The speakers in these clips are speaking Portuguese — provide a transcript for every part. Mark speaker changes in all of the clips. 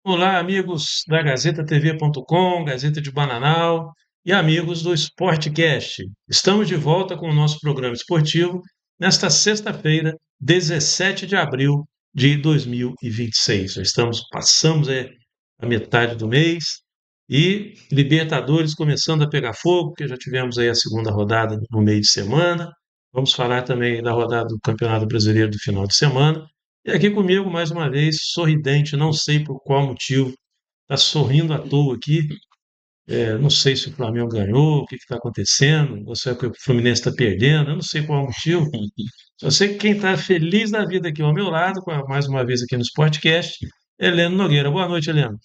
Speaker 1: Olá, amigos da GazetaTV.com, Gazeta de Bananal e amigos do Sportcast. Estamos de volta com o nosso programa esportivo nesta sexta-feira, 17 de abril de 2026. Já passamos a metade do mês e Libertadores começando a pegar fogo, porque já tivemos aí a segunda rodada no meio de semana. Vamos falar também da rodada do Campeonato Brasileiro do final de semana. E aqui comigo, mais uma vez, sorridente, não sei por qual motivo, está sorrindo à toa aqui. Não sei se o Flamengo ganhou, o que está acontecendo, ou se é que o Fluminense está perdendo, eu não sei qual é o motivo. Só sei que quem está feliz da vida aqui ao meu lado, mais uma vez aqui no Sportcast, é Heleno Nogueira. Boa noite, Heleno.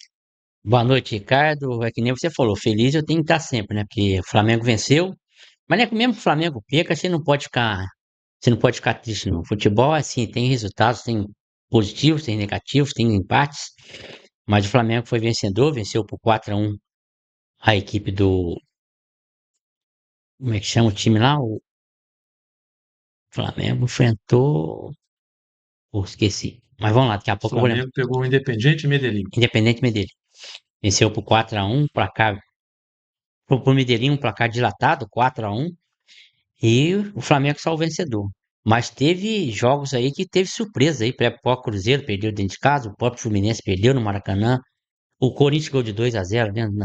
Speaker 2: Boa noite, Ricardo. É que nem você falou, feliz eu tenho que estar sempre, né? Porque o Flamengo venceu. Mas não é que mesmo que o Flamengo perca, você não pode ficar triste, não. Futebol, assim, tem resultados, tem positivos, tem negativos, tem empates. Mas o Flamengo foi vencedor, venceu por 4-1 a equipe do. Como é que chama o time lá? O Flamengo enfrentou. Pô, esqueci. Mas vamos lá, daqui a
Speaker 1: O
Speaker 2: pouco eu vou lembrar.
Speaker 1: Flamengo pegou o Independiente Medellín.
Speaker 2: Independente dele. Venceu por 4-1, placar. Pro Medellín, um placar dilatado, 4-1. E o Flamengo saiu vencedor. Mas teve jogos aí que teve surpresa aí. O próprio Cruzeiro perdeu dentro de casa, o próprio Fluminense perdeu no Maracanã. O Corinthians ganhou de 2-0 dentro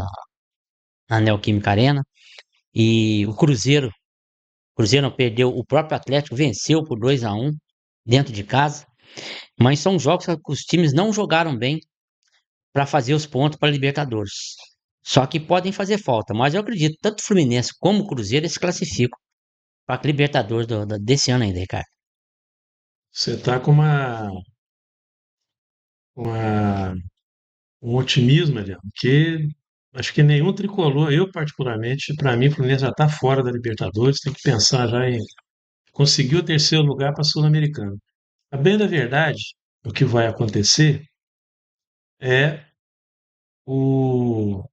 Speaker 2: na Neoquímica Arena. E o Cruzeiro não perdeu, o próprio Atlético venceu por 2-1 dentro de casa. Mas são jogos que os times não jogaram bem para fazer os pontos para a Libertadores. Só que podem fazer falta. Mas eu acredito, tanto o Fluminense como o Cruzeiro eles se classificam para a Libertadores desse ano ainda, Ricardo.
Speaker 1: Você está com uma um otimismo, Eliano, que acho que nenhum tricolor, eu particularmente, para mim, o Fluminense já está fora da Libertadores, tem que pensar já em conseguir o terceiro lugar para a Sul-Americana. A bem da verdade, o que vai acontecer é o,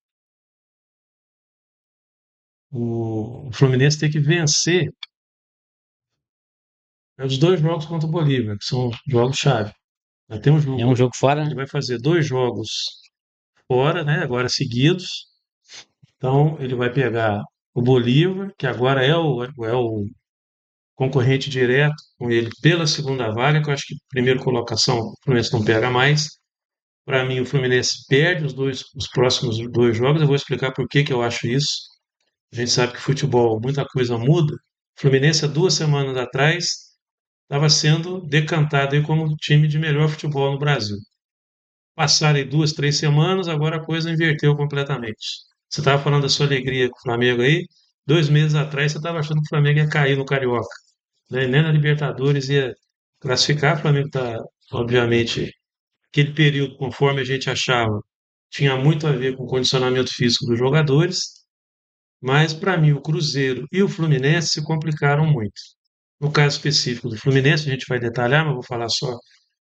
Speaker 1: o Fluminense ter que vencer os dois jogos contra o Bolívar, que são jogos-chave. Vai ter um
Speaker 2: É um
Speaker 1: jogo,
Speaker 2: jogo fora,
Speaker 1: ele
Speaker 2: né?
Speaker 1: vai fazer dois jogos fora, né, agora seguidos. Então, ele vai pegar o Bolívar, que agora é o concorrente direto com ele pela segunda vaga, que eu acho que primeira colocação o Fluminense não pega mais. Para mim, o Fluminense perde os próximos dois jogos. Eu vou explicar por que que eu acho isso. A gente sabe que futebol, muita coisa muda. O Fluminense, há 2 semanas atrás, estava sendo decantado aí como o time de melhor futebol no Brasil. Passaram aí 2, 3 semanas, agora a coisa inverteu completamente. Você estava falando da sua alegria com o Flamengo aí. 2 meses atrás, você estava achando que o Flamengo ia cair no Carioca, né? Nem na Libertadores ia classificar. O Flamengo está, obviamente, aquele período, conforme a gente achava, tinha muito a ver com o condicionamento físico dos jogadores, mas para mim o Cruzeiro e o Fluminense se complicaram muito. No caso específico do Fluminense, a gente vai detalhar, mas vou falar só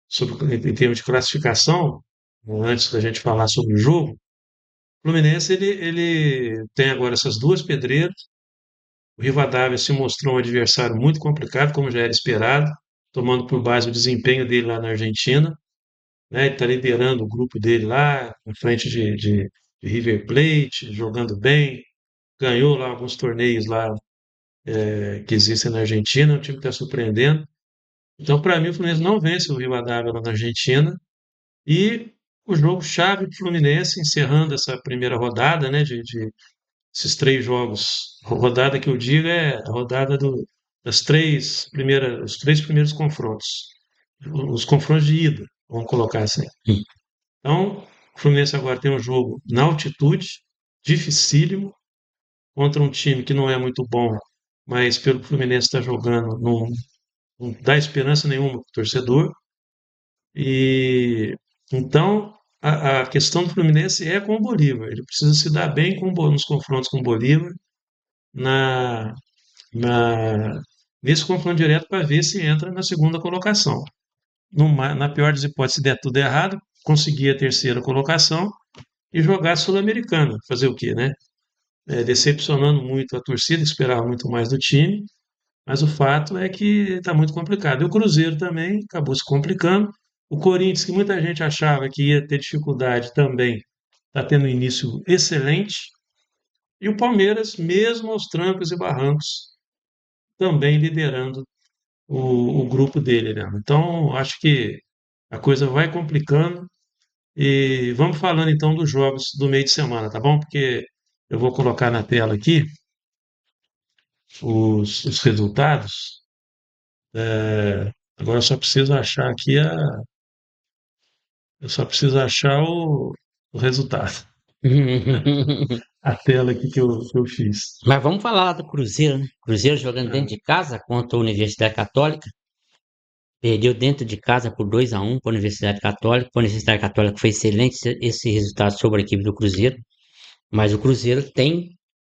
Speaker 1: sobre em termos de classificação, antes da gente falar sobre o jogo. O Fluminense ele tem agora essas duas pedreiras. O Rivadavia se mostrou um adversário muito complicado, como já era esperado, tomando por base o desempenho dele lá na Argentina, né? Ele está liderando o grupo dele lá, em frente de River Plate, jogando bem, ganhou lá alguns torneios lá que existem na Argentina, o time está surpreendendo. Então, para mim, o Fluminense não vence o Rivadavia lá na Argentina. E o jogo chave do Fluminense, encerrando essa primeira rodada, né, de esses três jogos. A rodada que eu digo é a rodada os três primeiros confrontos. Os confrontos de ida, vamos colocar assim.
Speaker 2: Hum.
Speaker 1: Então, o Fluminense agora tem um jogo na altitude, dificílimo, contra um time que não é muito bom, mas pelo que o Fluminense está jogando, não dá esperança nenhuma para o torcedor. E então a questão do Fluminense é com o Bolívar. Ele precisa se dar bem nos confrontos com o Bolívar, na, na, nesse confronto direto para ver se entra na segunda colocação. Na pior das hipóteses, se der tudo errado, conseguir a terceira colocação e jogar a Sul-Americana. Fazer o quê, né? Decepcionando muito a torcida, que esperava muito mais do time, mas o fato é que está muito complicado. E o Cruzeiro também acabou se complicando. O Corinthians, que muita gente achava que ia ter dificuldade também, está tendo um início excelente. E o Palmeiras, mesmo aos trancos e barrancos, também liderando o grupo dele, né? Então, acho que a coisa vai complicando. E vamos falando então dos jogos do meio de semana, tá bom? Porque eu vou colocar na tela aqui os resultados. Agora eu só preciso achar aqui eu só preciso achar o resultado. A tela aqui que eu fiz.
Speaker 2: Mas vamos falar lá do Cruzeiro, né? Cruzeiro jogando dentro
Speaker 1: Ah,
Speaker 2: de casa contra a Universidade Católica. Perdeu dentro de casa por 2-1 para a Universidade Católica. A Universidade Católica foi excelente esse resultado sobre a equipe do Cruzeiro. Mas o Cruzeiro tem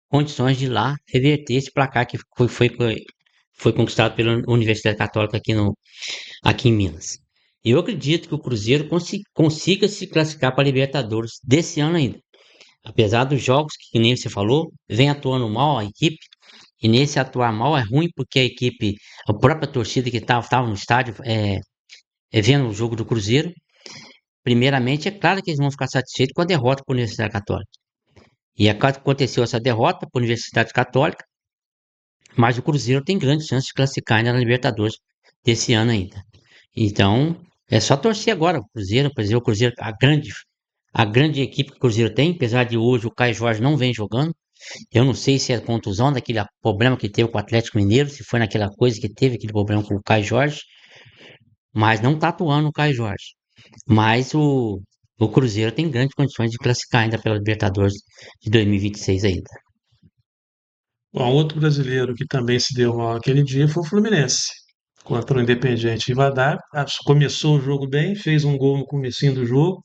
Speaker 2: condições de ir lá reverter esse placar que foi conquistado pela Universidade Católica aqui em Minas. Eu acredito que o Cruzeiro consiga se classificar para a Libertadores desse ano ainda. Apesar dos jogos que nem você falou, vem atuando mal a equipe, e nesse atuar mal é ruim porque a equipe, a própria torcida que estava no estádio vendo o jogo do Cruzeiro, primeiramente é claro que eles vão ficar satisfeitos com a derrota para a Universidade Católica. E aconteceu essa derrota para a Universidade Católica, mas o Cruzeiro tem grande chance de classificar ainda na Libertadores desse ano ainda. Então, é só torcer agora. O Cruzeiro, por exemplo, o Cruzeiro, a grande equipe que o Cruzeiro tem, apesar de hoje o Caio Jorge não vem jogando. Eu não sei se é contusão daquele problema que teve com o Atlético Mineiro, se foi naquela coisa que teve aquele problema com o Caio Jorge, mas não tá atuando o Caio Jorge. Mas o Cruzeiro tem grandes condições de classificar ainda pela Libertadores de 2026 ainda.
Speaker 1: bom, outro brasileiro que também se deu mal aquele dia foi o Fluminense, contra o Independiente Rivadavia. Começou o jogo bem, fez um gol no comecinho do jogo,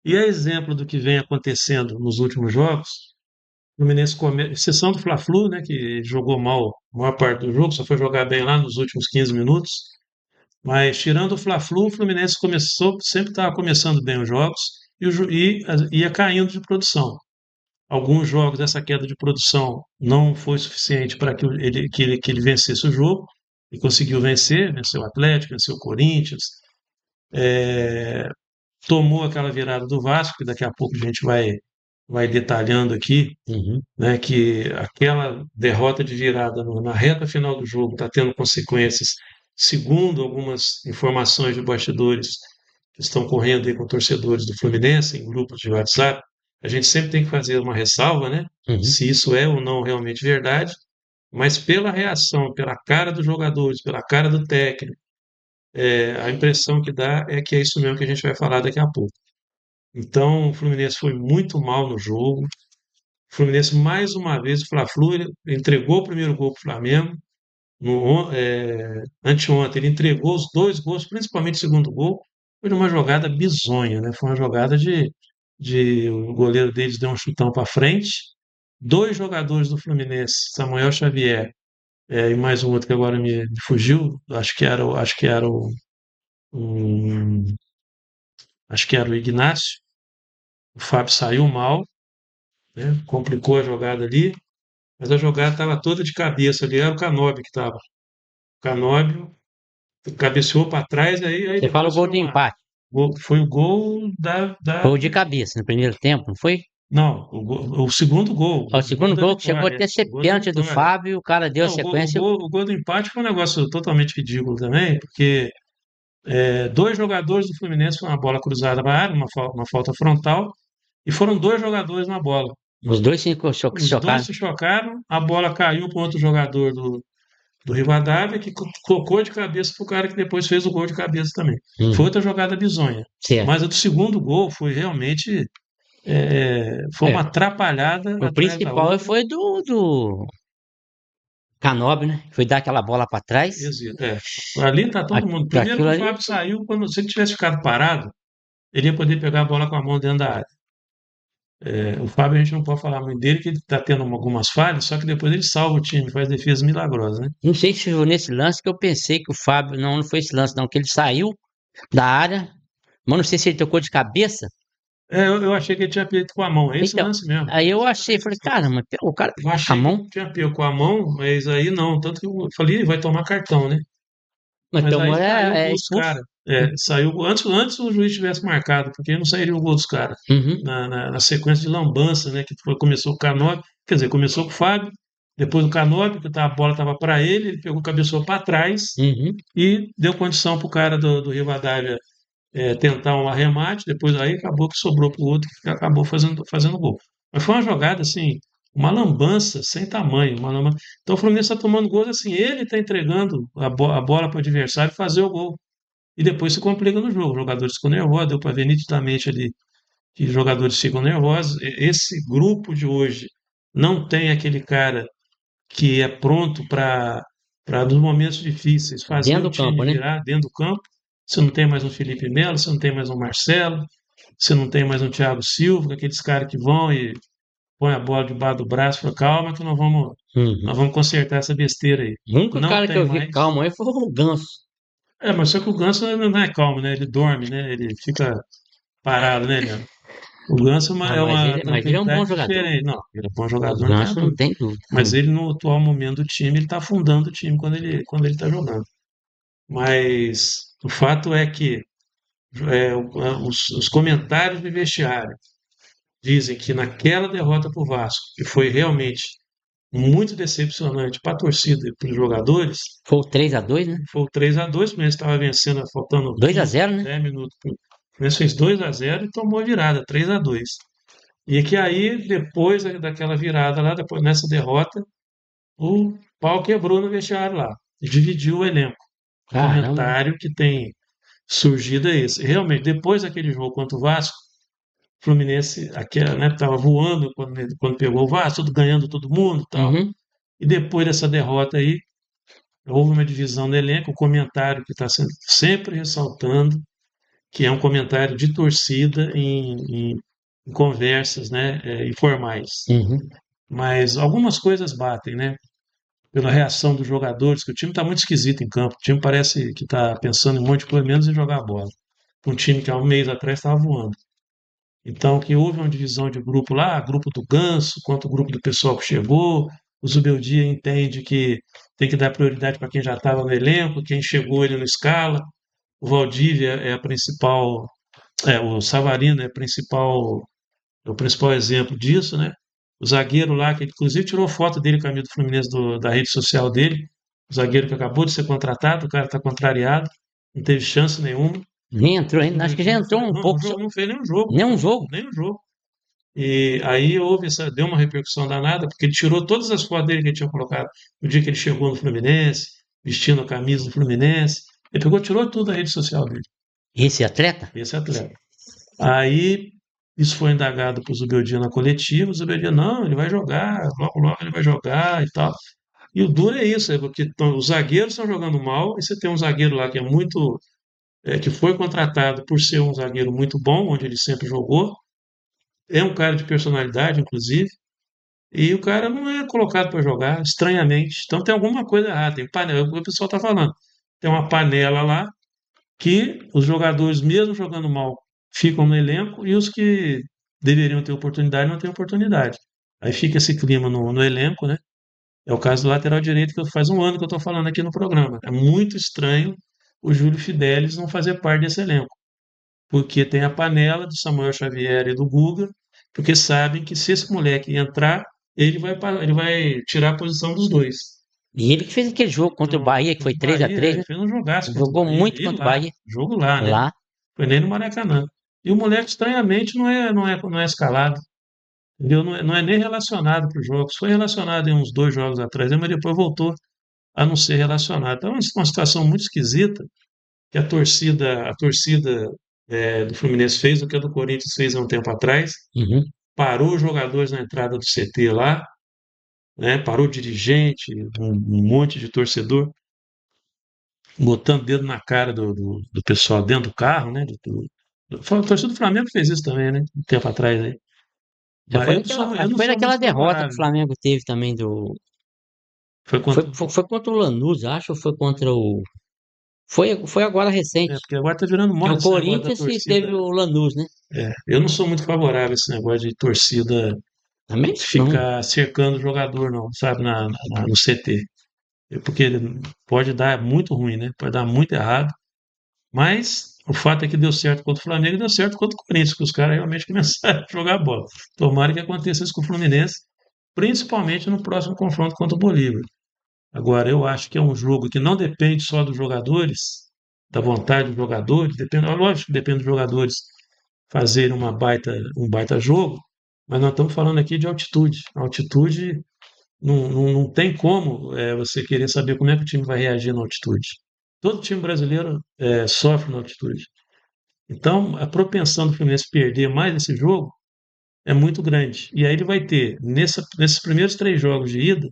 Speaker 1: e é exemplo do que vem acontecendo nos últimos jogos. O Fluminense, exceção do Fla-Flu, né, que jogou mal a maior parte do jogo, só foi jogar bem lá nos últimos 15 minutos. Mas tirando o Fla-Flu, o Fluminense começou, sempre estava começando bem os jogos ia caindo de produção. Alguns jogos essa queda de produção não foi suficiente para que ele vencesse o jogo, e conseguiu vencer, venceu o Atlético, venceu o Corinthians, tomou aquela virada do Vasco, que daqui a pouco a gente vai detalhando aqui,
Speaker 2: Uhum,
Speaker 1: né, que aquela derrota de virada na reta final do jogo está tendo consequências, segundo algumas informações de bastidores que estão correndo aí com torcedores do Fluminense, em grupos de WhatsApp. A gente sempre tem que fazer uma ressalva, né,
Speaker 2: uhum.
Speaker 1: se isso é ou não realmente verdade, mas pela reação, pela cara dos jogadores, pela cara do técnico, a impressão que dá é que é isso mesmo que a gente vai falar daqui a pouco. Então, o Fluminense foi muito mal no jogo. O Fluminense, mais uma vez, o Fla-Flu, ele entregou o primeiro gol para o Flamengo. Anteontem, ele entregou os dois gols, principalmente o segundo gol. Foi uma jogada bizonha, né? Foi uma jogada de o goleiro deles deu um chutão para frente. Dois jogadores do Fluminense, Samuel Xavier, e mais um outro que agora me fugiu, o- acho que era o Ignácio. O Fábio saiu mal, né? Complicou a jogada ali. Mas a jogada estava toda de cabeça ali, era o Canóbio que estava. O Canóbio cabeceou para trás, aí
Speaker 2: Você fala o
Speaker 1: depois
Speaker 2: gol de empate.
Speaker 1: foi o gol
Speaker 2: Foi
Speaker 1: da.
Speaker 2: o de cabeça no primeiro tempo, não foi?
Speaker 1: Não, o segundo gol,
Speaker 2: Ó, o
Speaker 1: o gol
Speaker 2: segundo
Speaker 1: da
Speaker 2: gol que chegou
Speaker 1: vitória.
Speaker 2: até a ser
Speaker 1: O gol da
Speaker 2: pênalti do
Speaker 1: vitória.
Speaker 2: Fábio, o cara deu a
Speaker 1: Não,
Speaker 2: sequência.
Speaker 1: o gol do empate foi um negócio totalmente ridículo também, porque dois jogadores do Fluminense foi uma bola cruzada para a área, uma falta frontal, e foram dois jogadores na bola.
Speaker 2: Os dois se
Speaker 1: Os dois
Speaker 2: chocaram.
Speaker 1: se chocaram, a bola caiu para outro jogador do Rivadavia, que colocou de cabeça para o cara que depois fez o gol de cabeça também. Foi
Speaker 2: Uhum,
Speaker 1: outra jogada bizonha.
Speaker 2: certo.
Speaker 1: Mas a do segundo gol foi realmente foi
Speaker 2: É,
Speaker 1: uma atrapalhada
Speaker 2: o
Speaker 1: atrás da
Speaker 2: principal
Speaker 1: outra.
Speaker 2: foi do Canóbio, né? Foi dar aquela bola para trás.
Speaker 1: Ali tá todo mundo. Primeiro que
Speaker 2: Aquilo
Speaker 1: o
Speaker 2: ali,
Speaker 1: Fábio saiu, se ele tivesse ficado parado, ele ia poder pegar a bola com a mão dentro da área. O Fábio a gente não pode falar muito dele, que ele está tendo algumas falhas, só que depois ele salva o time, faz defesas milagrosas, né?
Speaker 2: não sei se foi nesse lance que eu pensei que o Fábio, não, não foi esse lance, não, que ele saiu da área, mas não sei se ele tocou de cabeça.
Speaker 1: Eu achei que ele tinha feito com a mão, é esse
Speaker 2: Então,
Speaker 1: lance mesmo.
Speaker 2: aí
Speaker 1: É
Speaker 2: eu
Speaker 1: isso que eu
Speaker 2: achei,
Speaker 1: tenho
Speaker 2: falei,
Speaker 1: certeza.
Speaker 2: caramba, o cara
Speaker 1: Eu
Speaker 2: com a
Speaker 1: achei que
Speaker 2: mão.
Speaker 1: tinha pego com a mão, mas aí não. Tanto que eu falei, "Ih, vai tomar cartão, né?"
Speaker 2: Mas
Speaker 1: Mas
Speaker 2: tomou
Speaker 1: aí saiu o
Speaker 2: é
Speaker 1: gol dos
Speaker 2: expulso.
Speaker 1: caras. É, saiu antes o juiz tivesse marcado, porque aí não sairia o gol dos caras.
Speaker 2: Uhum,
Speaker 1: Na sequência de lambança, né? Começou com o Canóbio, quer dizer, começou com o Fábio, depois o Canóbio, a bola estava para ele pegou, cabeçou para trás
Speaker 2: uhum.
Speaker 1: e deu condição para o cara do Rivadavia tentar um arremate, depois aí acabou que sobrou para o outro que acabou fazendo gol. Mas foi uma jogada assim, uma lambança sem tamanho. Então o Fluminense está tomando gols assim, ele está entregando a bola para o adversário fazer o gol. E depois se complica no jogo. Os jogadores ficam nervosos, deu para ver nitidamente ali que os jogadores ficam nervosos. Esse grupo de hoje não tem aquele cara que é pronto para nos momentos difíceis fazer
Speaker 2: Dentro
Speaker 1: o
Speaker 2: do campo,
Speaker 1: time
Speaker 2: né?
Speaker 1: virar dentro do campo. Você não tem mais um Felipe Melo, você não tem mais um Marcelo, você não tem mais um Thiago Silva, aqueles caras que vão e põem a bola debaixo do braço e falam, calma que nós
Speaker 2: Uhum.
Speaker 1: vamos consertar essa besteira aí.
Speaker 2: O único
Speaker 1: Não
Speaker 2: cara que
Speaker 1: tem
Speaker 2: eu vi
Speaker 1: mais.
Speaker 2: calmo aí foi o Ganso.
Speaker 1: Mas só que o Ganso não é calmo, né? Ele dorme, né? Ele fica parado, né, Leandro? O Ganso
Speaker 2: Ah,
Speaker 1: é uma
Speaker 2: mas ele é um bom
Speaker 1: tranquilidade
Speaker 2: jogador.
Speaker 1: diferente. Não, ele é bom
Speaker 2: O
Speaker 1: jogador, não tem a
Speaker 2: Ganso não
Speaker 1: dúvida.
Speaker 2: tem dúvida.
Speaker 1: Mas ele, no atual momento do time, ele está afundando o time quando ele está jogando. Mas o fato é que os comentários do vestiário dizem que naquela derrota para o Vasco, que foi realmente muito decepcionante para a torcida e para os jogadores,
Speaker 2: Foi o 3-2, né?
Speaker 1: foi o 3-2, o Fluminense estava vencendo, faltando 15,
Speaker 2: 2-0, né?
Speaker 1: 10 minutos. O Fluminense fez 2-0 e tomou a virada, 3-2. E que aí, depois daquela virada lá, depois nessa derrota, o pau quebrou no vestiário lá. Dividiu o elenco. O
Speaker 2: Caramba.
Speaker 1: comentário que tem surgido é esse. Realmente, depois daquele jogo contra o Vasco, o Fluminense aquela, né, estava voando quando pegou o Vasco, tudo ganhando todo mundo e tal.
Speaker 2: Uhum.
Speaker 1: E depois dessa derrota aí, houve uma divisão no elenco, o comentário que está sempre ressaltando, que é um comentário de torcida em conversas, né, informais.
Speaker 2: Uhum.
Speaker 1: Mas algumas coisas batem, né? Pela reação dos jogadores, que o time está muito esquisito em campo. O time parece que está pensando em um monte de coisa, menos em jogar a bola. Um time que há um mês atrás estava voando. Então, que houve uma divisão de grupo lá, grupo do Ganso, quanto o grupo do pessoal que chegou. O Zubeldia entende que tem que dar prioridade para quem já estava no elenco, quem chegou ele não escala. O Valdívia é a principal, o Savarino é o principal exemplo disso, né? O zagueiro lá, que inclusive tirou foto dele com a camisa do Fluminense da rede social dele, o zagueiro que acabou de ser contratado, o cara está contrariado, não teve chance nenhuma.
Speaker 2: Nem entrou
Speaker 1: O
Speaker 2: ainda. Acho
Speaker 1: Fluminense
Speaker 2: que já entrou um pouco.
Speaker 1: não fez nenhum jogo,
Speaker 2: Nem um jogo.
Speaker 1: nenhum jogo. E aí deu uma repercussão danada, porque ele tirou todas as fotos dele que ele tinha colocado no dia que ele chegou no Fluminense, vestindo a camisa do Fluminense. Ele pegou, tirou tudo da rede social dele,
Speaker 2: Esse atleta?
Speaker 1: esse atleta. Aí isso foi indagado para o Zubeldia na coletiva, o Zubeldia, não, ele vai jogar, logo logo ele vai jogar e tal. E o duro é isso, porque os zagueiros estão jogando mal, e você tem um zagueiro lá que é muito, que foi contratado por ser um zagueiro muito bom, onde ele sempre jogou, é um cara de personalidade, inclusive, e o cara não é colocado para jogar, estranhamente. Então tem alguma coisa errada, tem panela, é o que o pessoal está falando. Tem uma panela lá que os jogadores, mesmo jogando mal, ficam no elenco e os que deveriam ter oportunidade não têm oportunidade. Aí fica esse clima no elenco, né? É o caso do lateral direito, que faz um ano que eu estou falando aqui no programa. É muito estranho o Júlio Fidelis não fazer parte desse elenco, porque tem a panela do Samuel Xavier e do Guga, porque sabem que se esse moleque entrar, ele vai tirar a posição dos dois.
Speaker 2: E ele que fez aquele jogo contra o
Speaker 1: Então,
Speaker 2: Bahia, que foi
Speaker 1: o
Speaker 2: três a
Speaker 1: Bahia,
Speaker 2: três,
Speaker 1: ele
Speaker 2: né?
Speaker 1: fez um jogaço contra o
Speaker 2: Jogou
Speaker 1: Bahia,
Speaker 2: muito
Speaker 1: e
Speaker 2: contra o
Speaker 1: lá,
Speaker 2: Bahia.
Speaker 1: jogo lá, né?
Speaker 2: Lá.
Speaker 1: Foi nem no Maracanã. E o moleque, estranhamente, não é escalado. Entendeu? Não é nem relacionado para os jogos. Foi relacionado em uns 2 jogos atrás, mas depois voltou a não ser relacionado. Então, é uma situação muito esquisita que a torcida do Fluminense fez, o que a do Corinthians fez há um tempo atrás,
Speaker 2: Uhum.
Speaker 1: parou os jogadores na entrada do CT lá, né? Parou o dirigente, um monte de torcedor, botando o dedo na cara do pessoal dentro do carro, né? A torcida do Flamengo fez isso também, né? Um tempo atrás aí.
Speaker 2: Já
Speaker 1: Mas
Speaker 2: foi daquela,
Speaker 1: eu
Speaker 2: acho que
Speaker 1: não
Speaker 2: foi
Speaker 1: sou
Speaker 2: daquela
Speaker 1: muito
Speaker 2: derrota que o
Speaker 1: favorável.
Speaker 2: Flamengo teve também do.
Speaker 1: Foi
Speaker 2: Foi,
Speaker 1: contra.
Speaker 2: foi contra o Lanús, acho, ou foi contra o. Foi agora recente.
Speaker 1: Porque agora tá virando
Speaker 2: Que
Speaker 1: moda
Speaker 2: o
Speaker 1: esse negócio da
Speaker 2: Corinthians que
Speaker 1: torcida.
Speaker 2: teve o Lanús, né?
Speaker 1: Eu não sou muito favorável a esse negócio de torcida
Speaker 2: Também não.
Speaker 1: ficar cercando o jogador, não, sabe, no CT. porque ele pode dar muito ruim, né? Pode dar muito errado. Mas o fato é que deu certo contra o Flamengo e deu certo contra o Corinthians, que os caras realmente começaram a jogar bola. Tomara que aconteça isso com o Fluminense, principalmente no próximo confronto contra o Bolívar. Agora, eu acho que é um jogo que não depende só dos jogadores, da vontade dos jogadores, depende, lógico que depende dos jogadores fazerem um baita jogo, mas nós estamos falando aqui de altitude. A altitude não tem como você querer saber como é que o time vai reagir na altitude. Todo time brasileiro sofre na altitude. Então, a propensão do Fluminense perder mais esse jogo é muito grande. E aí ele vai ter, nesses primeiros 3 jogos de ida,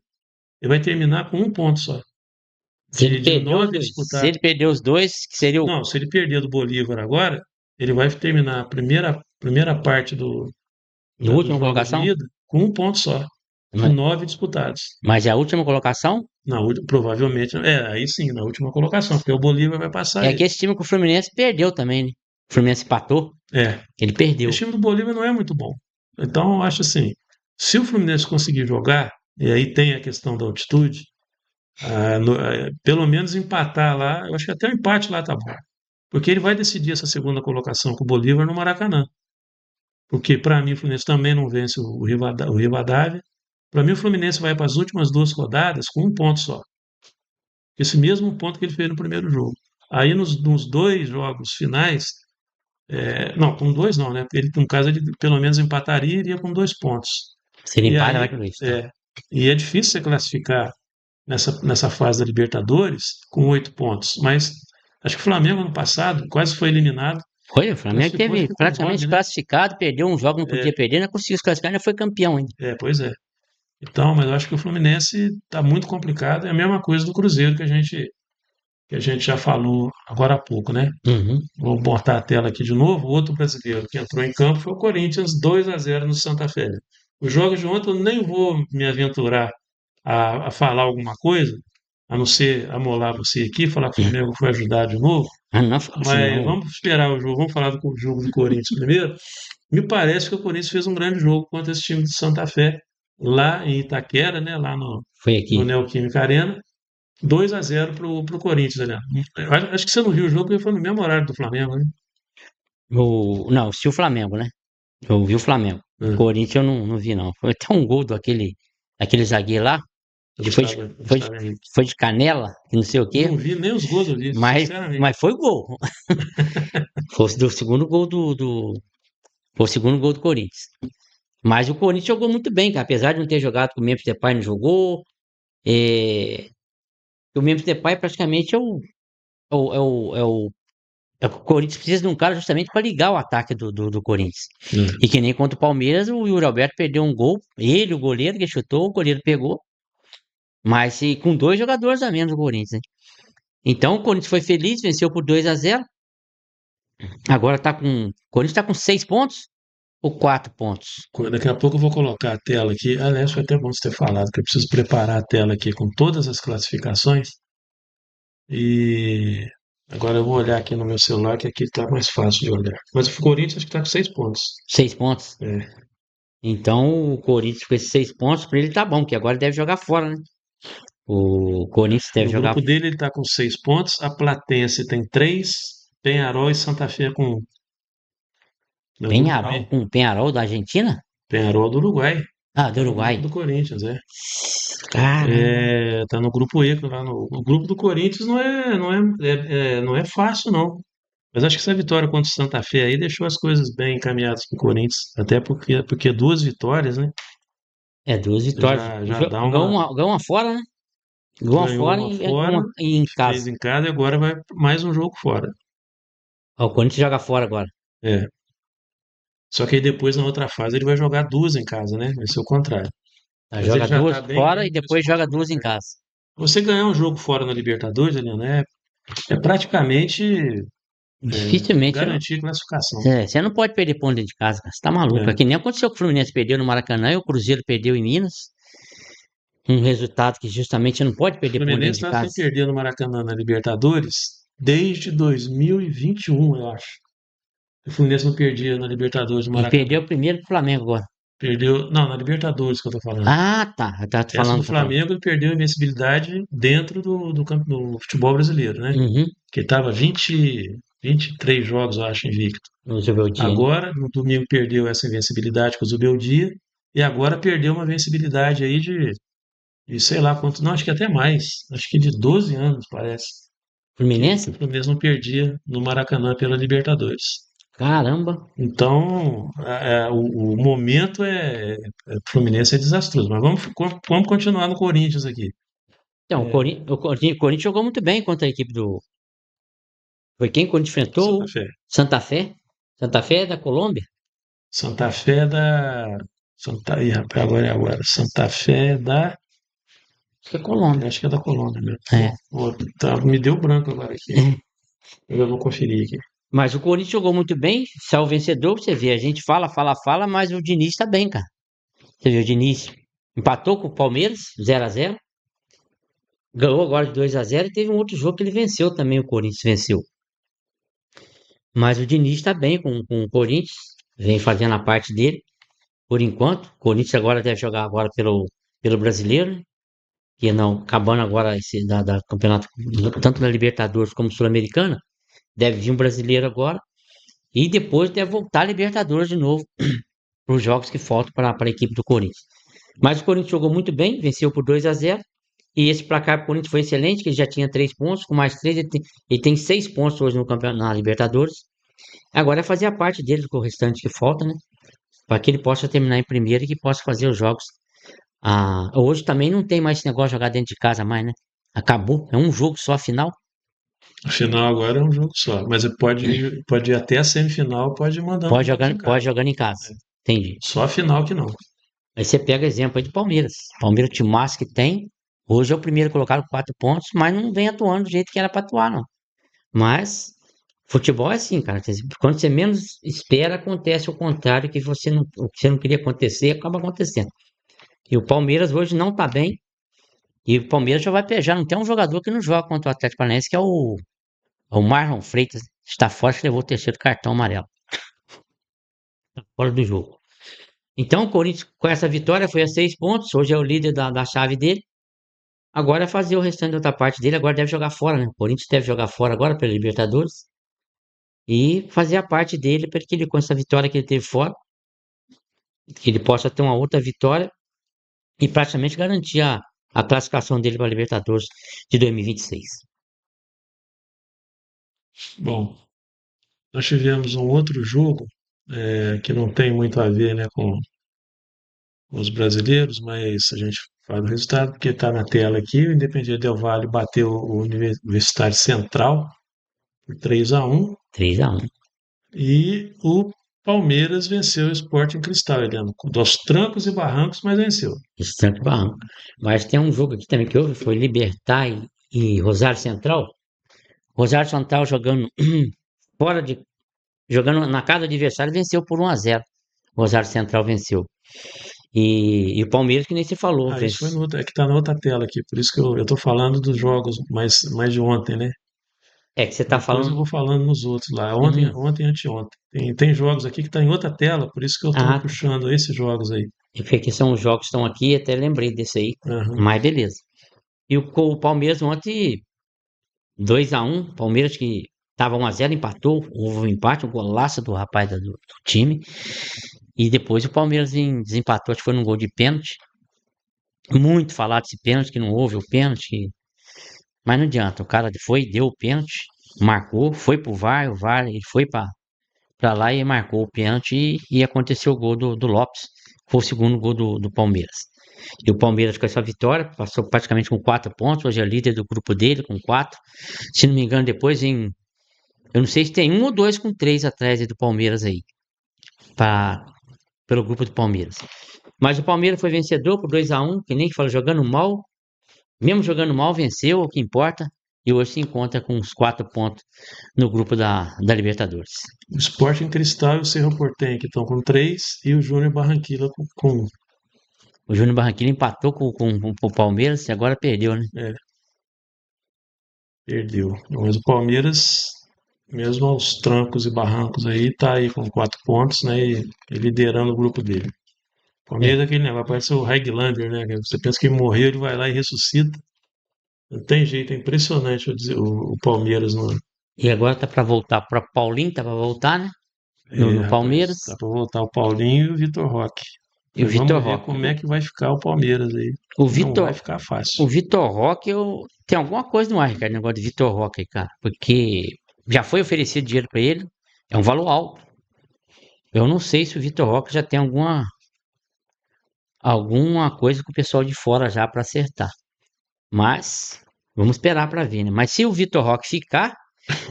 Speaker 1: ele vai terminar com um ponto só.
Speaker 2: Se ele
Speaker 1: De
Speaker 2: perdeu os
Speaker 1: nove
Speaker 2: dois. Se
Speaker 1: disputados.
Speaker 2: ele perdeu os dois, que seria o.
Speaker 1: Não, se ele perder do Bolívar agora, ele vai terminar a primeira parte
Speaker 2: No
Speaker 1: dos
Speaker 2: última
Speaker 1: jogos de
Speaker 2: colocação?
Speaker 1: ida com um ponto só, de
Speaker 2: Mas,
Speaker 1: 9 disputados.
Speaker 2: mas é a última colocação?
Speaker 1: Provavelmente, aí sim, na última colocação, porque o Bolívar vai passar
Speaker 2: É que
Speaker 1: ele.
Speaker 2: esse time que o Fluminense perdeu também, né? O Fluminense empatou,
Speaker 1: É,
Speaker 2: ele
Speaker 1: esse
Speaker 2: perdeu.
Speaker 1: time do Bolívar não é muito bom. Então, eu acho assim, se o Fluminense conseguir jogar, e aí tem a questão da altitude, pelo menos empatar lá, eu acho que até o empate lá tá bom. Porque ele vai decidir essa segunda colocação com o Bolívar no Maracanã. Porque para mim o Fluminense também não vence o Rivadavia. Para mim o Fluminense vai para as últimas 2 rodadas com um ponto só. Esse mesmo ponto que ele fez no primeiro jogo. Aí nos 2 jogos finais, não, com dois não, né? Ele, no caso, ele pelo menos empataria e iria com 2 pontos.
Speaker 2: Se ele
Speaker 1: E
Speaker 2: empata, vai
Speaker 1: aí,
Speaker 2: pro Luiz, tá?
Speaker 1: é difícil você classificar nessa fase da Libertadores com 8 pontos. Mas acho que o Flamengo ano passado quase foi eliminado,
Speaker 2: Foi, o Flamengo
Speaker 1: classificou acho
Speaker 2: teve
Speaker 1: que com
Speaker 2: praticamente
Speaker 1: 9, né?
Speaker 2: classificado, perdeu um jogo, não podia perder, não conseguiu se classificar, ainda foi campeão ainda.
Speaker 1: Pois é. Então, mas eu acho que o Fluminense está muito complicado. É a mesma coisa do Cruzeiro que a gente já falou agora há pouco, né?
Speaker 2: Uhum.
Speaker 1: Vou botar a tela aqui de novo. O outro brasileiro que entrou em campo foi o Corinthians, 2-0 no Santa Fé. Os jogos de ontem eu nem vou me aventurar a falar alguma coisa, a não ser amolar você aqui, falar que o Flamengo foi ajudar de novo.
Speaker 2: Ah, não fala assim,
Speaker 1: Mas
Speaker 2: não.
Speaker 1: vamos esperar o jogo, vamos falar do jogo do Corinthians primeiro. Me parece que o Corinthians fez um grande jogo contra esse time de Santa Fé, lá em Itaquera, né, lá
Speaker 2: Foi
Speaker 1: no
Speaker 2: aqui.
Speaker 1: Neoquímica Arena. 2-0 pro Corinthians, né? Acho que você não viu o jogo porque foi no mesmo horário do Flamengo, né?
Speaker 2: Não, se o Flamengo, né? Eu vi o Flamengo. O
Speaker 1: É,
Speaker 2: Corinthians eu não vi, não. Foi até um gol daquele zagueiro lá.
Speaker 1: eu
Speaker 2: Ele foi de,
Speaker 1: estava, eu
Speaker 2: foi de,
Speaker 1: estava aí.
Speaker 2: foi de canela, que não sei o quê.
Speaker 1: Não vi nem os gols, eu vi,
Speaker 2: Mas,
Speaker 1: sinceramente.
Speaker 2: mas foi gol. Foi do segundo gol foi o segundo gol do Corinthians. Mas o Corinthians jogou muito bem, cara. Apesar de não ter jogado com o Memphis Depay, não jogou. É, o Memphis Depay praticamente é o, é o, é o, é o Corinthians precisa de um cara justamente para ligar o ataque do Corinthians.
Speaker 1: É.
Speaker 2: E que nem contra o Palmeiras, o Yuri Alberto perdeu um gol. Ele, o goleiro, que chutou, o goleiro pegou. Mas com dois jogadores a menos o Corinthians, né? Então o Corinthians foi feliz, venceu por 2-0. Agora o Corinthians tá com 6 pontos ou 4 pontos?
Speaker 1: Daqui a pouco eu vou colocar a tela aqui. Aliás, foi até bom você ter falado, que eu preciso preparar a tela aqui com todas as classificações. E agora eu vou olhar aqui no meu celular, que aqui está mais fácil de olhar. Mas o Corinthians acho que está com 6 pontos.
Speaker 2: 6 pontos.
Speaker 1: É.
Speaker 2: Então o Corinthians com esses 6 pontos, para ele tá bom, que agora ele deve jogar fora, né? O Corinthians deve
Speaker 1: No
Speaker 2: jogar
Speaker 1: grupo dele ele está com 6 pontos. A Platense tem 3. Penharol e Santa Fé com 1. No grupo
Speaker 2: Penharol
Speaker 1: B.
Speaker 2: com o Penharol da Argentina?
Speaker 1: Penharol do Uruguai.
Speaker 2: Ah, do
Speaker 1: Tá no grupo
Speaker 2: Uruguai.
Speaker 1: do Corinthians, é.
Speaker 2: Caramba.
Speaker 1: Tá no grupo E, lá no o grupo do Corinthians não é fácil, não. Mas acho que essa vitória contra o Santa Fé aí deixou as coisas bem encaminhadas para o Corinthians. Até porque 2 vitórias, né?
Speaker 2: É, duas vitórias.
Speaker 1: Já dá
Speaker 2: Ganhou uma fora, né? Ganhou uma
Speaker 1: ganhou
Speaker 2: fora
Speaker 1: uma
Speaker 2: e
Speaker 1: fora,
Speaker 2: uma em casa.
Speaker 1: fez em casa e agora vai mais um jogo fora.
Speaker 2: Ó, o Corinthians joga fora agora.
Speaker 1: É. Só que aí depois, na outra fase, ele vai jogar 2 em casa, né? Vai ser o contrário.
Speaker 2: Tá,
Speaker 1: Mas ele
Speaker 2: joga
Speaker 1: já
Speaker 2: duas
Speaker 1: está bem,
Speaker 2: fora
Speaker 1: bem
Speaker 2: e depois joga
Speaker 1: posicionado na
Speaker 2: duas em
Speaker 1: tabela.
Speaker 2: casa.
Speaker 1: Você ganhar um jogo fora na Libertadores, Eliana, é praticamente
Speaker 2: Dificilmente.
Speaker 1: garantir classificação.
Speaker 2: Você não pode perder ponto dentro de casa, cara. Você tá maluco. É
Speaker 1: É.
Speaker 2: que nem aconteceu que o Fluminense perdeu no Maracanã e o Cruzeiro perdeu em Minas. Um resultado que justamente você não pode
Speaker 1: O
Speaker 2: perder ponto dentro
Speaker 1: Fluminense
Speaker 2: de
Speaker 1: está sem
Speaker 2: casa.
Speaker 1: perder no Maracanã na Libertadores desde 2021, eu acho. O Fluminense não perdia na Libertadores do
Speaker 2: E
Speaker 1: Maracanã.
Speaker 2: perdeu o primeiro pro Flamengo agora.
Speaker 1: Perdeu. Não, na Libertadores que eu tô falando.
Speaker 2: Ah, tá. Eu tava
Speaker 1: Essa do
Speaker 2: falando, tá falando.
Speaker 1: Flamengo ele perdeu a invencibilidade dentro do futebol brasileiro, né?
Speaker 2: Uhum.
Speaker 1: Que estava 23 jogos, eu acho, invicto.
Speaker 2: No Zubeldia, né?
Speaker 1: Agora, no domingo, perdeu essa invencibilidade com o Zubeldia. E agora perdeu uma invencibilidade aí de sei lá quanto. Não, acho que até mais. Acho que de 12 anos, parece. Que
Speaker 2: Fluminense?
Speaker 1: o Fluminense não perdia no Maracanã pela Libertadores.
Speaker 2: Caramba.
Speaker 1: Então, o momento Fluminense é desastroso. Mas vamos continuar no Corinthians aqui.
Speaker 2: Então, o Corinthians jogou muito bem contra a equipe do. Foi quem? Quando enfrentou
Speaker 1: Santa
Speaker 2: o
Speaker 1: Fé.
Speaker 2: Santa Fé? Santa Fé é da Colômbia?
Speaker 1: Santa Fé da. Ih, rapaz, agora. Santa Fé da.
Speaker 2: Acho que é Colômbia.
Speaker 1: Acho que é da Colômbia mesmo.
Speaker 2: É.
Speaker 1: Me deu branco agora aqui. Eu vou conferir aqui.
Speaker 2: Mas o Corinthians jogou muito bem, saiu vencedor. Você vê, a gente fala, fala, fala, mas o Diniz tá bem, cara. Você viu, o Diniz empatou com o Palmeiras, 0-0. Ganhou agora de 2-0 e teve um outro jogo que ele venceu também, o Corinthians venceu. Mas o Diniz está bem com o Corinthians, vem fazendo a parte dele, por enquanto. O Corinthians agora deve jogar agora pelo Brasileiro, né? Que não, acabando agora esse da campeonato, tanto da Libertadores como Sul-Americana, deve vir um brasileiro agora, e depois deve voltar a Libertadores de novo, para os jogos que faltam para a equipe do Corinthians. Mas o Corinthians jogou muito bem, venceu por 2-0. E esse placar para o Corinthians foi excelente, que ele já tinha 3 pontos, com mais 3, ele tem 6 pontos hoje no campeonato, na Libertadores. Agora é fazer a parte dele com o restante que falta, né? Para que ele possa terminar em primeiro e que possa fazer os jogos. Hoje também não tem mais esse negócio de jogar dentro de casa mais, né? Acabou, é um jogo só a final.
Speaker 1: Afinal, agora é um jogo só. Mas pode ir até a semifinal, pode ir mandando
Speaker 2: Pode
Speaker 1: dentro de
Speaker 2: jogar, pode
Speaker 1: casa.
Speaker 2: jogando em casa. Entendi.
Speaker 1: Só a final que não.
Speaker 2: Aí você pega exemplo aí de Palmeiras. Palmeiras, o timaço que tem. Hoje é o primeiro colocado com 4 pontos, mas não vem atuando do jeito que era para atuar, não. Mas futebol é assim, cara. Quando você menos espera, acontece o contrário, o que você não queria acontecer, acaba acontecendo. E o Palmeiras hoje não tá bem. E o Palmeiras já vai pegar. Não tem um jogador que não joga contra o Atlético Paranaense, que é o Marlon Freitas. Está fora, que levou o terceiro cartão amarelo. Tá fora do jogo. Então, o Corinthians, com essa vitória, foi a 6 pontos. Hoje é o líder da chave dele. Agora é fazer o restante da outra parte dele. Agora deve jogar fora, né? O Corinthians deve jogar fora agora pela Libertadores. E fazer a parte dele para que ele, com essa vitória que ele teve fora, que ele possa ter uma outra vitória e praticamente garantir a classificação dele para a Libertadores de 2026.
Speaker 1: Bom, nós tivemos um outro jogo que não tem muito a ver, né, com os brasileiros, mas a gente faz o resultado porque está na tela aqui. O Independiente Del Valle bateu o Universitário Central por 3-1
Speaker 2: 3-1.
Speaker 1: e o Palmeiras venceu o Sporting Cristal, Heleno, dos trancos e barrancos, mas venceu.
Speaker 2: Distante Barranco. Mas tem um jogo aqui também que houve, foi Libertad e Rosário Central. Rosário Central jogando fora de. Jogando na casa do adversário, venceu por 1-0. Rosário Central venceu. E o Palmeiras, que nem se falou,
Speaker 1: Ah, isso foi
Speaker 2: vence.
Speaker 1: é que está na outra tela aqui, por isso que eu estou falando dos jogos mais de ontem, né?
Speaker 2: É que você tá
Speaker 1: Depois eu
Speaker 2: falando.
Speaker 1: vou falando nos outros lá.
Speaker 2: Hum,
Speaker 1: Ontem e anteontem. Tem jogos aqui que está em outra tela, por isso que eu estou
Speaker 2: tá.
Speaker 1: puxando esses jogos aí.
Speaker 2: E porque são os jogos que estão aqui, até lembrei desse aí.
Speaker 1: Aham.
Speaker 2: Mas beleza. E o Palmeiras ontem, 2-1. Palmeiras que estava 1-0, empatou. Houve um empate, um golaço do rapaz do time. E depois o Palmeiras desempatou, acho que foi num gol de pênalti. Muito falado desse pênalti, que não houve o pênalti. Mas não adianta, o cara foi, deu o pênalti, marcou, foi pro VAR, o VAR, ele foi pra lá e marcou o pênalti e aconteceu o gol do Lopes. Foi o segundo gol do Palmeiras. E o Palmeiras com essa vitória, passou praticamente com 4 pontos, hoje é líder do grupo dele com 4. Se não me engano, depois eu não sei se tem um ou dois com 3 atrás aí do Palmeiras aí, pra, pelo grupo do Palmeiras. Mas o Palmeiras foi vencedor por 2-1, que nem que fala, jogando mal, mesmo jogando mal, venceu, o que importa. E hoje se encontra com uns 4 pontos no grupo da Libertadores.
Speaker 1: O Sporting Cristal e o Cerro Porteño que estão com 3 e o Júnior Barranquilla com 1.
Speaker 2: O Júnior Barranquilla empatou com o Palmeiras e agora perdeu, né?
Speaker 1: É, perdeu. Mas o Palmeiras, mesmo aos trancos e barrancos aí, tá aí com 4 pontos, né? E liderando o grupo dele.
Speaker 2: É.
Speaker 1: Palmeiras é aquele negócio, parece o Highlander, né? Que você pensa que ele morreu, ele vai lá e ressuscita. Não tem jeito, é impressionante o Palmeiras no.
Speaker 2: E agora tá para voltar para Paulinho, tá para voltar, né? No,
Speaker 1: É,
Speaker 2: no
Speaker 1: rapaz,
Speaker 2: Palmeiras.
Speaker 1: tá pra voltar o Paulinho e o Vitor Roque.
Speaker 2: E o
Speaker 1: Mas
Speaker 2: Vitor
Speaker 1: vamos ver
Speaker 2: Roque.
Speaker 1: como é que vai ficar o Palmeiras aí.
Speaker 2: O
Speaker 1: Não vai
Speaker 2: Vitor,
Speaker 1: ficar
Speaker 2: o
Speaker 1: fácil.
Speaker 2: Vitor Roque, tem alguma coisa no ar, Ricardo, negócio de Vitor Roque, cara. Porque já foi oferecido dinheiro para ele, é um valor alto. Eu não sei se o Vitor Roque já tem alguma coisa com o pessoal de fora já para acertar. Mas vamos esperar para ver, né? Mas se o Vitor Roque ficar,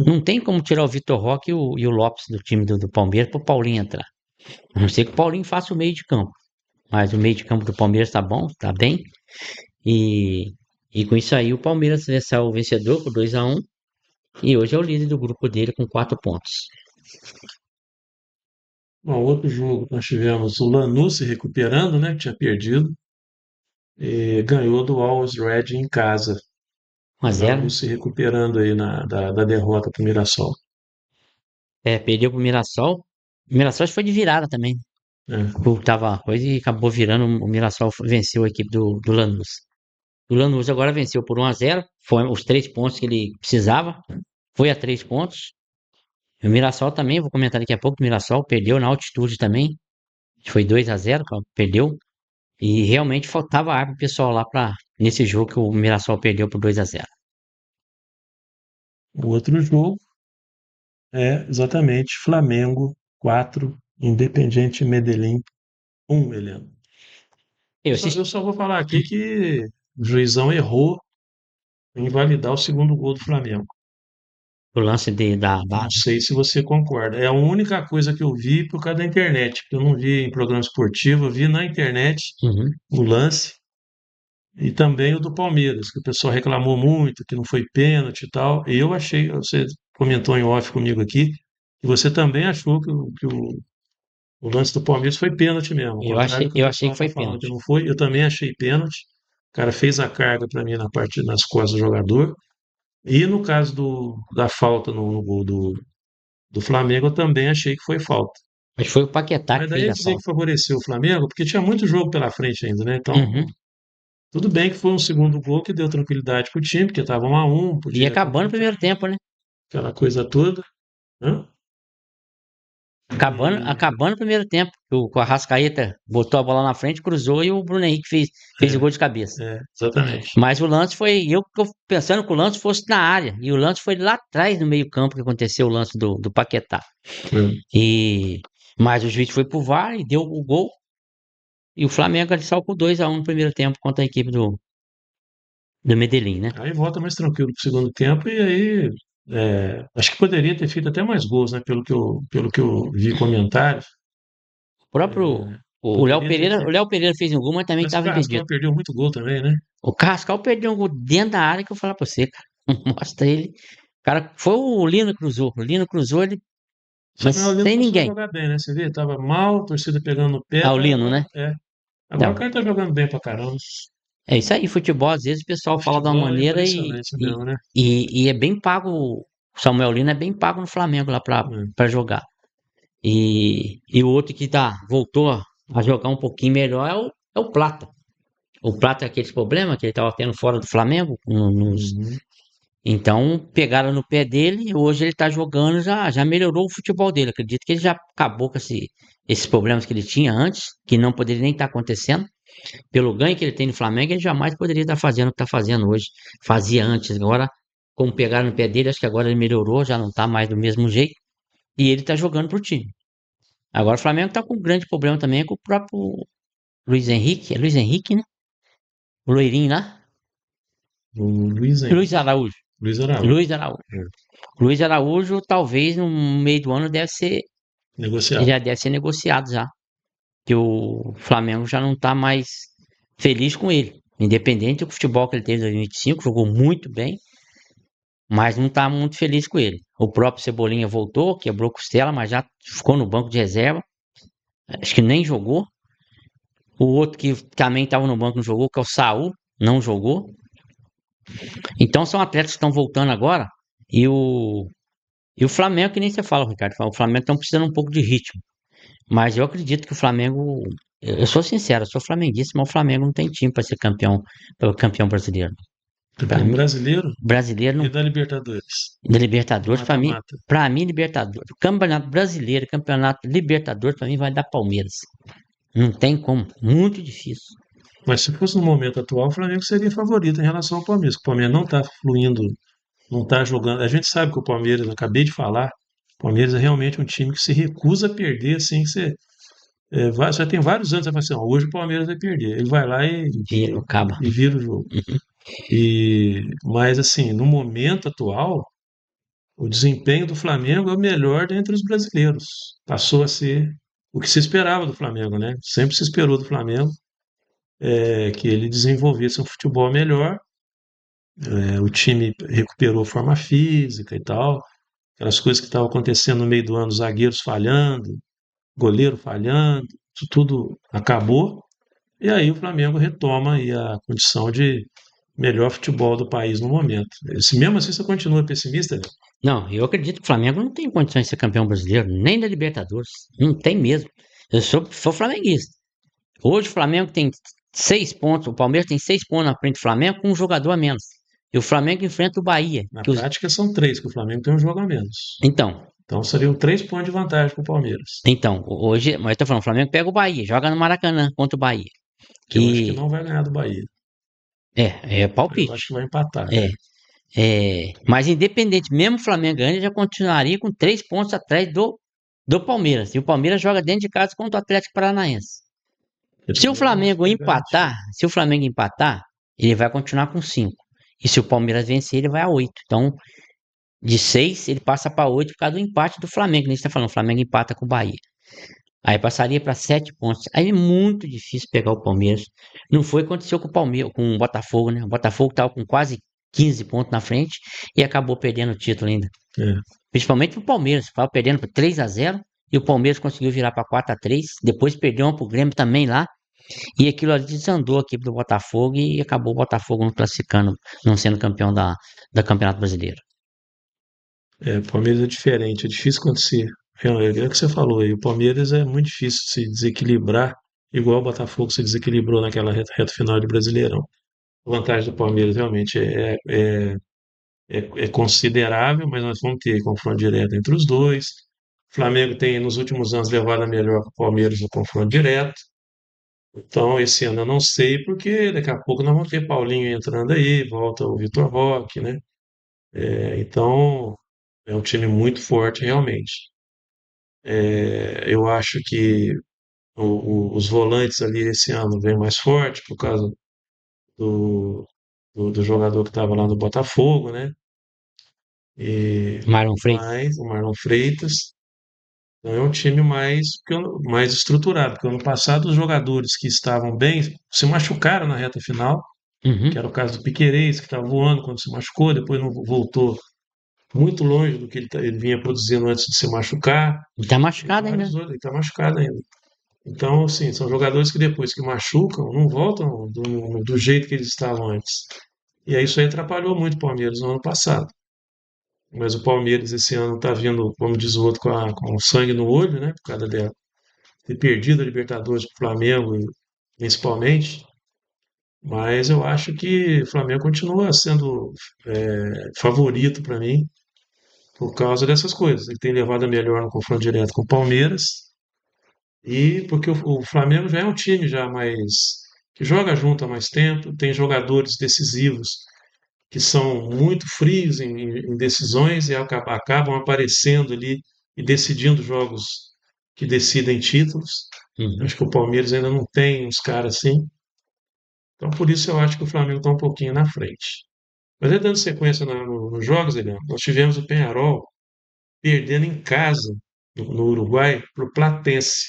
Speaker 2: não tem como tirar o Vitor Roque e o Lopes do time do Palmeiras para o Paulinho entrar. A não ser que o Paulinho faça o meio de campo. Mas o meio de campo do Palmeiras tá bom, tá bem. E, e com isso aí o Palmeiras é o vencedor por 2-1. E hoje é o líder do grupo dele com 4 pontos.
Speaker 1: Bom, outro jogo, nós tivemos o Lanús se recuperando, né? Que tinha perdido. E ganhou do Always Red em casa.
Speaker 2: 1-0.
Speaker 1: Lanús se recuperando aí da derrota para o Mirassol.
Speaker 2: É, perdeu pro Mirassol. O Mirassol acho que foi de virada também.
Speaker 1: É.
Speaker 2: Tava coisa e acabou virando. O Mirassol venceu a equipe do Lanús. O Lanús agora venceu por 1-0. Foi os 3 pontos que ele precisava. Foi a 3 pontos. O Mirassol também, vou comentar daqui a pouco. O Mirassol perdeu na altitude também. Foi 2-0, perdeu. E realmente faltava ar pro pessoal lá nesse jogo que o Mirassol perdeu por 2-0.
Speaker 1: O outro jogo é exatamente Flamengo 4, Independiente Medellín 1, Heleno.
Speaker 2: Eu
Speaker 1: Eu
Speaker 2: assisti
Speaker 1: só vou falar aqui que o juizão errou em validar o segundo gol do Flamengo.
Speaker 2: o lance
Speaker 1: Não sei se você concorda. É a única coisa que eu vi por causa da internet, porque eu não vi em programa esportivo, eu vi na internet
Speaker 2: Uhum.
Speaker 1: o lance e também o do Palmeiras, que o pessoal reclamou muito, que não foi pênalti e tal. E eu achei, você comentou em off comigo aqui, que você também achou que o lance do Palmeiras foi pênalti mesmo, ao
Speaker 2: Eu
Speaker 1: contrário
Speaker 2: achei,
Speaker 1: do que o
Speaker 2: eu achei
Speaker 1: pessoal
Speaker 2: que
Speaker 1: está
Speaker 2: foi
Speaker 1: falando que
Speaker 2: pênalti.
Speaker 1: não foi. Eu também achei pênalti. O cara fez a carga para mim na parte nas costas do jogador. E no caso da falta no gol do Flamengo, eu também achei que foi falta.
Speaker 2: Mas foi o Paquetá
Speaker 1: Mas
Speaker 2: que
Speaker 1: daí
Speaker 2: fez
Speaker 1: eu
Speaker 2: a
Speaker 1: dizer que
Speaker 2: falta.
Speaker 1: favoreceu o Flamengo, porque tinha muito jogo pela frente ainda, né?
Speaker 2: Uhum.
Speaker 1: Então, tudo bem que foi um segundo gol que deu tranquilidade pro time, porque estava 1-1,
Speaker 2: E
Speaker 1: podia
Speaker 2: acabando o
Speaker 1: reconquistar
Speaker 2: primeiro tempo, né?
Speaker 1: aquela coisa toda, né? E
Speaker 2: Acabando o primeiro tempo. O Arrascaeta botou a bola na frente, cruzou e o Bruno Henrique fez o
Speaker 1: é,
Speaker 2: gol de cabeça.
Speaker 1: exatamente.
Speaker 2: Mas o lance foi. Eu pensando que o lance fosse na área. E o lance foi lá atrás no meio-campo que aconteceu o lance do Paquetá.
Speaker 1: É.
Speaker 2: E, mas o juiz foi pro VAR e deu o gol. E o Flamengo ali saiu com 2-1 no primeiro tempo contra a equipe do Medellín, né?
Speaker 1: Aí volta mais tranquilo pro segundo tempo e aí acho que poderia ter feito até mais gols, né? Pelo que eu vi comentários,
Speaker 2: O próprio.
Speaker 1: é,
Speaker 2: O Léo
Speaker 1: poderia ter
Speaker 2: Pereira, o
Speaker 1: feito.
Speaker 2: Léo Pereira fez um gol, mas também
Speaker 1: Mas o
Speaker 2: estava impedido.
Speaker 1: Carrascal perdeu muito gol também, né?
Speaker 2: O Carrascal perdeu um gol dentro da área que eu vou falar pra você, cara. Mostra ele. O cara, foi o Lino cruzou. O Lino cruzou ele,
Speaker 1: Só
Speaker 2: mas
Speaker 1: que o Lino
Speaker 2: sem
Speaker 1: começou a
Speaker 2: ninguém.
Speaker 1: jogar bem, né? Você vê, tava mal, torcida pegando no pé,
Speaker 2: Ah, o
Speaker 1: tá
Speaker 2: Lino,
Speaker 1: agora.
Speaker 2: né?
Speaker 1: Agora o
Speaker 2: Não.
Speaker 1: cara tá jogando bem pra caramba.
Speaker 2: É isso aí, futebol, às vezes o
Speaker 1: O
Speaker 2: pessoal fala de uma
Speaker 1: futebol é
Speaker 2: maneira
Speaker 1: impressionante
Speaker 2: e,
Speaker 1: mesmo, né?
Speaker 2: e é bem pago. O Samuel Lino é bem pago no Flamengo lá
Speaker 1: É.
Speaker 2: pra jogar. E o outro que voltou a jogar um pouquinho melhor é o Plata. O Plata é aqueles problemas que ele estava tendo fora do Flamengo.
Speaker 1: Uhum.
Speaker 2: Então pegaram no pé dele e hoje ele está jogando, já melhorou o futebol dele. Acredito que ele já acabou com esses problemas que ele tinha antes, que não poderia nem estar acontecendo. Pelo ganho que ele tem no Flamengo, ele jamais poderia estar fazendo o que está fazendo hoje. Fazia antes. Agora, como pegaram no pé dele, acho que agora ele melhorou, já não está mais do mesmo jeito. E ele está jogando pro time. Agora o Flamengo está com um grande problema também com o próprio Luiz Henrique. É Luiz Henrique, né? O loirinho lá.
Speaker 1: O Luiz
Speaker 2: Luiz
Speaker 1: Henrique.
Speaker 2: Araújo.
Speaker 1: Luiz Araújo.
Speaker 2: Luiz Araújo.
Speaker 1: É.
Speaker 2: Luiz Araújo, talvez no meio do ano
Speaker 1: Negociado.
Speaker 2: já deve ser negociado já. Que o Flamengo já não está mais feliz com ele. Independente do futebol que ele teve em 2025, jogou muito bem, mas não está muito feliz com ele. O próprio Cebolinha voltou, quebrou costela, mas já ficou no banco de reserva. Acho que nem jogou. O outro que também estava no banco não jogou, que é o Saul, não jogou. Então são atletas que estão voltando agora. E o Flamengo, que nem você fala, Ricardo, o Flamengo está precisando um pouco de ritmo. Mas eu acredito que o Flamengo eu sou sincero, eu sou flamenguista, mas o Flamengo não tem time para ser campeão brasileiro. Para
Speaker 1: Campeão
Speaker 2: mim,
Speaker 1: brasileiro
Speaker 2: brasileiro
Speaker 1: e
Speaker 2: não,
Speaker 1: da Libertadores,
Speaker 2: da
Speaker 1: do
Speaker 2: Libertadores,
Speaker 1: mata-mata.
Speaker 2: para mim Libertadores, Campeonato Brasileiro, Campeonato Libertadores, para mim vai dar Palmeiras. Não tem como, muito difícil.
Speaker 1: Mas se fosse no momento atual, o Flamengo seria favorito em relação ao Palmeiras. O Palmeiras não está fluindo, não está jogando. A gente sabe que o Palmeiras, eu acabei de falar, o Palmeiras é realmente um time que se recusa a perder, assim, já tem vários anos, você fala assim, "Ó, hoje o Palmeiras vai perder." Ele vai lá
Speaker 2: Vira, acaba.
Speaker 1: e vira o jogo. Mas assim, no momento atual, o desempenho do Flamengo é o melhor dentre os brasileiros. Passou a ser o que se esperava do Flamengo, né? Sempre se esperou do Flamengo que ele desenvolvesse um futebol melhor. O time recuperou forma física e tal. Aquelas coisas que estavam acontecendo no meio do ano, zagueiros falhando, goleiro falhando, isso tudo acabou. E aí o Flamengo retoma aí a condição de melhor futebol do país no momento. Se mesmo assim você continua pessimista, né?
Speaker 2: Não, eu acredito que o Flamengo não tem condições de ser campeão brasileiro, nem da Libertadores. Não tem mesmo. Eu sou flamenguista. Hoje o Flamengo tem 6 pontos, o Palmeiras tem 6 pontos na frente do Flamengo com um jogador a menos. E o Flamengo enfrenta o Bahia.
Speaker 1: Na prática são três, que o Flamengo tem um jogo a menos.
Speaker 2: Então,
Speaker 1: Então seriam 3 pontos de vantagem para o Palmeiras.
Speaker 2: hoje, mas eu tô falando, o Flamengo pega o Bahia, joga no Maracanã contra o Bahia.
Speaker 1: Que eu acho que
Speaker 2: E
Speaker 1: não vai ganhar do Bahia.
Speaker 2: é
Speaker 1: Eu acho
Speaker 2: palpite.
Speaker 1: que vai empatar.
Speaker 2: É, mas independente, mesmo o Flamengo ganhando, ele já continuaria com 3 pontos atrás do Palmeiras. E o Palmeiras joga dentro de casa contra o Atlético Paranaense.
Speaker 1: Esse também não acho que é garantido.
Speaker 2: Se o Flamengo empatar, ele vai continuar com 5. E se o Palmeiras vencer, ele vai a 8. Então, de 6, ele passa para 8 por causa do empate do Flamengo. A gente está falando, o Flamengo empata com o Bahia. Aí passaria para 7 pontos. Aí é muito difícil pegar o Palmeiras. Não foi o que aconteceu com o Palmeiras, com o Botafogo, né? O Botafogo estava com quase 15 pontos na frente e acabou perdendo o título ainda.
Speaker 1: É.
Speaker 2: Principalmente pro Palmeiras, estava perdendo por 3-0 e o Palmeiras conseguiu virar para 4-3. Depois perdeu uma pro Grêmio também lá. E aquilo ali desandou aqui pro Botafogo e acabou o Botafogo não classificando, não sendo campeão da Campeonato Brasileiro.
Speaker 1: O Palmeiras é diferente, é difícil acontecer. É o que você falou aí, o Palmeiras é muito difícil se desequilibrar, igual o Botafogo se desequilibrou naquela reta final de Brasileirão. A vantagem do Palmeiras realmente é considerável, mas nós vamos ter confronto direto entre os dois. O Flamengo tem, nos últimos anos, levado a melhor que o Palmeiras no confronto direto. Então, esse ano eu não sei, porque daqui a pouco nós vamos ter Paulinho entrando aí, volta o Vitor Roque, né? Então, é um time muito forte, realmente. Eu acho que os volantes ali esse ano vem mais forte por causa do, do jogador que estava lá no Botafogo, né?
Speaker 2: Marlon Freitas.
Speaker 1: Mas o Marlon Freitas. Então é um time mais estruturado, porque ano passado os jogadores que estavam bem se machucaram na reta final, que
Speaker 2: Uhum.
Speaker 1: era o caso do Piquerez, que estava voando quando se machucou, depois não voltou muito longe do que ele vinha produzindo antes de se machucar,
Speaker 2: E tá
Speaker 1: e
Speaker 2: machucado ainda.
Speaker 1: vários outros, ele está machucado ainda. Então, assim, são jogadores que depois que machucam, não voltam do jeito que eles estavam antes. E aí isso aí atrapalhou muito o Palmeiras no ano passado. Mas o Palmeiras esse ano está vindo, como diz o outro, com sangue no olho, né? Por causa dela ter perdido a Libertadores para o Flamengo, principalmente. Mas eu acho que o Flamengo continua sendo favorito para mim por causa dessas coisas. Ele tem levado a melhor no confronto direto com o Palmeiras e porque o Flamengo já é um time já mais que joga junto há mais tempo, tem jogadores decisivos que são muito frios em decisões e acabam aparecendo ali e decidindo jogos que decidem títulos.
Speaker 2: Uhum.
Speaker 1: Acho que o Palmeiras ainda não tem uns caras assim. Então, por isso eu acho que o Flamengo está um pouquinho na frente. Mas aí, dando sequência nos jogos, Eliano, nós tivemos o Peñarol perdendo em casa, no Uruguai, para o Platense,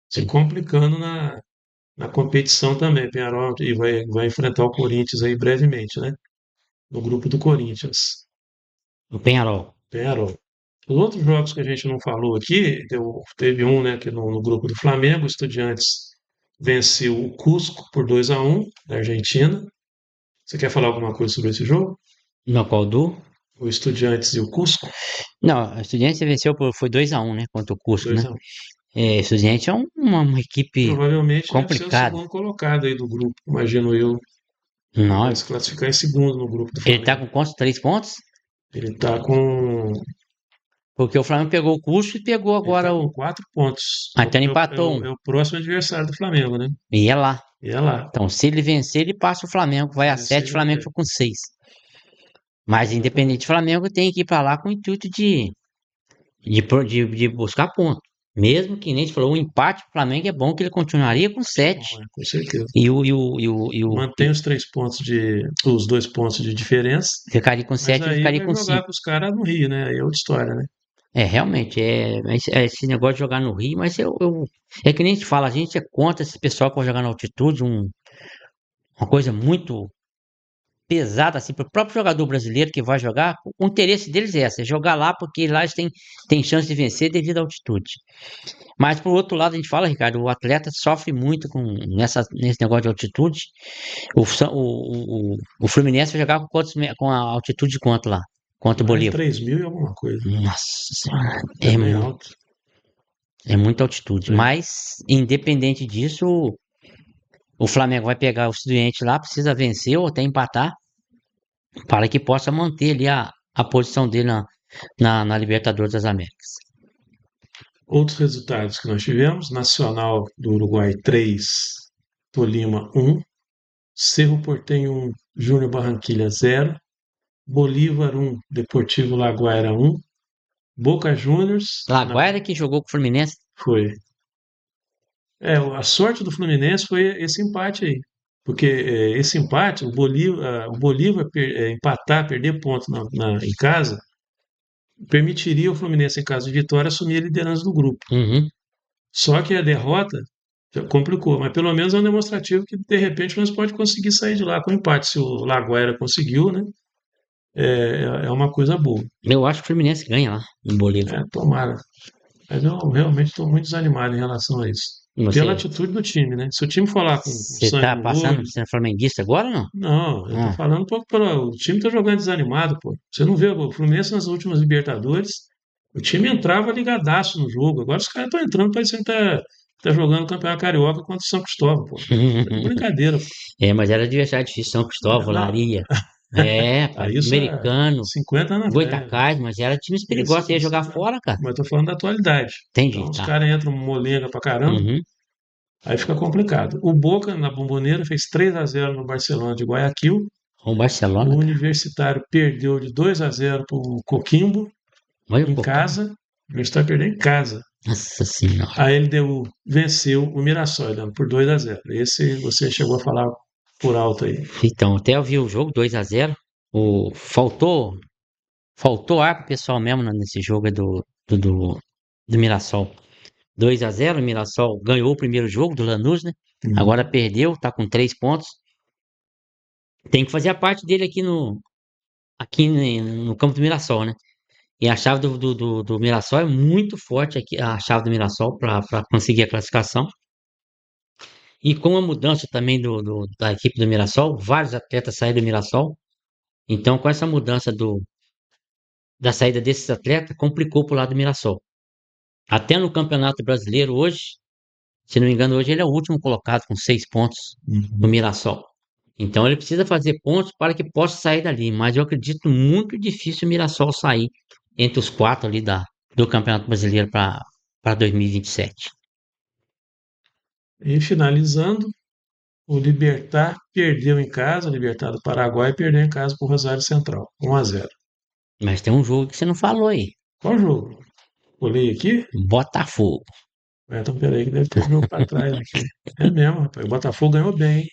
Speaker 1: se complicando na competição também. Peñarol e vai enfrentar o Corinthians aí brevemente, né? No grupo do Corinthians.
Speaker 2: O Penharol.
Speaker 1: Peñarol. Os outros jogos que a gente não falou aqui, teve um, né, que no grupo do Flamengo, o Estudiantes venceu o Cusco por 2-1 da Argentina. Você quer falar alguma coisa sobre esse jogo?
Speaker 2: No qual do?
Speaker 1: O Estudiantes e o Cusco?
Speaker 2: Não, a Estudiantes venceu foi 2-1, né? Contra o Cusco,
Speaker 1: Dois
Speaker 2: né?
Speaker 1: a 1
Speaker 2: Estudiante é uma equipe
Speaker 1: Provavelmente deve ser o
Speaker 2: complicada.
Speaker 1: segundo colocado aí do grupo, imagino eu. Ele
Speaker 2: Não,
Speaker 1: deve se classificar em segundo no grupo do
Speaker 2: ele tá
Speaker 1: Flamengo.
Speaker 2: com quantos? 3 pontos?
Speaker 1: Ele está com,
Speaker 2: Porque o Flamengo pegou o curso e pegou
Speaker 1: ele tá
Speaker 2: agora
Speaker 1: com
Speaker 2: o.
Speaker 1: 4 pontos.
Speaker 2: Ah, então ele empatou um.
Speaker 1: É o próximo adversário do Flamengo, né?
Speaker 2: E é lá.
Speaker 1: E é lá.
Speaker 2: Então, se ele vencer, ele passa o Flamengo, vai
Speaker 1: Se
Speaker 2: a
Speaker 1: vencer,
Speaker 2: 7, o
Speaker 1: ele
Speaker 2: Flamengo
Speaker 1: vai.
Speaker 2: foi com 6. Mas independente do
Speaker 1: Exatamente.
Speaker 2: Flamengo, tem que ir para lá com o intuito de buscar ponto. Mesmo que nem se falou, o empate o Flamengo é bom que ele continuaria com
Speaker 1: É bom,
Speaker 2: 7.
Speaker 1: com certeza.
Speaker 2: E
Speaker 1: Mantém os 3 pontos os 2 pontos de diferença,
Speaker 2: ficaria com
Speaker 1: mas
Speaker 2: 7, ele
Speaker 1: aí
Speaker 2: ficaria
Speaker 1: vai
Speaker 2: com
Speaker 1: jogar
Speaker 2: 5.
Speaker 1: com os caras no Rio, né? Aí é outra história, né?
Speaker 2: Realmente, esse negócio de jogar no Rio, mas é que nem a gente fala, a gente é contra esse pessoal que vai jogar na altitude, uma coisa muito pesada assim para o próprio jogador brasileiro que vai jogar. O interesse deles é essa, é jogar lá porque lá eles têm chance de vencer devido à altitude. Mas por outro lado, a gente fala, Ricardo, o atleta sofre muito nesse negócio de altitude. O Fluminense vai jogar com a altitude de quanto lá? Quanto o
Speaker 1: Lá é
Speaker 2: Bolívar?
Speaker 1: 3.000 e alguma coisa.
Speaker 2: Nossa Senhora,
Speaker 1: É bem alto.
Speaker 2: é muita altitude.
Speaker 1: É.
Speaker 2: Mas, independente disso, o Flamengo vai pegar o Estudiantes lá, precisa vencer ou até empatar para que possa manter ali a posição dele na Libertadores das Américas.
Speaker 1: Outros resultados que nós tivemos: Nacional do Uruguai 3, Tolima 1, Cerro Porteño 1, Júnior Barranquilla 0, Bolívar 1, Deportivo Laguaira 1, Boca Juniors
Speaker 2: Laguaira que jogou com o Fluminense.
Speaker 1: foi. A sorte do Fluminense foi esse empate aí. Porque esse empate, o Bolívar empatar, perder ponto em casa, permitiria ao Fluminense, em caso de vitória, assumir a liderança do grupo.
Speaker 2: Uhum.
Speaker 1: Só que a derrota já complicou, mas pelo menos é um demonstrativo que, de repente, nós pode conseguir sair de lá com empate. Se o Laguaira conseguiu, né? É uma coisa boa.
Speaker 2: Eu acho que o Fluminense ganha lá, em Bolívar.
Speaker 1: Tomara. Mas eu realmente estou muito desanimado em relação a isso. Pela
Speaker 2: Você,
Speaker 1: atitude do time, né? Se o time for lá com
Speaker 2: você
Speaker 1: sangue
Speaker 2: tá
Speaker 1: no
Speaker 2: passando
Speaker 1: olho.
Speaker 2: por sendo flamenguista agora ou não?
Speaker 1: Não, eu tô
Speaker 2: Ah,
Speaker 1: falando um pouco pelo. O time tá jogando desanimado, pô. Você não vê o Fluminense nas últimas Libertadores, o time entrava ligadaço no jogo. Agora os caras estão entrando parecendo que tá jogando o Campeonato Carioca contra o São Cristóvão, pô. Tá de brincadeira, pô.
Speaker 2: mas era adversário difícil, São Cristóvão,
Speaker 1: Não,
Speaker 2: Laria. Pá,
Speaker 1: isso há
Speaker 2: americano,
Speaker 1: 50 anos atrás.
Speaker 2: Goitacás, mas era times
Speaker 1: Isso,
Speaker 2: perigosos, ia
Speaker 1: isso,
Speaker 2: jogar fora, cara.
Speaker 1: mas eu tô falando da atualidade.
Speaker 2: Entendi,
Speaker 1: Então os
Speaker 2: tá.
Speaker 1: caras entram molenga pra caramba,
Speaker 2: Uhum.
Speaker 1: aí fica complicado. O Boca, na Bomboneira, fez 3-0 no Barcelona de Guayaquil.
Speaker 2: O
Speaker 1: O
Speaker 2: Barcelona, cara.
Speaker 1: Universitário perdeu de 2-0 para o Coquimbo,
Speaker 2: Olha o
Speaker 1: em
Speaker 2: pouquinho.
Speaker 1: casa. O Universitário perdeu em casa.
Speaker 2: Nossa senhora.
Speaker 1: A LDU venceu o Mirassol, Leandro, por 2-0. Esse você chegou a falar por alto aí.
Speaker 2: Então, até eu vi o jogo 2-0. Faltou ar pro pessoal mesmo nesse jogo aí do Mirassol. 2-0, o Mirassol ganhou o primeiro jogo do Lanús, né? Agora
Speaker 1: Uhum.
Speaker 2: perdeu, tá com 3 pontos. Tem que fazer a parte dele aqui no campo do Mirassol, né? E a chave do Mirassol é muito forte aqui, a chave do Mirassol para conseguir a classificação. E com a mudança também da equipe do Mirassol, vários atletas saíram do Mirassol. Então, com essa mudança da saída desses atletas, complicou pro lado do Mirassol. Até no Campeonato Brasileiro hoje, se não me engano, hoje ele é o último colocado com 6 pontos no
Speaker 1: Uhum.
Speaker 2: Mirassol. Então ele precisa fazer pontos para que possa sair dali. Mas eu acredito muito difícil o Mirassol sair entre os quatro ali do Campeonato Brasileiro para 2027.
Speaker 1: E finalizando, o Libertad perdeu em casa, o Libertad do Paraguai perdeu em casa para o Rosário Central, 1-0.
Speaker 2: Mas tem um jogo que você não falou aí.
Speaker 1: Qual jogo? Olhei aqui?
Speaker 2: Botafogo.
Speaker 1: Então peraí que deve ter jogo para trás aqui. É mesmo, rapaz. O Botafogo ganhou bem.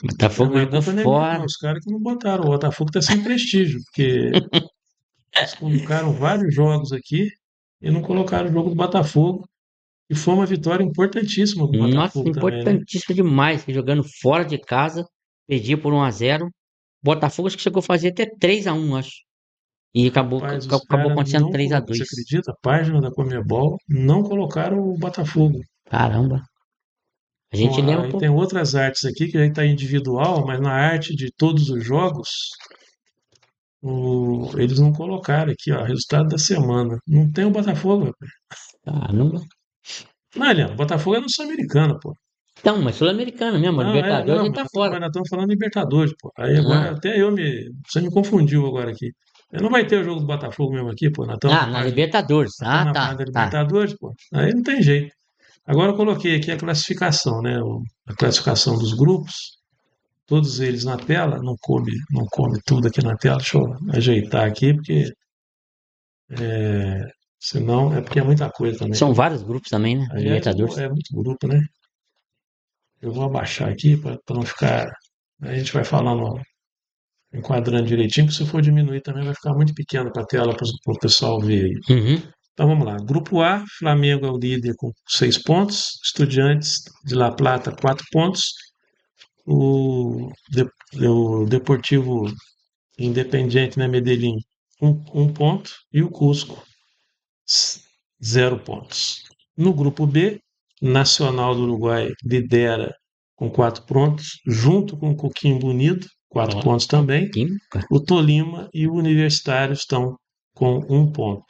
Speaker 2: Botafogo
Speaker 1: Mas a
Speaker 2: jogou
Speaker 1: culpa não é minha, não.
Speaker 2: fora.
Speaker 1: Os caras que não botaram. O Botafogo está sem prestígio, porque eles colocaram vários jogos aqui e não colocaram o jogo do Botafogo. E foi uma vitória importantíssima para o
Speaker 2: Nossa,
Speaker 1: Botafogo também, né?
Speaker 2: importantíssimo demais. Jogando fora de casa. Perdia por 1-0. Botafogo acho que chegou a fazer até 3-1, acho. E acabou,
Speaker 1: Rapaz, os
Speaker 2: acabou
Speaker 1: caras
Speaker 2: acontecendo
Speaker 1: não
Speaker 2: três a
Speaker 1: colocaram. Você
Speaker 2: dois.
Speaker 1: acredita? A página da Conmebol não colocaram o Botafogo.
Speaker 2: Caramba. A gente
Speaker 1: Bom,
Speaker 2: lembra um
Speaker 1: aí tem
Speaker 2: pouco.
Speaker 1: outras artes aqui que aí está individual, mas na arte de todos os jogos, eles não colocaram aqui, ó, resultado da semana. Não tem o Botafogo, rapaz.
Speaker 2: Caramba.
Speaker 1: Não, Eliane, Botafogo é no Sul-Americana, pô.
Speaker 2: Então, mas Sul-Americana mesmo, a
Speaker 1: Não,
Speaker 2: Libertadores
Speaker 1: não,
Speaker 2: ele
Speaker 1: mas
Speaker 2: tá fora.
Speaker 1: nós estamos falando de Libertadores, pô. Aí agora
Speaker 2: Ah,
Speaker 1: até você me confundiu agora aqui. Não vai ter o jogo do Botafogo mesmo aqui, pô.
Speaker 2: na Libertadores.
Speaker 1: Nós estamos
Speaker 2: Ah,
Speaker 1: na
Speaker 2: tá,
Speaker 1: parte da
Speaker 2: tá.
Speaker 1: Libertadores, pô. Aí não tem jeito. Agora eu coloquei aqui a classificação, né? A classificação dos grupos, todos eles na tela. Não come tudo aqui na tela. Deixa eu ajeitar aqui, porque senão é porque é muita coisa também.
Speaker 2: São vários grupos também, né?
Speaker 1: Aí
Speaker 2: Libertadores.
Speaker 1: é muito grupo, né? Eu vou abaixar aqui para não ficar. Aí a gente vai falando, enquadrando direitinho, porque se for diminuir também vai ficar muito pequeno para a tela para o pessoal ver aí.
Speaker 2: Uhum.
Speaker 1: Então vamos lá. Grupo A, Flamengo é o líder com 6 pontos, Estudiantes de La Plata 4 pontos, o Deportivo Independiente, né, Medellín 1 ponto e o Cusco 0 pontos. No grupo B, Nacional do Uruguai lidera com 4 pontos, junto com o Coquimbo Unido, 4
Speaker 2: Ó,
Speaker 1: pontos também.
Speaker 2: Química.
Speaker 1: O Tolima e o Universitário estão com 1 ponto.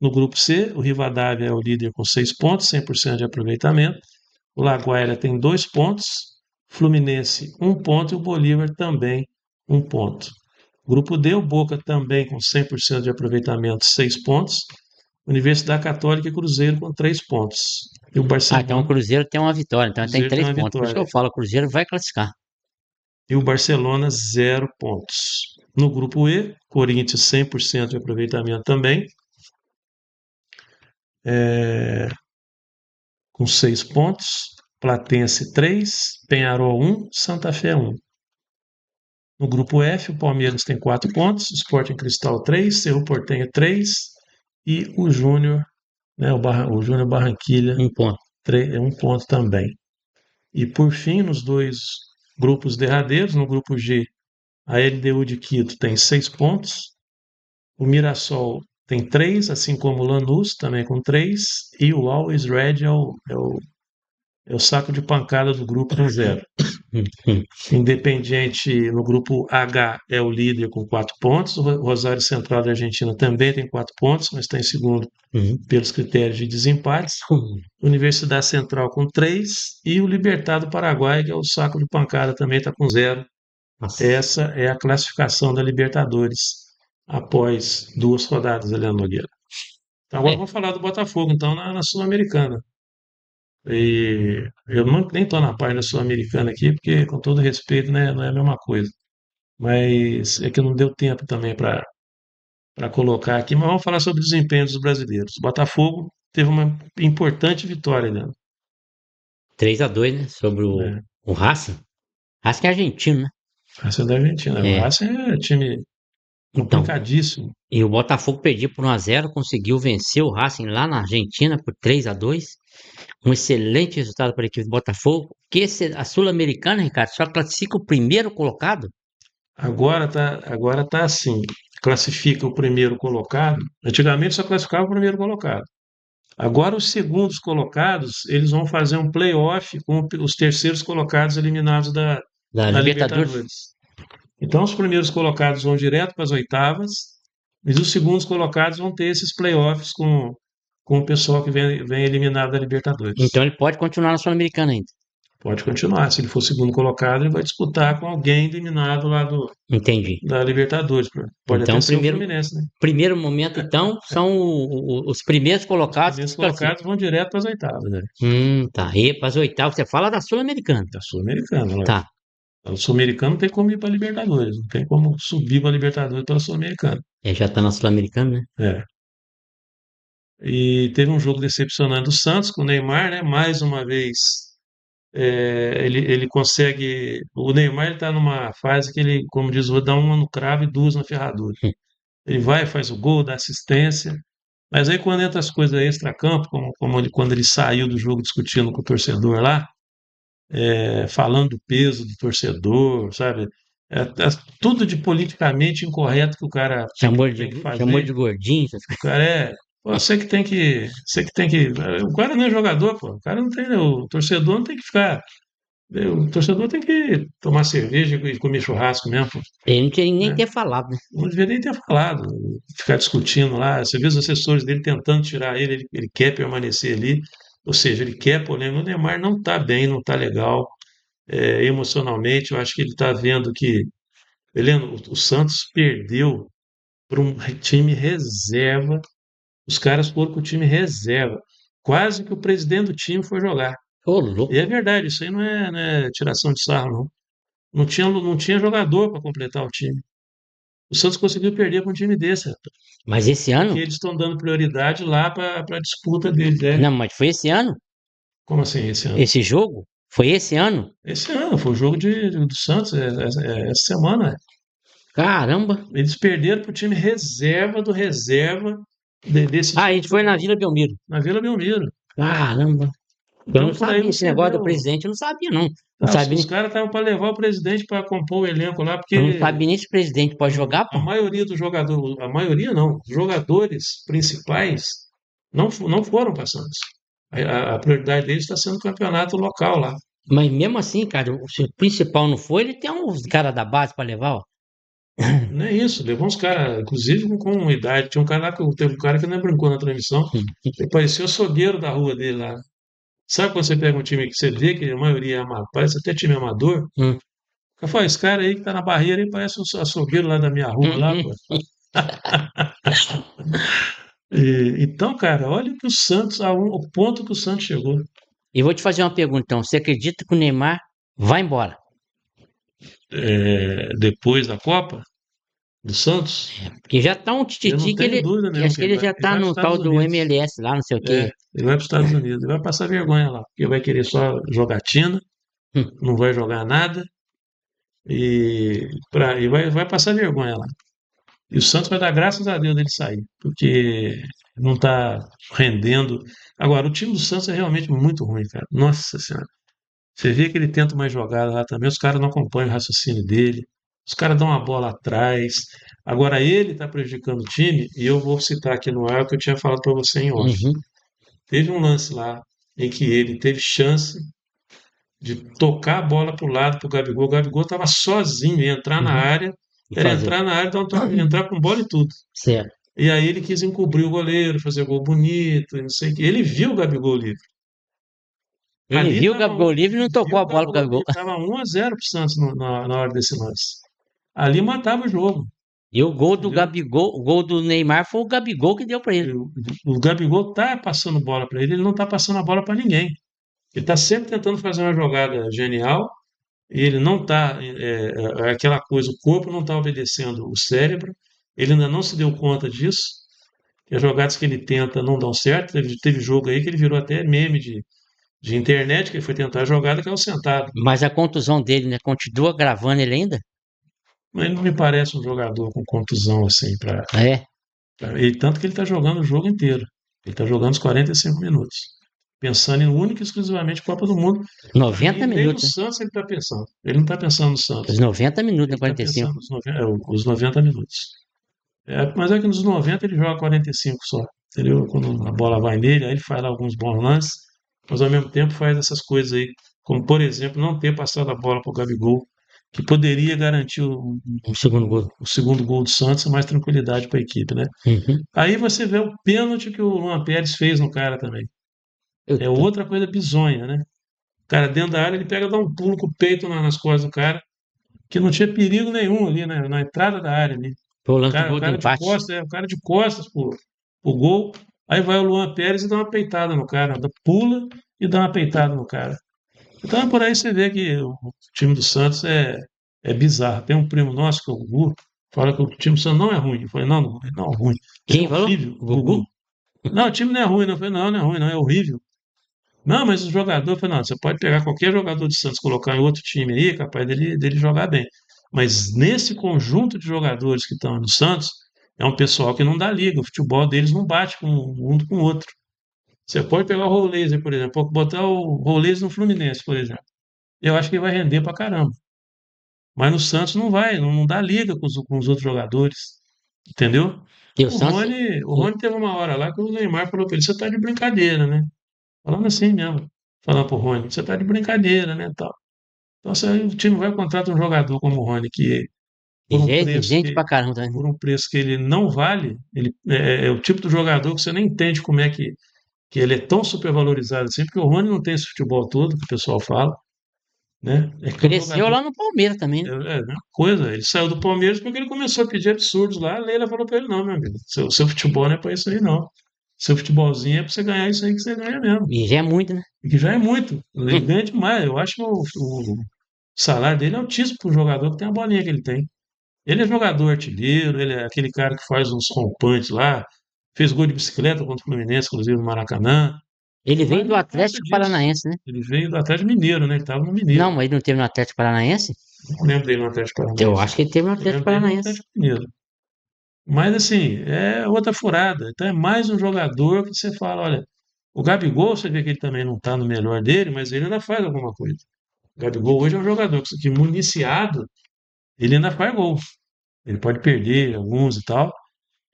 Speaker 1: No grupo C, o Rivadavia é o líder com 6 pontos, 100% de aproveitamento. O Laguaira tem 2 pontos, Fluminense 1 ponto e o Bolívar também 1 ponto. Grupo D, o Boca também com 100% de aproveitamento, 6 pontos. Universidade Católica e Cruzeiro com 3 pontos. E o
Speaker 2: Ah, então o
Speaker 1: Barcelona,
Speaker 2: Cruzeiro tem uma vitória, então tem
Speaker 1: Cruzeiro tem
Speaker 2: três
Speaker 1: uma
Speaker 2: pontos. Por isso que eu
Speaker 1: vitória.
Speaker 2: falo, o Cruzeiro vai classificar.
Speaker 1: E o Barcelona, 0 pontos. No grupo E, Corinthians 100% de aproveitamento também, com 6 pontos. Platense 3, Penharol 1, Santa Fé 1. No grupo F, o Palmeiras tem 4 pontos, Sporting Cristal 3, Cerro Porteño 3 e o Júnior, né, o Júnior Barranquilha,
Speaker 2: 1 ponto.
Speaker 1: 1 ponto também. E por fim, nos dois grupos derradeiros, no grupo G, a LDU de Quito tem 6 pontos, o Mirassol tem 3, assim como o Lanús, também com 3, e o Always Red é o saco de pancada do grupo com 0.
Speaker 2: Hum.
Speaker 1: Independiente no grupo H é o líder com 4 pontos. O Rosário Central da Argentina também tem 4 pontos, mas está em segundo
Speaker 2: Uhum.
Speaker 1: pelos critérios de desempates. Universidade Central com 3 e o Libertad do Paraguai, que é o saco de pancada, também está com 0.
Speaker 2: Nossa.
Speaker 1: Essa é a classificação da Libertadores após 2 rodadas, Eliane Nogueira. Então, agora
Speaker 2: É,
Speaker 1: vamos falar do Botafogo, então, na Sul-Americana. E eu nem estou na página sul-americana aqui, porque, com todo respeito, né, não é a mesma coisa. Mas é que não deu tempo também para colocar aqui. Mas vamos falar sobre o desempenho dos brasileiros. O Botafogo teve uma importante vitória, né?
Speaker 2: 3-2, né? Sobre
Speaker 1: É,
Speaker 2: o Racing. Racing é argentino, né?
Speaker 1: Racing da Argentina. O
Speaker 2: É.
Speaker 1: Racing é time
Speaker 2: Então,
Speaker 1: complicadíssimo.
Speaker 2: e o Botafogo perdia por 1-0, conseguiu vencer o Racing lá na Argentina por 3-2. Um excelente resultado para a equipe do Botafogo. Que a Sul-Americana, Ricardo, só classifica o primeiro colocado.
Speaker 1: Agora tá assim. Classifica o primeiro colocado. Antigamente só classificava o primeiro colocado. Agora os segundos colocados, eles vão fazer um play-off com os terceiros colocados eliminados
Speaker 2: Da
Speaker 1: da
Speaker 2: Libertadores.
Speaker 1: Libertadores. Então os primeiros colocados vão direto para as oitavas, e os segundos colocados vão ter esses playoffs com o pessoal que vem eliminado da Libertadores.
Speaker 2: Então ele pode continuar na Sul-Americana ainda.
Speaker 1: Pode continuar. Se ele for segundo colocado, ele vai disputar com alguém eliminado lá
Speaker 2: Entendi.
Speaker 1: da Libertadores. Pode até
Speaker 2: Então,
Speaker 1: ser o Fluminense, né?
Speaker 2: primeiro momento, então, são os primeiros
Speaker 1: Os
Speaker 2: colocados que
Speaker 1: primeiros
Speaker 2: se classificam.
Speaker 1: colocados vão direto para as oitavas, né?
Speaker 2: Tá. E para as oitavas, você fala da Sul-Americana.
Speaker 1: Da Sul-Americana,
Speaker 2: Tá.
Speaker 1: lógico. O Sul-Americano não tem como ir para a Libertadores, não tem como subir para a Libertadores pela Sul-Americana.
Speaker 2: É, já tá na Sul-Americana, né?
Speaker 1: É. E teve um jogo decepcionante do Santos com o Neymar, né? Mais uma vez, ele consegue. O Neymar está numa fase que ele, como diz, vou dar uma no cravo e duas na ferradura. Ele vai, faz o gol, dá assistência, mas aí quando entra as coisas extra-campo, quando ele saiu do jogo discutindo com o torcedor lá, falando do peso do torcedor, sabe? Tudo de politicamente incorreto que o cara tem que
Speaker 2: Chamou
Speaker 1: fazer.
Speaker 2: de gordinho.
Speaker 1: O cara pô, você que tem que. O cara não é jogador, pô. O cara não tem. O torcedor não tem que ficar. O torcedor tem que tomar cerveja e comer churrasco mesmo, pô,
Speaker 2: Ele não tinha nem
Speaker 1: né?
Speaker 2: ter falado, né?
Speaker 1: Não deveria nem ter falado, ficar discutindo lá. Você vê os assessores dele tentando tirar ele quer permanecer ali. ou seja, ele quer polêmica. O Neymar não está bem, não está legal, emocionalmente. Eu acho que ele está vendo que, Heleno, o Santos perdeu para um time reserva. Os caras foram com o time reserva. Quase que o presidente do time foi jogar.
Speaker 2: Ô,
Speaker 1: E é
Speaker 2: louco.
Speaker 1: verdade, isso aí não é tiração de sarro, não. Não tinha jogador para completar o time. O Santos conseguiu perder com um time desse, rapaz,
Speaker 2: Mas esse
Speaker 1: porque
Speaker 2: ano?
Speaker 1: eles estão dando prioridade lá para a disputa deles.
Speaker 2: Não, mas foi esse ano?
Speaker 1: Como assim esse ano?
Speaker 2: Esse jogo? Foi esse ano?
Speaker 1: Esse ano, foi o jogo do Santos, essa semana.
Speaker 2: Caramba.
Speaker 1: Eles perderam para o time reserva do reserva desse
Speaker 2: Ah, a
Speaker 1: time que
Speaker 2: gente foi
Speaker 1: jogou
Speaker 2: na Vila Belmiro.
Speaker 1: na Vila Belmiro.
Speaker 2: Caramba. Eu não
Speaker 1: Então, por aí
Speaker 2: sabia esse
Speaker 1: você
Speaker 2: negócio
Speaker 1: vê.
Speaker 2: do presidente, eu não sabia, não. Não
Speaker 1: Ah,
Speaker 2: sabia,
Speaker 1: os caras estavam para levar o presidente para compor o elenco lá,
Speaker 2: eu não
Speaker 1: porque
Speaker 2: sabia nem se o presidente pode jogar,
Speaker 1: a
Speaker 2: pô.
Speaker 1: maioria dos jogadores, a maioria não, os jogadores principais não foram para Santos. A prioridade deles está sendo o campeonato local lá.
Speaker 2: Mas mesmo assim, cara, se o principal não foi, ele tem uns caras da base pra levar, ó.
Speaker 1: Não é isso, levou uns caras, inclusive com idade. Tinha um cara lá, teve um cara que não brincou na transmissão, ele parecia o açougueiro da rua dele lá. Sabe quando você pega um time que você vê que a maioria é amador, parece até time amador?
Speaker 2: Hum,
Speaker 1: Eu falo, esse cara aí que tá na barreira aí parece o açougueiro lá da minha rua lá,
Speaker 2: hum.
Speaker 1: pô. Então, cara, olha que o Santos, o ponto que o Santos chegou.
Speaker 2: E vou te fazer uma pergunta, então. Você acredita que o Neymar vai embora?
Speaker 1: Depois da Copa do Santos,
Speaker 2: Porque já tá um
Speaker 1: eu não
Speaker 2: tititi que
Speaker 1: tenho
Speaker 2: ele.
Speaker 1: dúvida
Speaker 2: Que
Speaker 1: nenhuma
Speaker 2: acho
Speaker 1: que
Speaker 2: que
Speaker 1: ele
Speaker 2: ele
Speaker 1: vai,
Speaker 2: já
Speaker 1: ele
Speaker 2: tá
Speaker 1: vai para os
Speaker 2: no tal
Speaker 1: Estados
Speaker 2: do
Speaker 1: Unidos.
Speaker 2: MLS lá, não sei o quê.
Speaker 1: Ele vai para os Estados Unidos, ele vai passar vergonha lá, porque vai querer só jogatina,
Speaker 2: Hum.
Speaker 1: não vai jogar nada e vai passar vergonha lá. E o Santos vai dar graças a Deus dele sair, porque não está rendendo. Agora, o time do Santos é realmente muito ruim, cara. Nossa Senhora. Você vê que ele tenta mais jogada lá também, os caras não acompanham o raciocínio dele, os caras dão uma bola atrás. Agora ele está prejudicando o time, e eu vou citar aqui no ar o que eu tinha falado para você em off.
Speaker 2: Uhum.
Speaker 1: Teve um lance lá em que ele teve chance de tocar a bola para o lado para o Gabigol. O Gabigol estava sozinho, ia entrar na
Speaker 2: Uhum.
Speaker 1: área,
Speaker 2: E
Speaker 1: era
Speaker 2: fazer.
Speaker 1: entrar na área, dar um toque, entrar com bola e tudo.
Speaker 2: Certo.
Speaker 1: E aí ele quis encobrir o goleiro, fazer gol bonito, e não sei o quê. Ele viu o Gabigol livre.
Speaker 2: Ele
Speaker 1: Ali
Speaker 2: viu o
Speaker 1: estava
Speaker 2: Gabigol livre e não tocou
Speaker 1: viu
Speaker 2: a
Speaker 1: o
Speaker 2: bola pro
Speaker 1: Gabigol
Speaker 2: Gabigol.
Speaker 1: livre, estava 1-0 para o Santos na hora desse lance. Ali matava o jogo,
Speaker 2: E o gol do
Speaker 1: entendeu?
Speaker 2: Gabigol, o gol do Neymar foi o Gabigol que deu pra ele.
Speaker 1: O Gabigol tá passando bola para ele não tá passando a bola para ninguém. Ele está sempre tentando fazer uma jogada genial e ele não está, aquela coisa, o corpo não está obedecendo o cérebro, ele ainda não se deu conta disso, que as jogadas que ele tenta não dão certo. Teve jogo aí que ele virou até meme de internet, que ele foi tentar a jogada, caiu sentado.
Speaker 2: Mas a contusão dele, né? Continua gravando ele ainda?
Speaker 1: Mas ele não me parece um jogador com contusão assim,
Speaker 2: É.
Speaker 1: tanto que ele está jogando o jogo inteiro. Ele está jogando os 45 minutos. Pensando em única e exclusivamente Copa do Mundo. E
Speaker 2: 90
Speaker 1: nem no
Speaker 2: minutos, né?
Speaker 1: Santos ele está pensando. Ele não está pensando no
Speaker 2: Os
Speaker 1: Santos.
Speaker 2: 90 minutos, né?
Speaker 1: Ele está
Speaker 2: 45.
Speaker 1: pensando os 90 minutos. Mas é que nos 90 ele joga 45 só. Entendeu? Quando a bola vai nele, aí ele faz lá alguns bons lances, mas ao mesmo tempo faz essas coisas aí, como por exemplo, não ter passado a bola para o Gabigol, que poderia garantir
Speaker 2: O segundo gol.
Speaker 1: o segundo gol do Santos e mais tranquilidade para a equipe, né?
Speaker 2: Uhum.
Speaker 1: Aí você vê o pênalti que o Luan Pérez fez no cara também.
Speaker 2: Eu
Speaker 1: É
Speaker 2: tô-
Speaker 1: outra coisa bizonha, né? O cara dentro da área, ele pega, dá um pulo com o peito nas costas do cara, que não tinha perigo nenhum ali, né? Na entrada da área ali.
Speaker 2: Foi o
Speaker 1: O
Speaker 2: lance do
Speaker 1: cara, o
Speaker 2: gol do
Speaker 1: cara de
Speaker 2: empate.
Speaker 1: costas, o cara de costas pro gol. Aí vai o Luan Pérez e dá uma peitada no cara, pula e dá uma peitada no cara. Então por aí você vê que o time do Santos é bizarro. Tem um primo nosso, que é o Gugu, fala que o time do Santos não é ruim. Eu falei, não, não é ruim. Ele é
Speaker 2: Quem falou?
Speaker 1: horrível,
Speaker 2: Gugu?
Speaker 1: Gugu. Não, o time não é ruim, não. Eu falei, não é ruim, não, é horrível. Não, mas o jogador, eu falei, não, você pode pegar qualquer jogador de Santos, colocar em outro time aí, é capaz dele jogar bem. Mas nesse conjunto de jogadores que estão no Santos, é um pessoal que não dá liga, o futebol deles não bate um com o outro. Você pode pegar o Rollese, por exemplo, botar o Rollese no Fluminense, por exemplo. Eu acho que ele vai render pra caramba. Mas no Santos não vai, não dá liga com os outros jogadores. Entendeu?
Speaker 2: E o
Speaker 1: O
Speaker 2: Santos.
Speaker 1: Rony, o
Speaker 2: o-
Speaker 1: Rony teve uma hora lá que o Neymar falou pra ele, você tá de brincadeira, né? Falando assim mesmo. Falando pro Rony, você tá de brincadeira, né? Tal. Então, se aí o time vai contratar um jogador como o Rony, que por um preço
Speaker 2: Exigente
Speaker 1: que,
Speaker 2: pra caramba também.
Speaker 1: por um preço que ele não vale, ele é o tipo do jogador que você nem entende como é que. que ele é tão supervalorizado assim, porque o Rony não tem esse futebol todo que o pessoal fala, né? É que é um
Speaker 2: Cresceu
Speaker 1: jogador.
Speaker 2: lá no Palmeiras também, né?
Speaker 1: É a mesma coisa. Ele saiu do Palmeiras porque ele começou a pedir absurdos lá. A Leila falou para ele: não, meu amigo, seu futebol não é para isso aí, não. Seu futebolzinho é para você ganhar isso aí que você ganha mesmo.
Speaker 2: E já é muito, né?
Speaker 1: E que já é muito. Ele ganha demais. Eu acho que o salário dele é altíssimo para um jogador que tem a bolinha que ele tem. Ele é jogador artilheiro, ele é aquele cara que faz uns rompantes lá, fez gol de bicicleta contra o Fluminense, inclusive no Maracanã,
Speaker 2: Ele veio
Speaker 1: mas
Speaker 2: do
Speaker 1: não passa
Speaker 2: Atlético
Speaker 1: disso.
Speaker 2: Paranaense, né?
Speaker 1: Ele veio do Atlético Mineiro, né? Ele estava no
Speaker 2: Não,
Speaker 1: Mineiro.
Speaker 2: mas ele não teve no Atlético Paranaense?
Speaker 1: Não lembro dele no Atlético
Speaker 2: Eu
Speaker 1: Paranaense.
Speaker 2: acho que ele teve no
Speaker 1: Eu
Speaker 2: Atlético
Speaker 1: lembro dele no
Speaker 2: Paranaense.
Speaker 1: Atlético Mineiro. Mas assim, é outra furada. Então é mais um jogador que você fala, olha, o Gabigol, você vê que ele também não está no melhor dele, mas ele ainda faz alguma coisa. O Gabigol hoje é um jogador que municiado, ele ainda faz gol. Ele pode perder alguns e tal,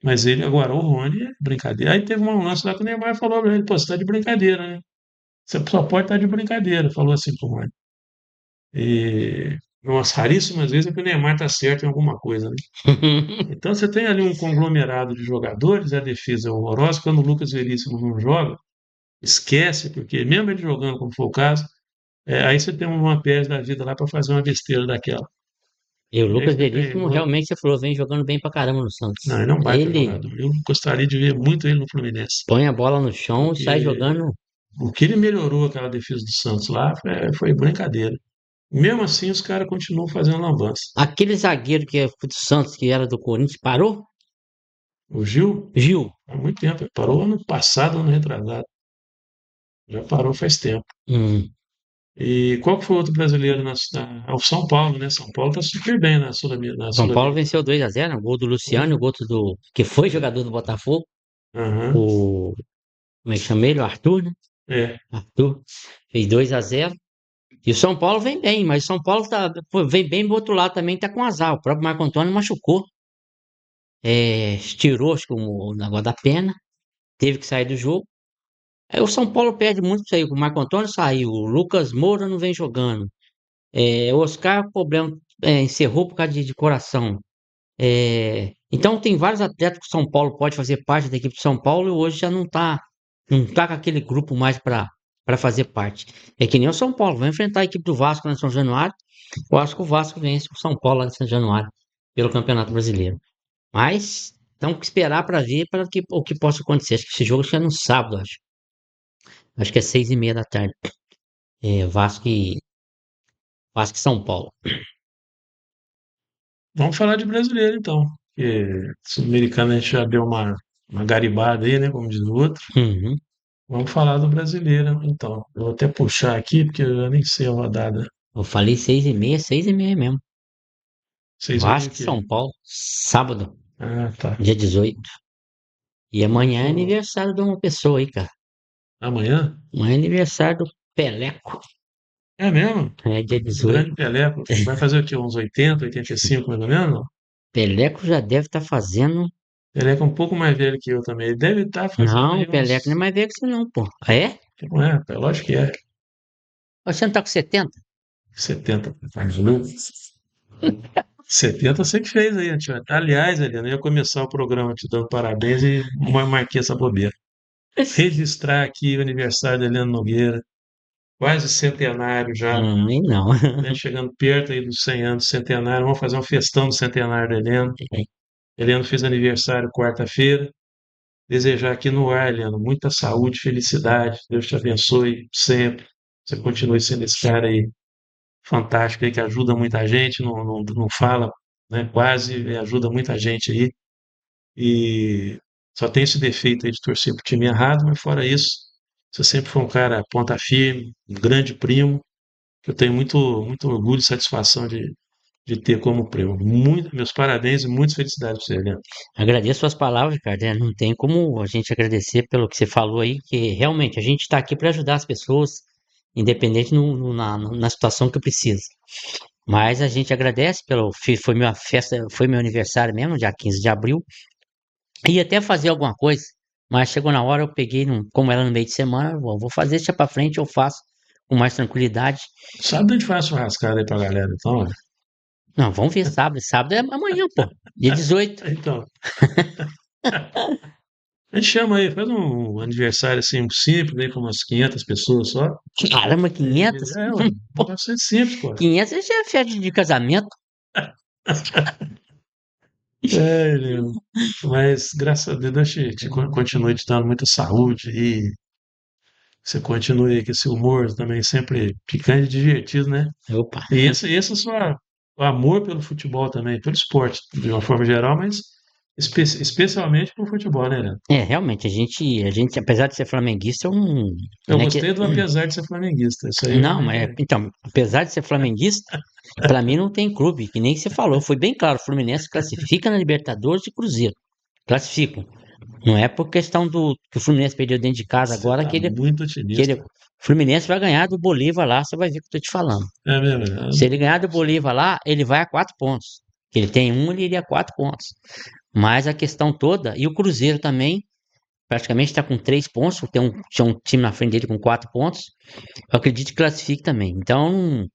Speaker 1: mas ele agora, o Rony, é brincadeira. Aí teve um lance lá que o Neymar falou pra ele, pô, você tá de brincadeira, né? Você só pode estar de brincadeira, falou assim pro Rony. E umas raríssimas vezes é que o Neymar tá certo em alguma coisa, né? Então você tem ali um conglomerado de jogadores, a defesa é horrorosa, quando o Lucas Veríssimo não joga, esquece, porque mesmo ele jogando, como foi o caso, aí você tem uma Pérez da vida lá para fazer uma besteira daquela.
Speaker 2: E o
Speaker 1: E aí
Speaker 2: Lucas
Speaker 1: você tem.
Speaker 2: Veríssimo, realmente, você falou, vem jogando bem pra caramba no
Speaker 1: Não,
Speaker 2: Santos.
Speaker 1: ele é um baita
Speaker 2: Ele
Speaker 1: jogador. Eu gostaria de ver muito ele no Fluminense,
Speaker 2: põe a bola no chão e sai
Speaker 1: porque
Speaker 2: jogando.
Speaker 1: o que ele melhorou aquela defesa do Santos lá foi brincadeira. Mesmo assim, os caras continuam fazendo lambança.
Speaker 2: Aquele zagueiro que é do Santos, que era do Corinthians, parou?
Speaker 1: O Gil,
Speaker 2: Gil.
Speaker 1: há muito tempo, ele parou ano passado, ano retrasado. Já parou faz tempo.
Speaker 2: Hum.
Speaker 1: E qual que foi o outro brasileiro o São Paulo, né? São Paulo tá super bem na
Speaker 2: São Paulo
Speaker 1: Sul-Americana.
Speaker 2: venceu 2-0, o gol do Luciano, o
Speaker 1: Porra.
Speaker 2: gol do que foi jogador do Botafogo,
Speaker 1: Aham.
Speaker 2: o como é que chama ele? O Arthur, né?
Speaker 1: É.
Speaker 2: Arthur fez 2-0. E o São Paulo vem bem, mas o São Paulo pô, vem bem do outro lado também, tá com azar. O próprio Marco Antônio machucou, estirou acho que o negócio da perna, teve que sair do jogo. Aí o São Paulo perde muito isso aí. O Marco Antônio saiu, o Lucas Moura não vem jogando. O Oscar, o problema, encerrou por causa de coração. Então tem vários atletas que o São Paulo pode fazer parte da equipe de São Paulo e hoje já não tá com aquele grupo mais para fazer parte. É que nem o São Paulo, vai enfrentar a equipe do Vasco lá em São Januário. Eu acho que o Vasco vence o São Paulo lá em São Januário pelo Campeonato Brasileiro. Mas temos que esperar para ver o que possa acontecer. Acho que esse jogo é no sábado, acho. Acho que é 6h30 da tarde. Vasco e São Paulo.
Speaker 1: Vamos falar de brasileiro, então. Porque Sul-Americano a gente já deu uma garibada aí, né? Como diz o outro.
Speaker 2: Uhum.
Speaker 1: Vamos falar do brasileiro, então. Eu vou até puxar aqui, porque eu nem sei a rodada.
Speaker 2: Eu falei 6h30, 6h30 mesmo.
Speaker 1: 6h30 o
Speaker 2: Vasco e
Speaker 1: quê?
Speaker 2: São Paulo, sábado,
Speaker 1: Ah, tá.
Speaker 2: dia 18. E amanhã é
Speaker 1: Vou-
Speaker 2: aniversário de uma pessoa aí, cara.
Speaker 1: Amanhã?
Speaker 2: Amanhã é aniversário do Peleco.
Speaker 1: É mesmo?
Speaker 2: É dia
Speaker 1: O
Speaker 2: 18.
Speaker 1: grande Pelé. Vai fazer o quê? Uns 80, 85, mais ou menos?
Speaker 2: Peleco já deve estar fazendo.
Speaker 1: Pelé é um pouco mais velho que eu também. Ele deve estar fazendo
Speaker 2: Não,
Speaker 1: aí
Speaker 2: o Peleco não é
Speaker 1: uns.
Speaker 2: mais velho que você não, pô. Ah, é?
Speaker 1: Não é, lógico que é.
Speaker 2: Você não tá com 70?
Speaker 1: 70. 70 você que fez aí, tia. Aliás, Eliana, eu ia começar o programa te dando parabéns e marquei essa bobeira. Registrar aqui o aniversário da Eliana Nogueira, quase centenário já,
Speaker 2: Aí não.
Speaker 1: né? Chegando perto aí dos 100 anos do centenário. Vamos fazer uma festão do centenário da Eliana. Eliana fez aniversário quarta-feira. Desejar aqui no ar, Eliana, muita saúde, felicidade. Deus te abençoe sempre. Você continue sendo esse cara aí fantástico aí que ajuda muita gente, não fala, né? Quase ajuda muita gente aí. E só tem esse defeito aí de torcer pro time errado, mas fora isso, você sempre foi um cara ponta firme, um grande primo, que eu tenho muito, muito orgulho e satisfação de ter como primo. Meus parabéns e muitas felicidades para você, Leandro.
Speaker 2: Agradeço suas palavras, cara, né? Não tem como a gente agradecer pelo que você falou aí, que realmente a gente está aqui para ajudar as pessoas, independente na situação que precisa. Mas a gente agradece foi minha festa, foi meu aniversário mesmo, dia 15 de abril. Ia até fazer alguma coisa, mas chegou na hora, eu peguei, como era no meio de semana, vou fazer, deixa pra frente, eu faço com mais tranquilidade.
Speaker 1: Sábado a gente faz churrascada aí pra galera, então, olha.
Speaker 2: Não, vamos ver sábado. Sábado é amanhã, pô. Dia 18.
Speaker 1: Então, A gente chama aí, faz um aniversário assim simples aí para umas 500 pessoas só.
Speaker 2: Caramba, 500?
Speaker 1: Ué, um
Speaker 2: Pô,
Speaker 1: negócio simples, pô.
Speaker 2: 500 já é festa de casamento.
Speaker 1: É, mas graças a Deus, Deus continue te dando muita saúde e você continue com esse humor também sempre picante e divertido, né?
Speaker 2: Opa.
Speaker 1: E esse é só o amor pelo futebol também, pelo esporte, de uma forma geral, mas especialmente pelo futebol, né, Leandro?
Speaker 2: É, realmente, a gente, apesar de ser flamenguista,
Speaker 1: Eu
Speaker 2: né, que,
Speaker 1: gostei do apesar de ser flamenguista, isso aí
Speaker 2: não,
Speaker 1: realmente é.
Speaker 2: então, apesar de ser flamenguista, pra mim não tem clube, que nem você falou, foi bem claro, o Fluminense classifica na Libertadores e Cruzeiro, classificam. Não é por questão do que o Fluminense perdeu dentro de casa
Speaker 1: Você
Speaker 2: agora
Speaker 1: tá muito otimista.
Speaker 2: o Fluminense vai ganhar do Bolívar lá, você vai ver o que eu tô te falando.
Speaker 1: É mesmo, né?
Speaker 2: Se ele ganhar do Bolívar lá, ele vai a 4 pontos. Que ele tem um, ele iria a 4 pontos. Mas a questão toda, e o Cruzeiro também, praticamente está com 3 pontos, tinha um time na frente dele com 4 pontos. Eu acredito que classifique também. Então,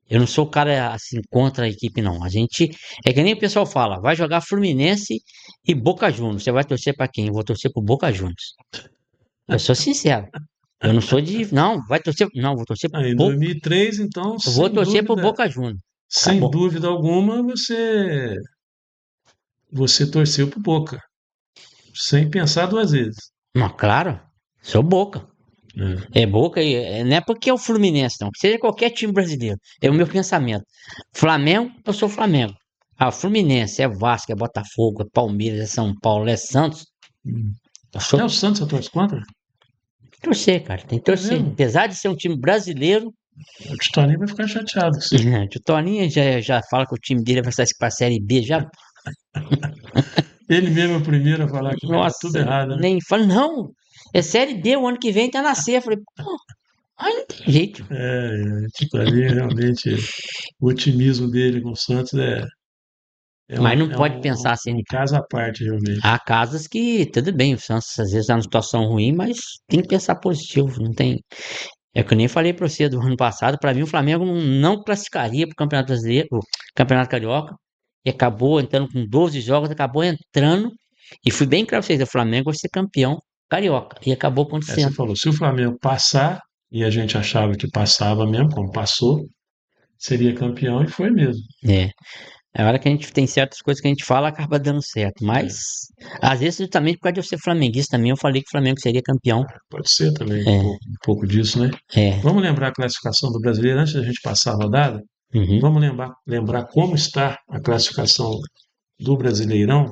Speaker 2: eu não sou o cara assim contra a equipe, não. A gente, é que nem o pessoal fala, vai jogar Fluminense e Boca Juniors. Você vai torcer para quem? Eu vou torcer pro Boca Juniors. Eu sou sincero. Eu não sou de, não, vai torcer, não,
Speaker 1: Ah, em 2003, então,
Speaker 2: vou torcer pro Boca Juniors.
Speaker 1: sem
Speaker 2: Acabou.
Speaker 1: dúvida alguma, você torceu pro Boca, sem pensar duas vezes.
Speaker 2: Mas claro, sou Boca.
Speaker 1: É.
Speaker 2: É Boca e não é porque é o Fluminense, não. Seja qualquer time brasileiro. É o meu pensamento. Flamengo, eu sou Flamengo. Ah, Fluminense, é Vasco, é Botafogo, é Palmeiras, é São Paulo, é Santos.
Speaker 1: Hum.
Speaker 2: Eu
Speaker 1: Até o
Speaker 2: sou
Speaker 1: Santos você torce contra?
Speaker 2: tem que torcer, cara. Tem que
Speaker 1: É
Speaker 2: torcer.
Speaker 1: mesmo?
Speaker 2: Apesar de ser um time brasileiro,
Speaker 1: O Titoninho vai ficar chateado com você.
Speaker 2: o Toninho já fala que o time dele vai sair para a Série B. Já,
Speaker 1: Ele mesmo é o primeiro a falar que vai dar tudo
Speaker 2: nossa,
Speaker 1: errado, né?
Speaker 2: nem fala, não. É Série B, o ano que vem tá na C. Eu falei, pô, aí não tem jeito.
Speaker 1: O Titoninho realmente, o otimismo dele com o Santos é
Speaker 2: Mas
Speaker 1: um,
Speaker 2: não
Speaker 1: é
Speaker 2: pode
Speaker 1: um,
Speaker 2: pensar
Speaker 1: é
Speaker 2: assim,
Speaker 1: um
Speaker 2: cara.
Speaker 1: caso à parte, realmente.
Speaker 2: Há casas que, tudo bem, o Santos às vezes está numa situação ruim, mas tem que pensar positivo, não tem. É que eu nem falei para você do ano passado, para mim o Flamengo não classificaria para o Campeonato Brasileiro, o Campeonato Carioca, e acabou entrando com 12 jogos, acabou entrando, e fui bem claro para vocês, o Flamengo vai ser campeão carioca, e acabou
Speaker 1: Você
Speaker 2: acontecendo.
Speaker 1: falou, se o Flamengo passar, e a gente achava que passava mesmo, como passou, seria campeão e foi mesmo.
Speaker 2: É, é hora que a gente tem certas coisas que a gente fala, acaba dando certo, mas
Speaker 1: É,
Speaker 2: às vezes justamente por causa de eu ser flamenguista também, eu falei que o Flamengo seria campeão.
Speaker 1: pode ser também
Speaker 2: É,
Speaker 1: um pouco disso, né?
Speaker 2: é,
Speaker 1: Vamos lembrar a classificação do brasileiro antes da gente passar a rodada?
Speaker 2: uhum,
Speaker 1: Vamos lembrar como está a classificação do Brasileirão,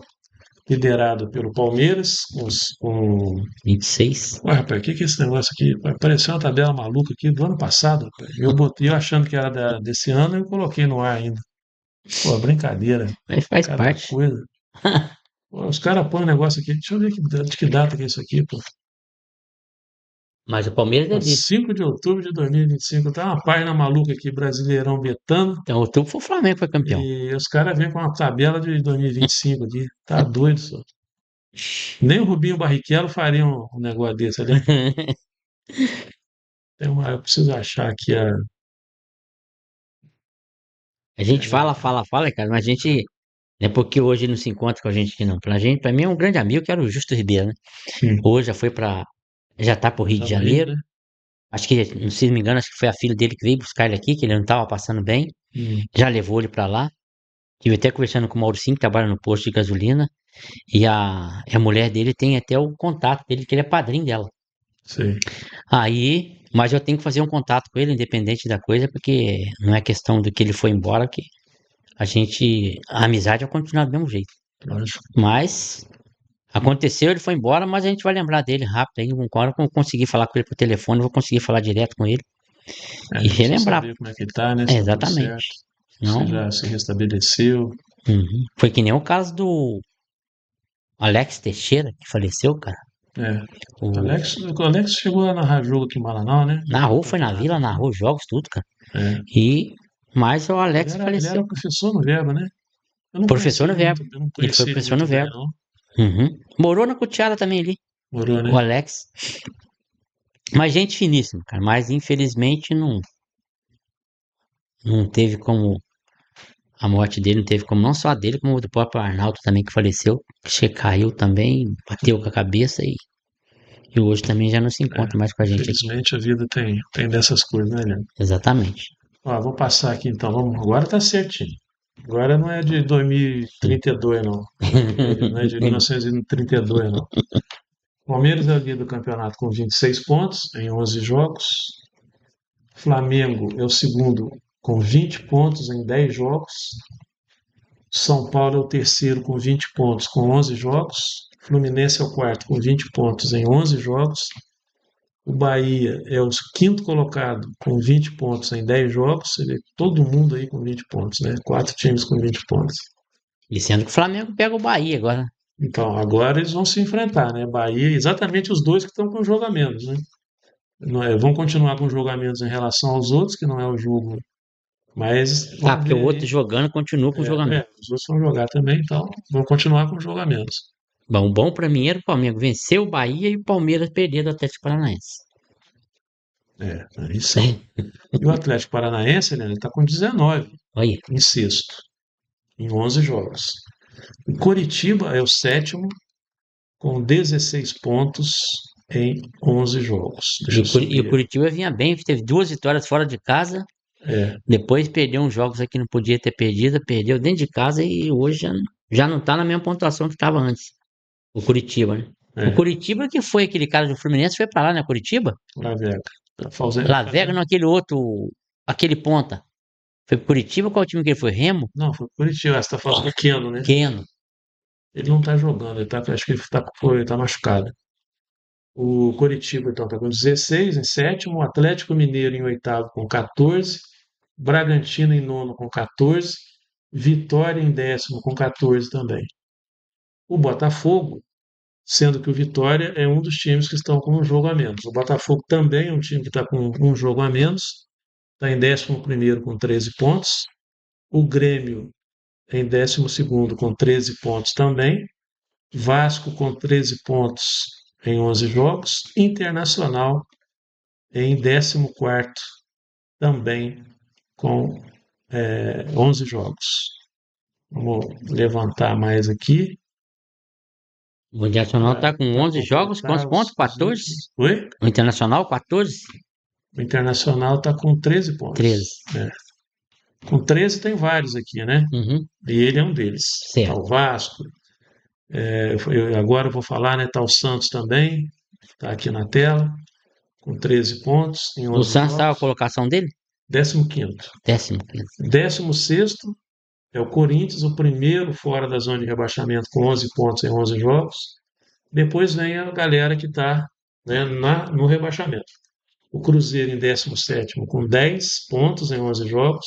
Speaker 1: liderado pelo Palmeiras, com...
Speaker 2: 26.
Speaker 1: Ué, rapaz, o que que é esse negócio aqui? Apareceu uma tabela maluca aqui do ano passado, rapaz. Eu achando que era desse ano, eu coloquei no ar ainda. Pô, brincadeira.
Speaker 2: Mas faz
Speaker 1: Cada
Speaker 2: parte.
Speaker 1: coisa. Pô, os caras põem um negócio aqui. Deixa eu ver de que data que é isso aqui, pô.
Speaker 2: Mas o Palmeiras
Speaker 1: Ó,
Speaker 2: é líder.
Speaker 1: 5 de outubro de 2025. Tá uma página maluca aqui, Brasileirão betando.
Speaker 2: Então, outubro foi o Flamengo que foi campeão.
Speaker 1: E os caras vêm com uma tabela de 2025 aqui. Tá doido, só. Nem o Rubinho Barrichello faria um negócio desse ali. Eu preciso achar aqui a.
Speaker 2: A gente fala,
Speaker 1: É,
Speaker 2: fala, fala, cara, mas a gente. Não é porque hoje não se encontra com a gente aqui, não. Pra gente, pra mim é um grande amigo que era o Justo Ribeiro, né?
Speaker 1: hum,
Speaker 2: Hoje já foi pra. Já tá pro Rio de
Speaker 1: tá no Rio,
Speaker 2: Janeiro.
Speaker 1: né?
Speaker 2: Acho que, não se me engano, acho que foi a filha dele que veio buscar ele aqui, que ele não tava passando bem.
Speaker 1: Hum,
Speaker 2: Já levou ele pra lá. Tive até conversando com o Mauricinho, que trabalha no posto de gasolina. E a mulher dele tem até o contato dele, que ele é padrinho dela.
Speaker 1: sei.
Speaker 2: Aí, mas eu tenho que fazer um contato com ele, independente da coisa, porque não é questão do que ele foi embora, que a amizade vai continuar do mesmo jeito.
Speaker 1: Lógico.
Speaker 2: Mas aconteceu, ele foi embora, mas a gente vai lembrar dele rápido aí, uma hora que eu conseguir falar com ele por telefone, eu vou conseguir falar direto com ele
Speaker 1: É,
Speaker 2: e
Speaker 1: precisa
Speaker 2: relembrar.
Speaker 1: saber como é que ele tá, né?
Speaker 2: É,
Speaker 1: Se tá tudo certo.
Speaker 2: exatamente.
Speaker 1: Se
Speaker 2: Não,
Speaker 1: já se restabeleceu.
Speaker 2: uhum. Foi que nem o caso do Alex Teixeira, que faleceu, cara.
Speaker 1: É.
Speaker 2: O,
Speaker 1: O Alex chegou a narrar jogo aqui em Maranhão, né?
Speaker 2: narrou, foi na
Speaker 1: Campeonato
Speaker 2: vila,
Speaker 1: aqui.
Speaker 2: narrou jogos, tudo, cara.
Speaker 1: É.
Speaker 2: E, mas o
Speaker 1: Ele
Speaker 2: Alex
Speaker 1: era, ele era
Speaker 2: faleceu, cara.
Speaker 1: professor no Verbo, né? Eu não
Speaker 2: Professor
Speaker 1: conhecia
Speaker 2: no
Speaker 1: ele
Speaker 2: Verbo.
Speaker 1: muito, eu não
Speaker 2: Ele foi
Speaker 1: conhecia ele
Speaker 2: professor no
Speaker 1: muito bem,
Speaker 2: Verbo.
Speaker 1: não.
Speaker 2: Uhum. Morou na Cutiara também ali,
Speaker 1: Morou,
Speaker 2: o
Speaker 1: né?
Speaker 2: Alex. Mas gente finíssima, cara. Mas infelizmente não teve como a morte dele não teve como não só a dele, como do próprio Arnaldo também que faleceu, que caiu também, bateu com a cabeça e hoje também já não se
Speaker 1: É,
Speaker 2: encontra mais com a gente aqui.
Speaker 1: infelizmente a vida tem dessas coisas, né, Leandro?
Speaker 2: Exatamente.
Speaker 1: Ó, vou passar aqui então. Vamos, agora tá certinho. Agora não é de 2032, não. Não é de 1932, não. Palmeiras é o líder do campeonato com 26 pontos em 11 jogos. Flamengo é o segundo com 20 pontos em 10 jogos. São Paulo é o terceiro com 20 pontos com 11 jogos. Fluminense é o quarto com 20 pontos em 11 jogos. O Bahia é o quinto colocado com 20 pontos em 10 jogos. Você vê todo mundo aí com 20 pontos, né? Quatro times com 20 pontos.
Speaker 2: E sendo que o Flamengo pega o Bahia agora.
Speaker 1: Então, agora eles vão se enfrentar, né? Bahia, exatamente os dois que estão com jogo a menos, né? Vão continuar com jogo a menos em relação aos outros, que não é o jogo, mas
Speaker 2: Ah,
Speaker 1: vamos
Speaker 2: porque o
Speaker 1: ver
Speaker 2: outro
Speaker 1: aí.
Speaker 2: jogando continua com o jogamento.
Speaker 1: Os outros vão jogar também, então vão continuar com jogo a menos.
Speaker 2: Bom pra mim era o Flamengo vencer o Bahia e o Palmeiras perder do Atlético Paranaense.
Speaker 1: Aí sim. E o Atlético Paranaense, né, ele está com 19
Speaker 2: Olha,
Speaker 1: em sexto, em 11 jogos. O Coritiba é o sétimo, com 16 pontos em 11 jogos. Deixa eu
Speaker 2: e o
Speaker 1: subir.
Speaker 2: Curitiba vinha bem, teve duas vitórias fora de casa,
Speaker 1: É,
Speaker 2: depois perdeu uns jogos aí que não podia ter perdido, perdeu dentro de casa e hoje já não tá na mesma pontuação que estava antes. O Curitiba, né? O
Speaker 1: é,
Speaker 2: Curitiba que foi aquele cara do Fluminense, foi pra lá, né? Curitiba?
Speaker 1: La Vega. Tá fazendo.
Speaker 2: Lavega, não aquele outro, aquele ponta. Foi pro Curitiba, qual time que ele foi? Remo?
Speaker 1: Não, foi Curitiba, você está falando do Keno, né?
Speaker 2: Keno.
Speaker 1: Ele não está jogando, acho que ele tá machucado. O Coritiba, então, está com 16 em sétimo, o Atlético Mineiro em oitavo com 14, Bragantino em nono com 14, Vitória em décimo com 14 também. O Botafogo, sendo que o Vitória é um dos times que estão com um jogo a menos. O Botafogo também é um time que está com um jogo a menos, está em décimo primeiro com 13 pontos. O Grêmio em décimo segundo com 13 pontos também. Vasco com 13 pontos em 11 jogos. Internacional em 14º também com 11 jogos. Vamos levantar mais aqui
Speaker 2: O Internacional tá com
Speaker 1: para
Speaker 2: 11 jogos, quantos
Speaker 1: completar
Speaker 2: pontos?
Speaker 1: os
Speaker 2: 14?
Speaker 1: últimos. Oi?
Speaker 2: O Internacional, 14?
Speaker 1: O Internacional está com 13
Speaker 2: 13.
Speaker 1: pontos. Né? Com 13 tem vários aqui, né?
Speaker 2: Uhum,
Speaker 1: E ele é um deles. Tá o
Speaker 2: certo.
Speaker 1: Vasco. Agora eu vou falar, né? Tá o Santos também. Está aqui na tela. Com 13 pontos em
Speaker 2: O
Speaker 1: 11
Speaker 2: Santos tá a
Speaker 1: jogos.
Speaker 2: colocação dele?
Speaker 1: 15º.
Speaker 2: 15º.
Speaker 1: 16º é o Corinthians, o primeiro fora da zona de rebaixamento, com 11 pontos em 11 jogos. Depois vem a galera que está, né, no rebaixamento. O Cruzeiro em 17º com 10 pontos em 11 jogos.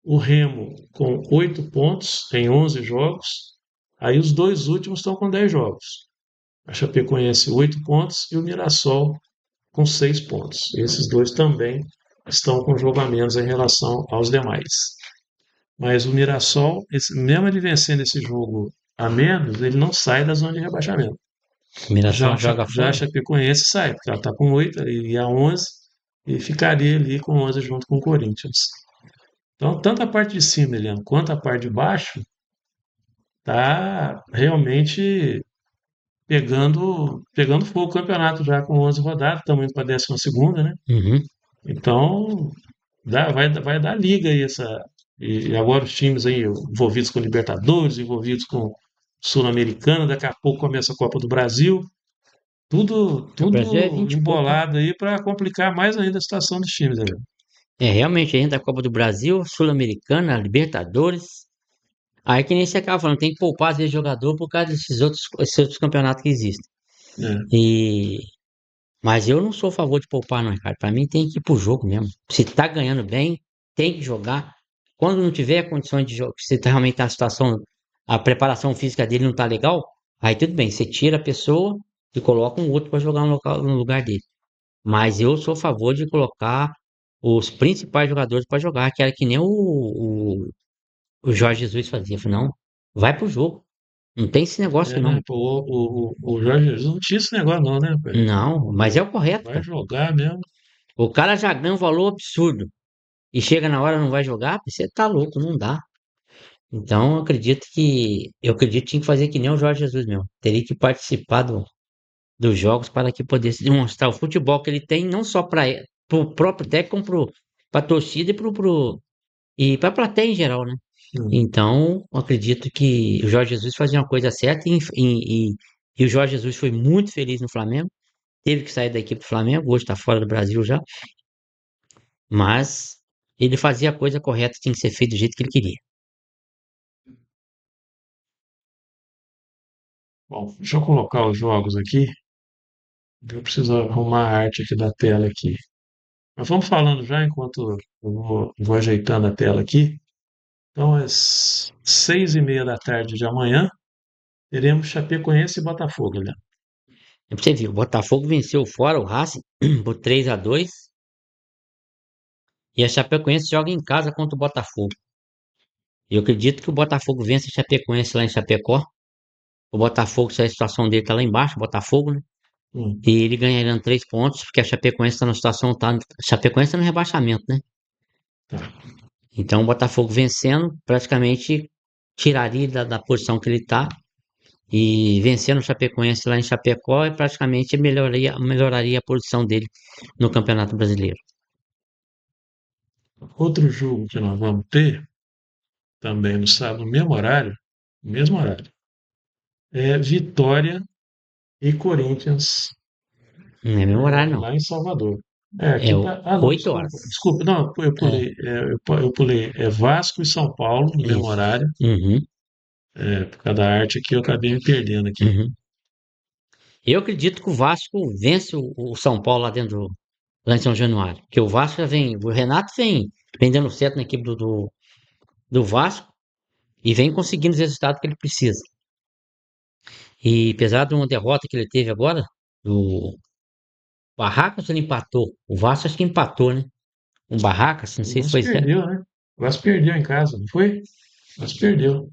Speaker 1: O Remo com 8 pontos em 11 jogos. Aí os dois últimos estão com 10 jogos. A Chapecoense 8 pontos e o Mirassol com 6 pontos. Esses dois também estão com jogo a menos em relação aos demais. Mas o Mirassol, mesmo ele vencendo esse jogo a menos, ele não sai da zona de rebaixamento.
Speaker 2: O
Speaker 1: Já,
Speaker 2: Mirassol joga
Speaker 1: já a
Speaker 2: fora.
Speaker 1: Chapecoense sai, porque ela está com 8 e a 11 e ficaria ali com 11 junto com o Corinthians. Então, tanto a parte de cima, Eliano, quanto a parte de baixo, tá realmente pegando fogo o campeonato já com 11 rodadas, estamos indo para a 12ª, né?
Speaker 2: Uhum.
Speaker 1: Então, vai dar liga aí e agora os times aí envolvidos com Libertadores, envolvidos com Sul-Americana, daqui a pouco começa a Copa do Brasil, tudo
Speaker 2: O Brasil é
Speaker 1: tudo
Speaker 2: 20 e pouco, né?
Speaker 1: embolado aí para complicar mais ainda a situação dos times aí.
Speaker 2: É, realmente, a gente da Copa do Brasil, Sul-Americana, Libertadores. Aí que nem você acaba falando, tem que poupar às vezes jogador por causa esses outros campeonatos que existem.
Speaker 1: É,
Speaker 2: E mas eu não sou a favor de poupar, não, cara. Pra mim tem que ir pro jogo mesmo. Se tá ganhando bem, tem que jogar. Quando não tiver condições de jogo, se realmente a situação, a preparação física dele não tá legal, aí tudo bem, você tira a pessoa e coloca um outro para jogar no lugar dele. Mas eu sou a favor de colocar os principais jogadores para jogar, que era que nem o Jorge Jesus fazia. Falei, não, vai pro jogo. Não tem esse negócio, não.
Speaker 1: né? Pô, o Jorge Jesus não tinha esse negócio não, né, velho?
Speaker 2: Não, mas é o correto,
Speaker 1: Vai
Speaker 2: cara.
Speaker 1: jogar mesmo.
Speaker 2: O cara já ganha um valor absurdo. E chega na hora não vai jogar, você tá louco, não dá. Então, eu acredito que tinha que fazer que nem o Jorge Jesus mesmo. Teria que participar dos jogos para que pudesse demonstrar o futebol que ele tem, não só para o próprio técnico, como para a torcida e para a plateia em geral, né?
Speaker 1: Hum.
Speaker 2: Então, eu acredito que o Jorge Jesus fazia uma coisa certa e o Jorge Jesus foi muito feliz no Flamengo. Teve que sair da equipe do Flamengo, hoje está fora do Brasil já, mas ele fazia a coisa correta, tinha que ser feito do jeito que ele queria.
Speaker 1: Bom, deixa eu colocar os jogos aqui. Eu preciso arrumar a arte aqui da tela aqui. Mas vamos falando já enquanto eu vou ajeitando a tela aqui. Então, às 6h30 da tarde de amanhã, teremos Chapecoense e Botafogo, né?
Speaker 2: É pra você ver, o Botafogo venceu fora o Racing por 3-2 e a Chapecoense joga em casa contra o Botafogo. Eu acredito que o Botafogo vence a Chapecoense lá em Chapecó. O Botafogo, se a situação dele tá lá embaixo, o Botafogo, né?
Speaker 1: Hum,
Speaker 2: E ele ganharia 3 pontos, porque a Chapecoense está na situação, tá, a Chapecoense está no rebaixamento, né?
Speaker 1: tá.
Speaker 2: Então o Botafogo vencendo, praticamente tiraria da posição que ele está e vencendo o Chapecoense lá em Chapecó, praticamente melhoraria a posição dele no Campeonato Brasileiro.
Speaker 1: Outro jogo que nós vamos ter, também no sábado, no mesmo horário, é Vitória e Corinthians,
Speaker 2: Não é meu horário, não.
Speaker 1: lá em Salvador. É,
Speaker 2: É
Speaker 1: aqui tá. Ah, não,
Speaker 2: 8
Speaker 1: desculpa.
Speaker 2: horas.
Speaker 1: Desculpa, não, eu
Speaker 2: É.
Speaker 1: pulei. Eu pulei. É Vasco e São Paulo, no mesmo
Speaker 2: Isso.
Speaker 1: horário.
Speaker 2: Uhum,
Speaker 1: Por causa da arte aqui, eu acabei me perdendo aqui.
Speaker 2: uhum. Eu acredito que o Vasco vence o São Paulo lá em São Januário. Porque o Vasco já vem, o Renato vem dando certo na equipe do Vasco e vem conseguindo os resultados que ele precisa. E apesar de uma derrota que ele teve agora, o Barracas ele empatou. O Vasco acho que empatou, né? O Barracas, não
Speaker 1: O
Speaker 2: sei se
Speaker 1: Vasco
Speaker 2: foi certo.
Speaker 1: perdeu, né? O Vasco perdeu em casa, não foi? O Vasco perdeu.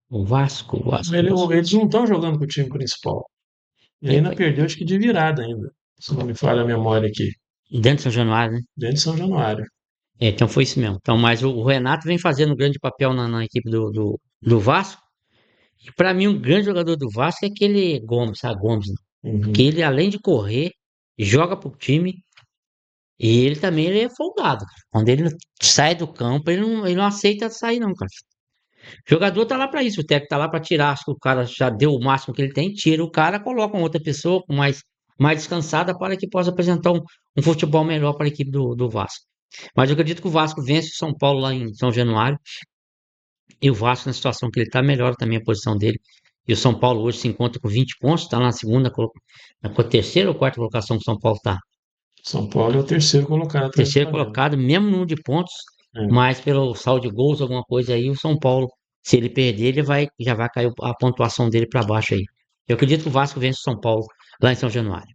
Speaker 2: O Vasco, o Vasco, o Vasco.
Speaker 1: Eles não estão jogando com o time principal. E
Speaker 2: É,
Speaker 1: ainda
Speaker 2: foi
Speaker 1: perdeu, acho que de virada ainda. Se não me falha a memória aqui.
Speaker 2: dentro de São Januário, né?
Speaker 1: Dentro de São Januário.
Speaker 2: É, então foi isso mesmo. Então, mas o Renato vem fazendo um grande papel na equipe do Vasco. E para mim, um grande jogador do Vasco é aquele Gomes, sabe? Gomes, né? Que
Speaker 1: Uhum.
Speaker 2: ele, além de correr, joga pro time e ele é folgado, cara. Quando ele sai do campo, ele não aceita sair, não, cara. O jogador tá lá para isso, o técnico tá lá para tirar. Acho que o cara já deu o máximo que ele tem, tira o cara, coloca uma outra pessoa com mais descansada para que possa apresentar um futebol melhor para a equipe do Vasco. Mas eu acredito que o Vasco vence o São Paulo lá em São Januário e o Vasco, na situação que ele está, melhora também a posição dele. E o São Paulo hoje se encontra com 20 pontos, está na na terceira ou quarta colocação que o São Paulo está.
Speaker 1: São Paulo é o terceiro colocado atrás do
Speaker 2: Terceiro
Speaker 1: Flamengo.
Speaker 2: colocado, mesmo número de pontos,
Speaker 1: É.
Speaker 2: mas pelo saldo de gols, alguma coisa aí, o São Paulo, se ele perder, já vai cair a pontuação dele para baixo aí. Eu acredito que o Vasco vence o São Paulo lá em São Januário.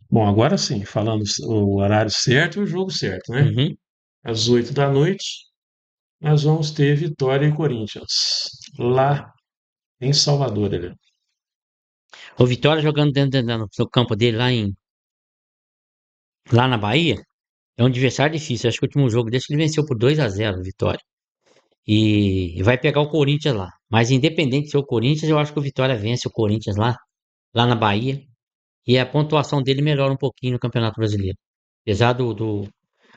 Speaker 1: Bom, agora sim, falando o horário certo e o jogo certo, né?
Speaker 2: Uhum.
Speaker 1: Às 8 da noite, nós vamos ter Vitória e Corinthians, lá em Salvador, ele.
Speaker 2: O Vitória jogando no campo dele lá na Bahia, é um adversário difícil. Acho que o último jogo desse ele venceu por 2-0, Vitória. E vai pegar o Corinthians lá. Mas independente de ser o Corinthians, eu acho que o Vitória vence o Corinthians lá na Bahia. E a pontuação dele melhora um pouquinho no Campeonato Brasileiro. Apesar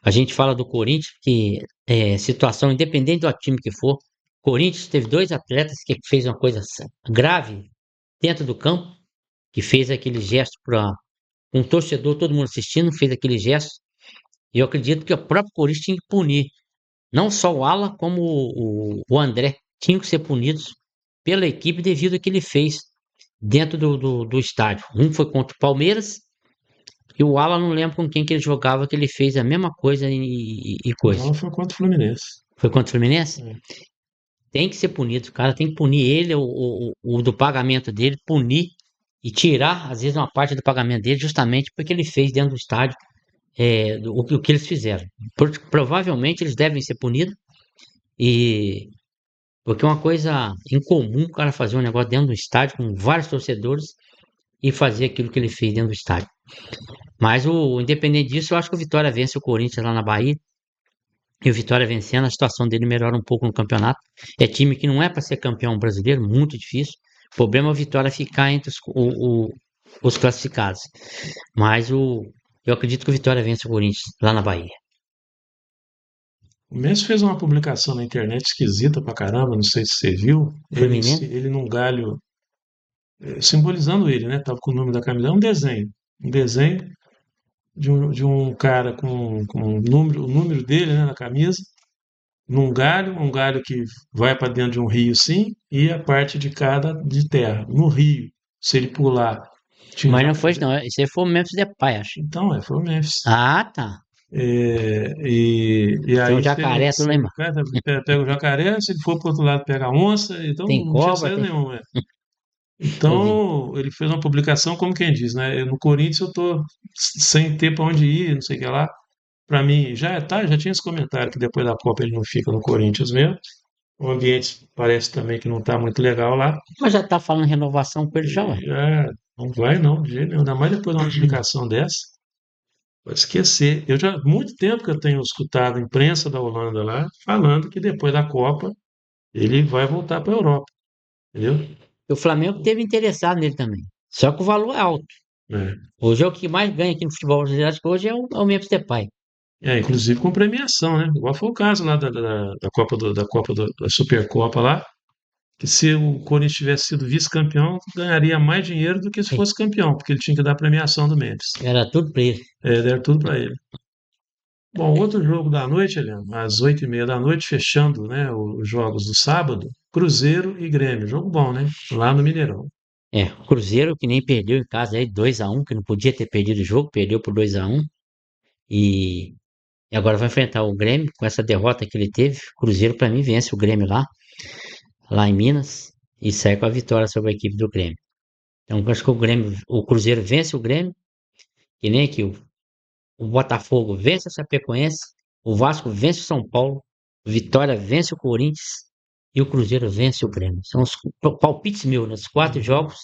Speaker 2: a gente fala do Corinthians, que é situação independente do time que for. Corinthians teve dois atletas que fez uma coisa grave dentro do campo, que fez aquele gesto para um torcedor, todo mundo assistindo, fez aquele gesto. E eu acredito que o próprio Corinthians tinha que punir não só o Ala, como o André tinham que ser punidos pela equipe devido ao que ele fez dentro do estádio. Um foi contra o Palmeiras e o Ala não lembro com quem que ele jogava, que ele fez a mesma coisa e coisa.
Speaker 1: Não, foi contra o Fluminense.
Speaker 2: Foi contra o Fluminense?
Speaker 1: É.
Speaker 2: Tem que ser punido, o cara tem que punir ele, o do pagamento dele, punir e tirar, às vezes, uma parte do pagamento dele, justamente porque ele fez dentro do estádio o que eles fizeram. Provavelmente eles devem ser punidos, e porque é uma coisa incomum o cara fazer um negócio dentro do estádio com vários torcedores e fazer aquilo que ele fez dentro do estádio. Mas independente disso, eu acho que o Vitória vence o Corinthians lá na Bahia E o Vitória vencendo, a situação dele melhora um pouco no campeonato. É time que não é para ser campeão brasileiro, muito difícil. O problema é o Vitória ficar entre os classificados. Mas eu acredito que o Vitória vence o Corinthians lá na Bahia.
Speaker 1: O Messi fez uma publicação na internet esquisita pra caramba, não sei se você viu.
Speaker 2: Fluminense?
Speaker 1: Ele num galho, simbolizando ele, né? Tava com o nome da camisa, é um desenho. Um desenho de um cara com o número dele, né, na camisa, num galho, um galho que vai para dentro de um rio, sim, e a parte de cada de terra. No rio, se ele pular, tinha
Speaker 2: Mas
Speaker 1: já.
Speaker 2: não foi, não. Esse aí foi o Memphis Depay, acho.
Speaker 1: Então, foi o Memphis.
Speaker 2: Ah, tá.
Speaker 1: E
Speaker 2: Tem um
Speaker 1: aí,
Speaker 2: jacaré, tu
Speaker 1: se o
Speaker 2: lembra?
Speaker 1: cara pega o jacaré, se ele for para o outro lado, pega a onça, então
Speaker 2: Tem
Speaker 1: não tinha
Speaker 2: cobra,
Speaker 1: saída
Speaker 2: tem.
Speaker 1: nenhuma.
Speaker 2: Eu vi.
Speaker 1: Então, ele fez uma publicação, como quem diz, né? No Corinthians eu tô sem ter para onde ir, não sei o que lá. Para mim, já tinha esse comentário que depois da Copa ele não fica no Corinthians mesmo. O ambiente parece também que não está muito legal lá.
Speaker 2: Mas já tá falando renovação com ele já, ué.
Speaker 1: E já não vai não, de jeito nenhum. Ainda mais depois de uma publicação dessa. Pode esquecer. Eu já há muito tempo que eu tenho escutado a imprensa da Holanda lá falando que depois da Copa ele vai voltar para a Europa, entendeu?
Speaker 2: O Flamengo teve interessado nele também. Só que o valor é alto.
Speaker 1: É.
Speaker 2: Hoje é o que mais ganha aqui no futebol brasileiro, acho que hoje é o Memphis Depay.
Speaker 1: Inclusive com premiação, né? Igual foi o caso lá da Copa da Supercopa lá, que se o Corinthians tivesse sido vice-campeão, ganharia mais dinheiro do que se
Speaker 2: É,
Speaker 1: fosse campeão, porque ele tinha que dar premiação do Memphis.
Speaker 2: era tudo pra ele.
Speaker 1: Deram tudo para ele. Bom, outro jogo da noite, Helena, às 8h30 da noite, fechando, né, os jogos do sábado, Cruzeiro e Grêmio. Jogo bom, né? Lá no Mineirão.
Speaker 2: É, o Cruzeiro que nem perdeu em casa aí 2-1, que não podia ter perdido o jogo, perdeu por 2-1. E, e agora vai enfrentar o Grêmio com essa derrota que ele teve. O Cruzeiro, pra mim, vence o Grêmio lá em Minas, e sai com a vitória sobre a equipe do Grêmio. Então, eu acho que o Cruzeiro vence o Grêmio, que nem aqui o Botafogo vence a Chapecoense, o Vasco vence o São Paulo, o Vitória vence o Corinthians e o Cruzeiro vence o Grêmio. São os palpites meus, nos 4 jogos,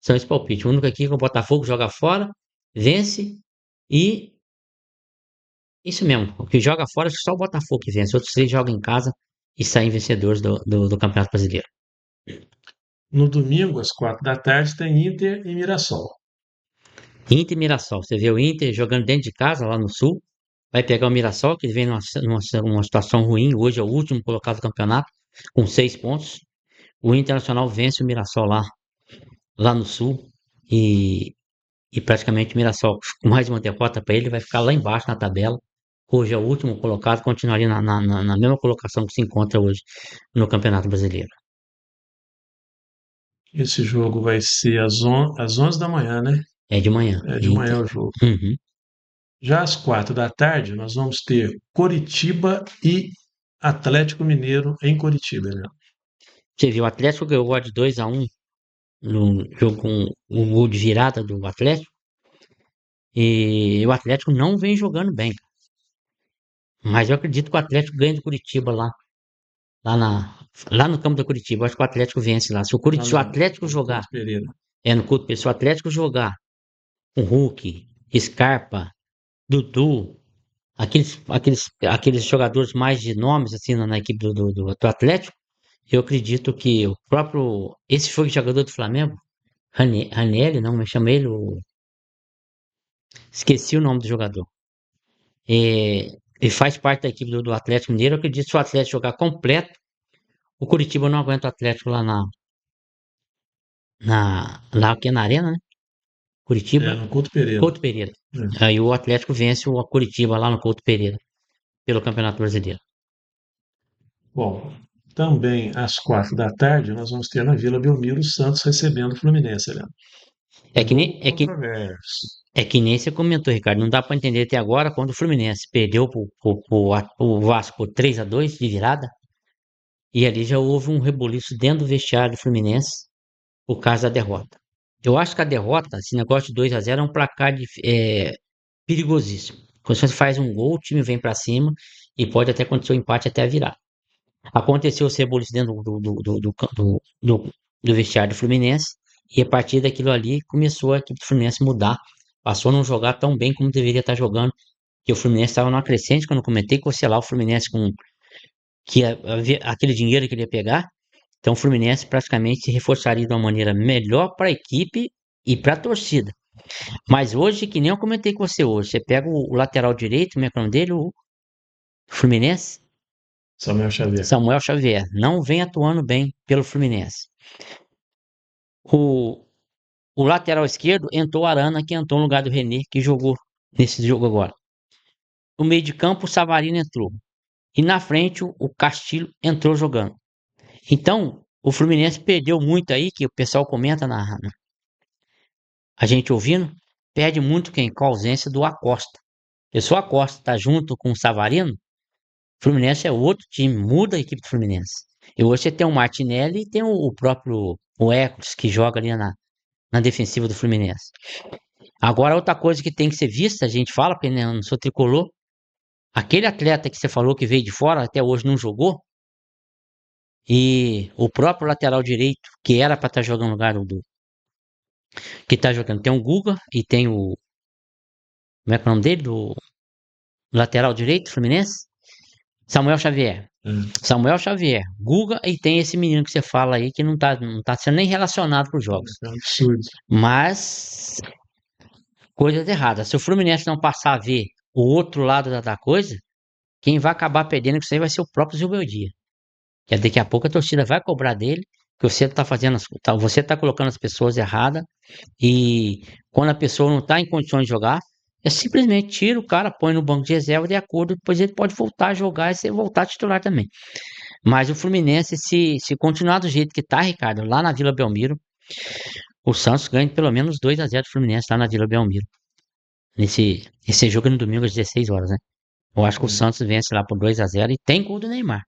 Speaker 2: são esses palpites. O único aqui é que o Botafogo joga fora, vence e isso mesmo, o que joga fora, acho que só o Botafogo que vence. Outros 3 jogam em casa e saem vencedores do Campeonato Brasileiro.
Speaker 1: No domingo, às 4 da tarde, tem Inter e Mirassol.
Speaker 2: Inter e Mirassol. Você vê o Inter jogando dentro de casa, lá no Sul. Vai pegar o Mirassol, que vem numa situação ruim. Hoje é o último colocado do campeonato, com 6 pontos. O Internacional vence o Mirassol lá no Sul. E, e praticamente o Mirassol, com mais uma derrota para ele, vai ficar lá embaixo na tabela. Hoje é o último colocado, continuaria na mesma colocação que se encontra hoje no Campeonato Brasileiro.
Speaker 1: Esse jogo vai ser às 11 da manhã, né?
Speaker 2: É de manhã.
Speaker 1: É de
Speaker 2: Inter.
Speaker 1: manhã o jogo.
Speaker 2: Uhum.
Speaker 1: Já às 4 da tarde, nós vamos ter Coritiba e Atlético Mineiro em Coritiba, né?
Speaker 2: Você viu, o Atlético ganhou de 2-1 no jogo com o gol de virada do Atlético. E o Atlético não vem jogando bem. Mas eu acredito que o Atlético ganha de Curitiba lá, na, lá no campo da Curitiba. Eu acho que o Atlético vence lá.
Speaker 1: Lá
Speaker 2: Se o Atlético
Speaker 1: no
Speaker 2: jogar,
Speaker 1: Couto Pereira.
Speaker 2: no Couto, se o Atlético jogar com Hulk, Scarpa, Dudu, aqueles jogadores mais de nomes assim na equipe do Atlético, eu acredito que o próprio. Esse foi o jogador do Flamengo, Ranieri, não, me chama ele, esqueci o nome do jogador. Ele faz parte da equipe do Atlético Mineiro. Eu acredito que se o Atlético jogar completo, o Curitiba não aguenta o Atlético lá aqui na Arena, né? Curitiba,
Speaker 1: No Couto Pereira.
Speaker 2: Couto Pereira.
Speaker 1: É.
Speaker 2: Aí o Atlético vence o Curitiba lá no Couto Pereira, pelo Campeonato Brasileiro.
Speaker 1: Bom, também às 4 da tarde, nós vamos ter na Vila Belmiro o Santos recebendo o Fluminense, Helena.
Speaker 2: É
Speaker 1: Um
Speaker 2: que nem,
Speaker 1: jogo controverso.
Speaker 2: é que nem você comentou, Ricardo. Não dá para entender até agora quando o Fluminense perdeu pro Vasco por 3-2 de virada. E ali já houve um rebuliço dentro do vestiário do Fluminense por causa da derrota. Eu acho que a derrota, esse negócio de 2-0 é um placar perigosíssimo. Quando você faz um gol, o time vem para cima e pode até acontecer o empate até a virar. Aconteceu o reboliço dentro do vestiário do Fluminense e a partir daquilo ali começou a equipe do Fluminense mudar. Passou a não jogar tão bem como deveria estar jogando que o Fluminense estava numa crescente, quando eu comentei que você lá, o Fluminense com aquele dinheiro que ele ia pegar, então o Fluminense praticamente se reforçaria de uma maneira melhor para a equipe e para a torcida. Mas hoje, que nem eu comentei com você hoje, você pega o lateral direito, como é que é o nome dele? O Fluminense,
Speaker 1: Samuel Xavier.
Speaker 2: Samuel Xavier, não vem atuando bem pelo Fluminense. O, o lateral esquerdo entrou o Arana, que entrou no lugar do René, que jogou nesse jogo agora. No meio de campo, o Savarino entrou. E na frente, o Castilho entrou jogando. Então, o Fluminense perdeu muito aí, que o pessoal comenta a gente ouvindo, perde muito quem? Com a ausência do Acosta. E se o Acosta tá junto com o Savarino, o Fluminense é outro time, muda a equipe do Fluminense. E hoje você tem o Martinelli e tem o próprio o Ekros, que joga ali na defensiva do Fluminense. Agora, outra coisa que tem que ser vista, a gente fala, porque né, eu não sou tricolor, aquele atleta que você falou que veio de fora, até hoje não jogou, e o próprio lateral direito, que era para estar jogando no lugar do que tá jogando, tem o Guga e tem o, como é que é o nome dele? Do lateral direito, Fluminense? Samuel Xavier.
Speaker 1: É,
Speaker 2: Samuel Xavier, Guga e tem esse menino que você fala aí que não tá sendo nem relacionado para os jogos.
Speaker 1: é um absurdo.
Speaker 2: Mas coisas erradas. Se o Fluminense não passar a ver o outro lado da coisa, quem vai acabar perdendo com isso aí vai ser o próprio Zubeldia. Que daqui a pouco a torcida vai cobrar dele, que você tá fazendo, você tá colocando as pessoas erradas e quando a pessoa não tá em condições de jogar, é simplesmente tira o cara, põe no banco de reserva de acordo, depois ele pode voltar a jogar e você voltar a titular também. Mas o Fluminense, se continuar do jeito que tá, Ricardo, lá na Vila Belmiro, o Santos ganha pelo menos 2-0 do Fluminense lá na Vila Belmiro. Esse jogo é no domingo às 16 horas, né? Eu acho que o Santos vence lá por 2-0 e tem gol do Neymar.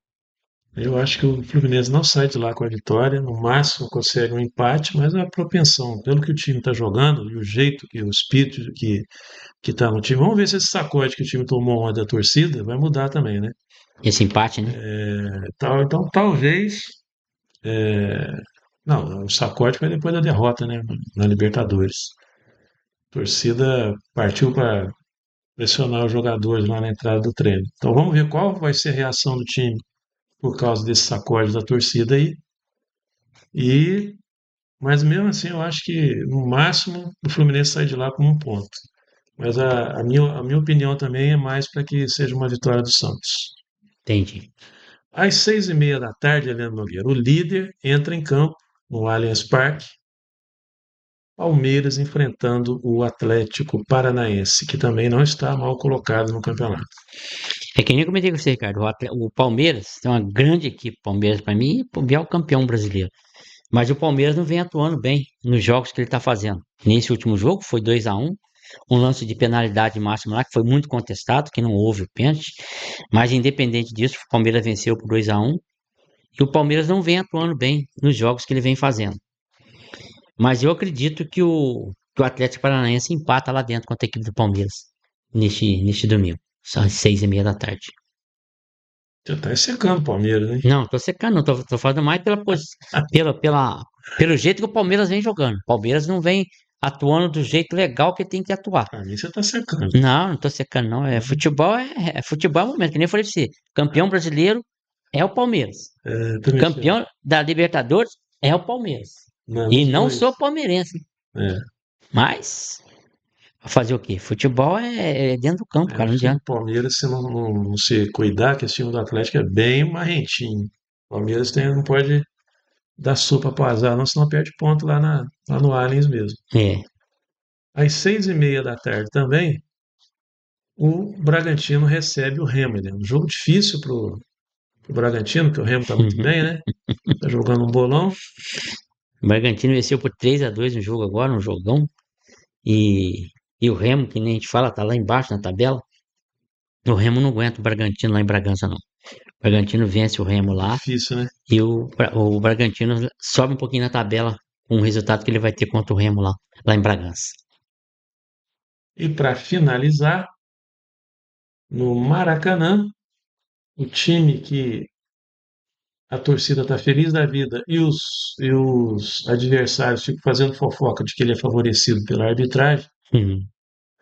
Speaker 1: Eu acho que o Fluminense não sai de lá com a vitória, no máximo consegue um empate, mas a propensão, pelo que o time está jogando e o jeito que o espírito que está no time, vamos ver se esse sacode que o time tomou ontem da torcida vai mudar também, né?
Speaker 2: Esse empate, né?
Speaker 1: Então talvez, não, o sacode foi depois da derrota, né, na Libertadores. A torcida partiu para pressionar os jogadores lá na entrada do treino. Então vamos ver qual vai ser a reação do time por causa desse sacode da torcida aí. E Mas mesmo assim, eu acho que no máximo o Fluminense sai de lá com um ponto. Mas a minha opinião também é mais para que seja uma vitória do Santos.
Speaker 2: Entendi.
Speaker 1: Às 6h30 da tarde, Helena Nogueira, o líder entra em campo no Allianz Parque, Palmeiras enfrentando o Atlético Paranaense, que também não está mal colocado no campeonato.
Speaker 2: É que nem eu comentei com você, Ricardo. O Palmeiras tem uma grande equipe, Palmeiras, para mim, é o campeão brasileiro. Mas o Palmeiras não vem atuando bem nos jogos que ele está fazendo. Nesse último jogo foi 2-1, um lance de penalidade máxima lá que foi muito contestado, que não houve o pênalti. Mas independente disso, o Palmeiras venceu por 2-1 e o Palmeiras não vem atuando bem nos jogos que ele vem fazendo. Mas eu acredito que o Atlético Paranaense empata lá dentro contra a equipe do Palmeiras neste domingo, às 6h30 da tarde.
Speaker 1: Já está secando o Palmeiras, hein?
Speaker 2: Não, tô secando, não, tô falando mais pelo jeito que o Palmeiras vem jogando. O Palmeiras não vem atuando do jeito legal que tem que atuar.
Speaker 1: Para mim você está secando.
Speaker 2: Não, não tô secando, não. Futebol é momento, que nem eu falei pra você. Campeão brasileiro é o Palmeiras.
Speaker 1: Também achei.
Speaker 2: Campeão da Libertadores é o Palmeiras.
Speaker 1: Não,
Speaker 2: E
Speaker 1: os
Speaker 2: não
Speaker 1: dois.
Speaker 2: sou palmeirense.
Speaker 1: É,
Speaker 2: Mas, fazer o quê? Futebol é dentro do campo, cara,
Speaker 1: acho
Speaker 2: não
Speaker 1: que o
Speaker 2: adianta.
Speaker 1: Palmeiras, se não se cuidar, que esse time do Atlético é bem marrentinho. O Palmeiras não pode dar sopa para azar, não, senão perde ponto lá no Allianz mesmo.
Speaker 2: É.
Speaker 1: Às 6h30 da tarde também, o Bragantino recebe o Remo, né? Um jogo difícil pro Bragantino, que o Remo tá muito bem, né? Tá jogando um bolão.
Speaker 2: O Bragantino venceu por 3-2 no jogo agora, um jogão. E o Remo, que nem a gente fala, tá lá embaixo na tabela. O Remo não aguenta o Bragantino lá em Bragança, não. O Bragantino vence o Remo lá
Speaker 1: Difícil, né?
Speaker 2: e o Bragantino sobe um pouquinho na tabela com o resultado que ele vai ter contra o Remo lá em Bragança.
Speaker 1: E para finalizar, no Maracanã, o time que a torcida tá feliz da vida e os adversários ficam fazendo fofoca de que ele é favorecido pela arbitragem,
Speaker 2: Uhum.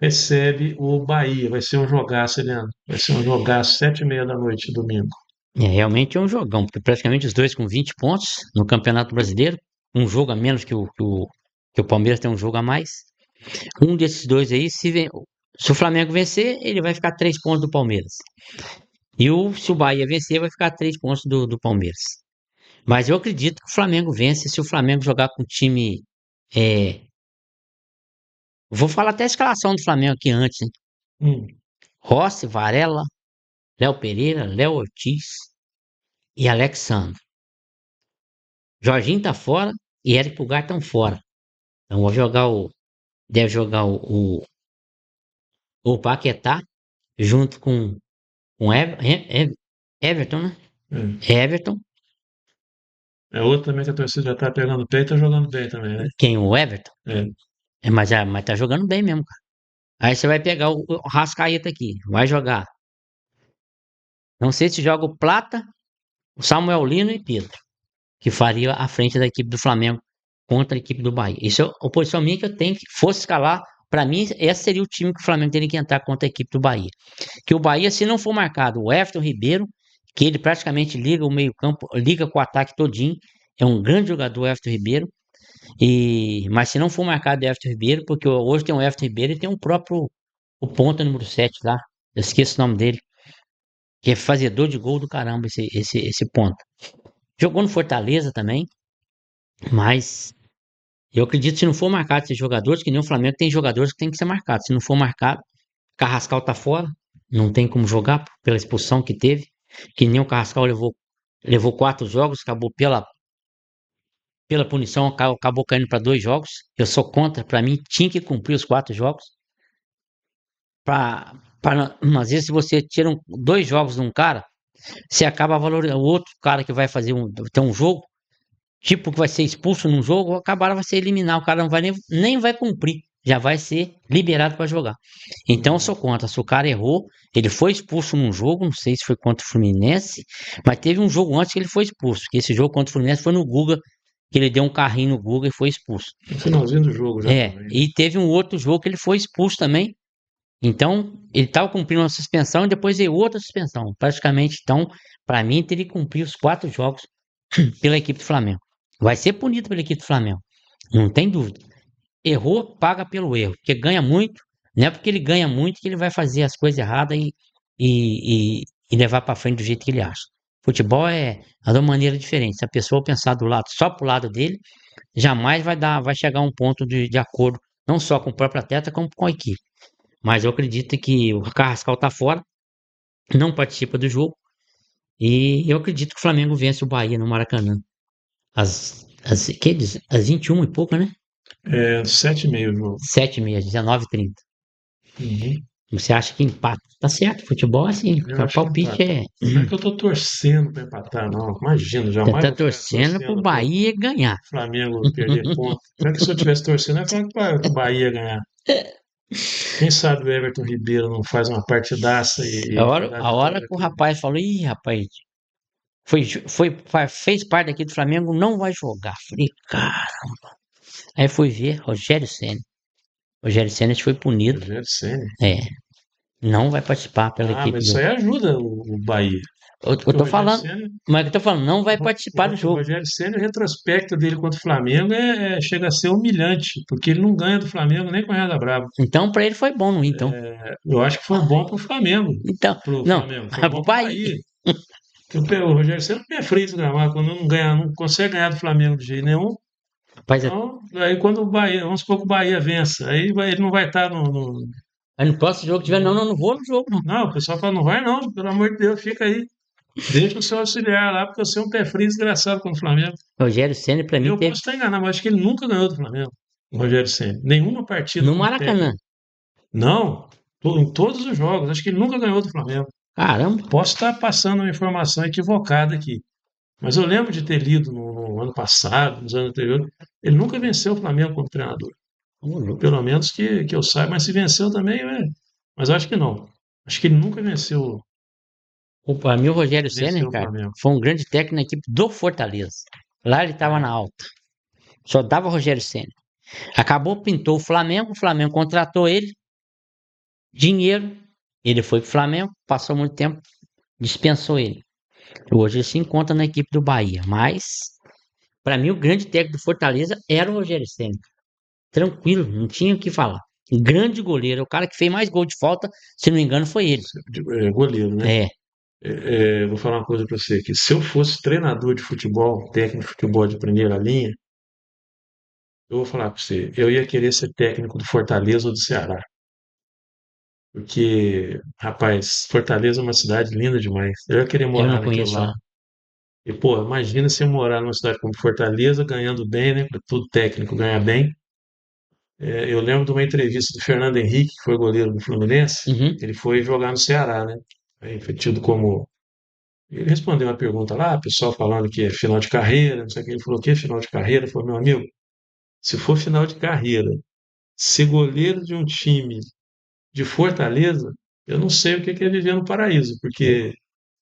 Speaker 1: recebe o Bahia. Vai ser um jogaço, Helena. Vai ser um jogaço, 7h30 da noite, domingo.
Speaker 2: Realmente é um jogão, porque praticamente os dois com 20 pontos no Campeonato Brasileiro, um jogo a menos que o Palmeiras tem um jogo a mais. Um desses dois aí, se o Flamengo vencer, ele vai ficar 3 pontos do Palmeiras. Se o Bahia vencer, vai ficar 3 pontos do Palmeiras. Mas eu acredito que o Flamengo vence se o Flamengo jogar com o time. é, Vou falar até a escalação do Flamengo aqui antes, hein?
Speaker 1: Hum,
Speaker 2: Rossi, Varela, Léo Pereira, Léo Ortiz e Alexandre. Jorginho tá fora e Eric Pulgar estão fora. Então vou jogar o. Deve jogar o Paquetá junto com Everton, né?
Speaker 1: é.
Speaker 2: Everton.
Speaker 1: É outro também que a torcida já tá pegando pé e tá jogando bem também, né?
Speaker 2: Quem? O Everton?
Speaker 1: É.
Speaker 2: Mas tá jogando bem mesmo, cara. Aí você vai pegar o Rascaeta aqui. Vai jogar. Não sei se joga o Plata, o Samuel Lino e Pedro, que faria a frente da equipe do Flamengo contra a equipe do Bahia. Isso é a oposição minha que eu tenho que fosse escalar. Para mim, esse seria o time que o Flamengo teria que entrar contra a equipe do Bahia. Que o Bahia, se não for marcado o Everton Ribeiro, que ele praticamente liga o meio-campo, liga com o ataque todinho, é um grande jogador, o Everton Ribeiro. Mas se não for marcado o Everton Ribeiro, porque hoje tem o Everton Ribeiro e tem o ponta número 7 lá, eu esqueço o nome dele, que é fazedor de gol do caramba, esse ponta. Jogou no Fortaleza também, mas eu acredito que se não for marcado esses jogadores, que nem o Flamengo tem jogadores que tem que ser marcados. Se não for marcado, Carrascal tá fora, não tem como jogar pela expulsão que teve, que nem o Carrascal levou 4 jogos, acabou pela punição, acabou caindo para 2 jogos. Eu sou contra, para mim tinha que cumprir os 4 jogos. Às vezes, se você tira 2 jogos de um cara, você acaba valorizando o outro cara que vai ter um jogo, tipo que vai ser expulso num jogo, acabaram vai ser eliminar, o cara não vai nem vai cumprir, já vai ser liberado para jogar. Então eu sou contra, se o cara errou, ele foi expulso num jogo, não sei se foi contra o Fluminense, mas teve um jogo antes que ele foi expulso, que esse jogo contra o Fluminense foi no Guga, que ele deu um carrinho no Guga e foi expulso.
Speaker 1: No finalzinho do jogo já também, né?
Speaker 2: E teve um outro jogo que ele foi expulso também. Então, ele estava cumprindo uma suspensão e depois veio outra suspensão. Praticamente, então, para mim, teria que cumprir os 4 jogos pela equipe do Flamengo. Vai ser punido pela equipe do Flamengo, não tem dúvida. Errou, paga pelo erro, porque ganha muito. Não é porque ele ganha muito que ele vai fazer as coisas erradas e levar para frente do jeito que ele acha. Futebol é de uma maneira diferente. Se a pessoa pensar do lado só pro lado dele, jamais vai chegar a um ponto de acordo, não só com o próprio atleta, como com a equipe. Mas eu acredito que o Carrascal tá fora, não participa do jogo. E eu acredito que o Flamengo vence o Bahia no Maracanã. Às 21 e pouco, né?
Speaker 1: É 7h30 o jogo.
Speaker 2: 7h30, 19h30.
Speaker 1: Uhum.
Speaker 2: Você acha que empata? Tá certo, futebol é assim.
Speaker 1: Eu acho que
Speaker 2: Palpite
Speaker 1: empata. Não é que eu tô torcendo para empatar, não. Imagina,
Speaker 2: Você
Speaker 1: jamais
Speaker 2: tá
Speaker 1: vou ficar
Speaker 2: torcendo pro
Speaker 1: torcendo para o
Speaker 2: Bahia ganhar.
Speaker 1: Flamengo perder ponto. Não é que se eu tivesse torcendo, eu ia falar que o Bahia ia ganhar. Quem sabe o Everton Ribeiro não faz uma partidaça
Speaker 2: A
Speaker 1: e
Speaker 2: hora,
Speaker 1: dá a
Speaker 2: a hora
Speaker 1: vitória
Speaker 2: que o
Speaker 1: aqui.
Speaker 2: rapaz falou, ih, rapaz, fez parte aqui do Flamengo, não vai jogar. Falei, cara. Aí fui ver, Rogério Ceni. Rogério Ceni foi punido.
Speaker 1: Rogério Ceni.
Speaker 2: É, não vai participar pela
Speaker 1: Ah,
Speaker 2: equipe
Speaker 1: mas isso
Speaker 2: do.
Speaker 1: aí ajuda o Bahia.
Speaker 2: Eu
Speaker 1: Porque o
Speaker 2: tô
Speaker 1: Rogério
Speaker 2: falando,
Speaker 1: Ceni,
Speaker 2: mas eu tô falando, não vai participar do
Speaker 1: O
Speaker 2: jogo.
Speaker 1: Rogério Ceni, o retrospecto dele contra o Flamengo chega a ser humilhante, porque ele não ganha do Flamengo nem com a Reda Brava.
Speaker 2: Então, pra ele foi bom, não, então.
Speaker 1: Eu acho que foi bom pro Flamengo.
Speaker 2: Então,
Speaker 1: Pro
Speaker 2: não,
Speaker 1: Flamengo, foi
Speaker 2: pro
Speaker 1: bom pro
Speaker 2: Bahia.
Speaker 1: Bahia. Porque o Rogério Ceni não é freio do gramado, quando não ganha, não consegue ganhar do Flamengo de jeito nenhum.
Speaker 2: Rapaz,
Speaker 1: Então, aí quando o Bahia, vamos supor que o Bahia vença, ele não vai estar
Speaker 2: aí no próximo jogo tiver, não,
Speaker 1: no-
Speaker 2: não, não vou no jogo, não.
Speaker 1: Não, o pessoal fala, não vai não, pelo amor de Deus, fica aí. Deixa o seu auxiliar lá, porque você é um pé frio desgraçado contra o Flamengo.
Speaker 2: Rogério Ceni pra mim
Speaker 1: Eu
Speaker 2: teve
Speaker 1: posso estar enganado, mas acho que ele nunca ganhou do Flamengo, o Rogério Ceni. Nenhuma partida
Speaker 2: no
Speaker 1: como
Speaker 2: Maracanã.
Speaker 1: técnico. Não, em todos os jogos. Acho que ele nunca ganhou do Flamengo.
Speaker 2: Caramba,
Speaker 1: Posso estar passando uma informação equivocada aqui. Mas eu lembro de ter lido no ano passado, nos anos anteriores, ele nunca venceu o Flamengo como treinador.
Speaker 2: ô, louco.
Speaker 1: Pelo menos que eu saiba, mas se venceu também, mas acho que não. Acho que ele nunca
Speaker 2: Pra mim, o Rogério Ceni,
Speaker 1: venceu o
Speaker 2: cara,
Speaker 1: Flamengo.
Speaker 2: foi um grande técnico na equipe do Fortaleza. Lá ele tava na
Speaker 1: É,
Speaker 2: alta. Só dava Rogério Ceni. Acabou, pintou o Flamengo contratou ele. dinheiro. Ele foi pro Flamengo, passou muito tempo, dispensou ele. Hoje ele se encontra na equipe do Bahia, mas para mim o grande técnico do Fortaleza era o Rogério Ceni. Tranquilo, não tinha o que falar. Um grande goleiro, o cara que fez mais gol de falta, se não me engano, foi ele.
Speaker 1: Goleiro, né?
Speaker 2: É,
Speaker 1: Vou falar uma coisa para você, que se eu fosse treinador de futebol, técnico de futebol de primeira linha, eu vou falar para você, eu ia querer ser técnico do Fortaleza ou do Ceará. Porque, rapaz, Fortaleza é uma cidade linda demais. Eu ia querer
Speaker 2: eu
Speaker 1: morar
Speaker 2: não
Speaker 1: naquilo
Speaker 2: conheço
Speaker 1: lá.
Speaker 2: lá.
Speaker 1: E, pô, imagina se eu morar numa cidade como Fortaleza, ganhando bem, né? Tudo técnico ganha bem. Eu lembro de uma entrevista do Fernando Henrique, que foi goleiro do Fluminense.
Speaker 2: Uhum,
Speaker 1: Ele foi jogar no Ceará, né? Aí foi tido como. Ele respondeu uma pergunta lá, pessoal falando que é final de carreira, não sei o que. Ele falou: o que é final de carreira? Ele falou: meu amigo, se for final de carreira, ser goleiro de um time de Fortaleza, eu não sei o que é viver no paraíso, porque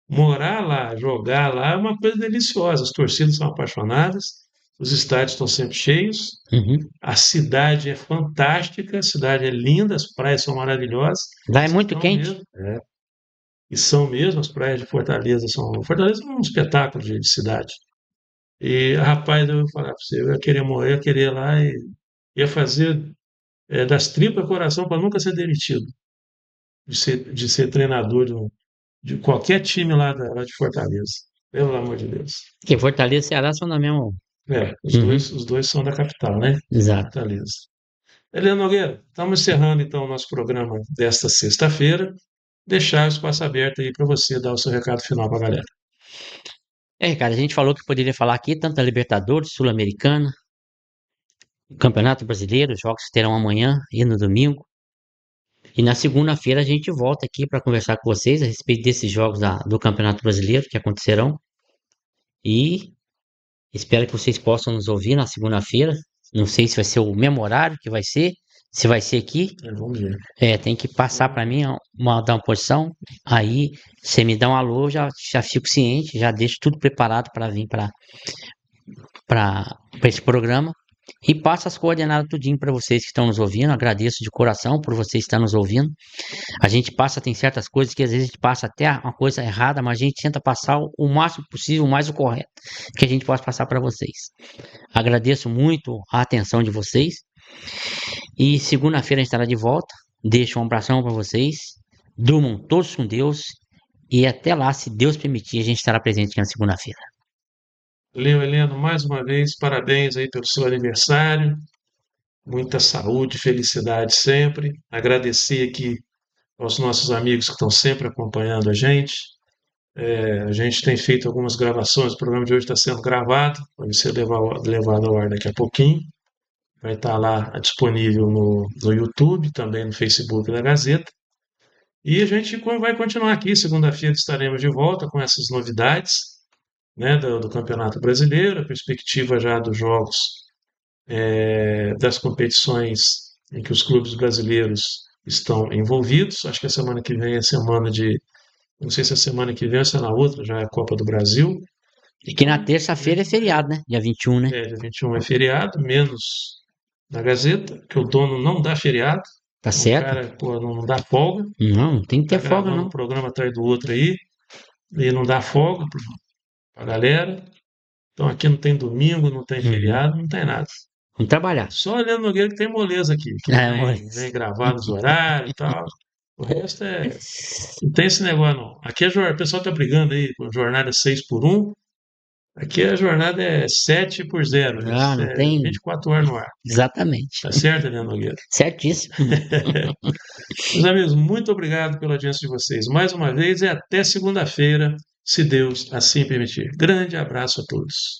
Speaker 1: morar lá, jogar lá é uma coisa deliciosa. As torcidas são apaixonadas, os estádios estão sempre cheios,
Speaker 2: uhum.
Speaker 1: a cidade é fantástica, a cidade é linda, as praias são maravilhosas,
Speaker 2: Lá é muito
Speaker 1: são
Speaker 2: quente.
Speaker 1: mesmo, e são mesmo as praias de Fortaleza são. Fortaleza é um espetáculo de cidade. E rapaz, eu vou falar para você, eu ia querer morrer, eu ia querer ir lá e ia fazer das tripas coração para nunca ser demitido, de ser treinador de qualquer time lá de Fortaleza. Pelo amor de Deus.
Speaker 2: Porque Fortaleza e Ceará são na mesma.
Speaker 1: Os
Speaker 2: Uhum,
Speaker 1: dois, os dois são da capital, né?
Speaker 2: exato.
Speaker 1: Fortaleza. Helena Nogueira, estamos encerrando então o nosso programa desta sexta-feira. Deixar o espaço aberto aí para você dar o seu recado final para a galera.
Speaker 2: É, cara, a gente falou que poderia falar aqui tanto da Libertadores, Sul-Americana, Campeonato Brasileiro, os jogos terão amanhã e no domingo. E na segunda-feira a gente volta aqui para conversar com vocês a respeito desses jogos do Campeonato Brasileiro que acontecerão. E espero que vocês possam nos ouvir na segunda-feira. Não sei se vai ser o mesmo horário que vai ser, se vai ser aqui.
Speaker 1: Vamos ver.
Speaker 2: Tem que passar para mim dar uma posição. Aí você me dá um alô, já fico ciente, já deixo tudo preparado para vir para esse programa. E passo as coordenadas tudinho para vocês que estão nos ouvindo. Agradeço de coração por vocês estar nos ouvindo. A gente passa, tem certas coisas que às vezes a gente passa até uma coisa errada, mas a gente tenta passar o máximo possível, o mais o correto que a gente possa passar para vocês. Agradeço muito a atenção de vocês. E segunda-feira a gente estará de volta. Deixo um abração para vocês. Durmam todos com Deus. E até lá, se Deus permitir, a gente estará presente aqui na segunda-feira.
Speaker 1: Leo Heleno, mais uma vez, parabéns aí pelo seu aniversário. Muita saúde, felicidade sempre. Agradecer aqui aos nossos amigos que estão sempre acompanhando a gente. A gente tem feito algumas gravações, o programa de hoje está sendo gravado, vai ser levado ao ar daqui a pouquinho. Vai estar lá disponível no YouTube, também no Facebook da Gazeta. E a gente vai continuar aqui. Segunda-feira estaremos de volta com essas novidades, né, do Campeonato Brasileiro, a perspectiva já dos jogos, das competições em que os clubes brasileiros estão envolvidos. Acho que a semana que vem é semana de. Não sei se é semana que vem ou se é na outra, já é a Copa do Brasil.
Speaker 2: E que na
Speaker 1: Então, a
Speaker 2: terça-feira é
Speaker 1: gente
Speaker 2: feriado, né? Dia 21, né?
Speaker 1: dia 21 é feriado, menos na Gazeta, que o dono não dá feriado.
Speaker 2: Tá
Speaker 1: Então, o
Speaker 2: certo?
Speaker 1: cara, pô, não dá folga.
Speaker 2: Não, não tem que
Speaker 1: Tá
Speaker 2: ter folga,
Speaker 1: gravando um
Speaker 2: não.
Speaker 1: programa atrás do outro aí e não dá folga pra galera. Então aqui não tem domingo, não tem
Speaker 2: Uhum.
Speaker 1: feriado, não tem nada.
Speaker 2: Vamos trabalhar.
Speaker 1: Só o Leandro Nogueira que tem moleza aqui, que
Speaker 2: É, amor.
Speaker 1: vem gravar nos horários e tal. O resto não tem esse negócio, não. Aqui o pessoal tá brigando aí com jornada 6 por um. Aqui a jornada é 7 por zero,
Speaker 2: Ah, não
Speaker 1: é
Speaker 2: tem.
Speaker 1: 24 horas no ar.
Speaker 2: Exatamente.
Speaker 1: Tá certo, Leandro Nogueira?
Speaker 2: Certíssimo.
Speaker 1: Meus amigos, muito obrigado pela audiência de vocês mais uma vez e até segunda-feira, se Deus assim permitir. Grande abraço a todos.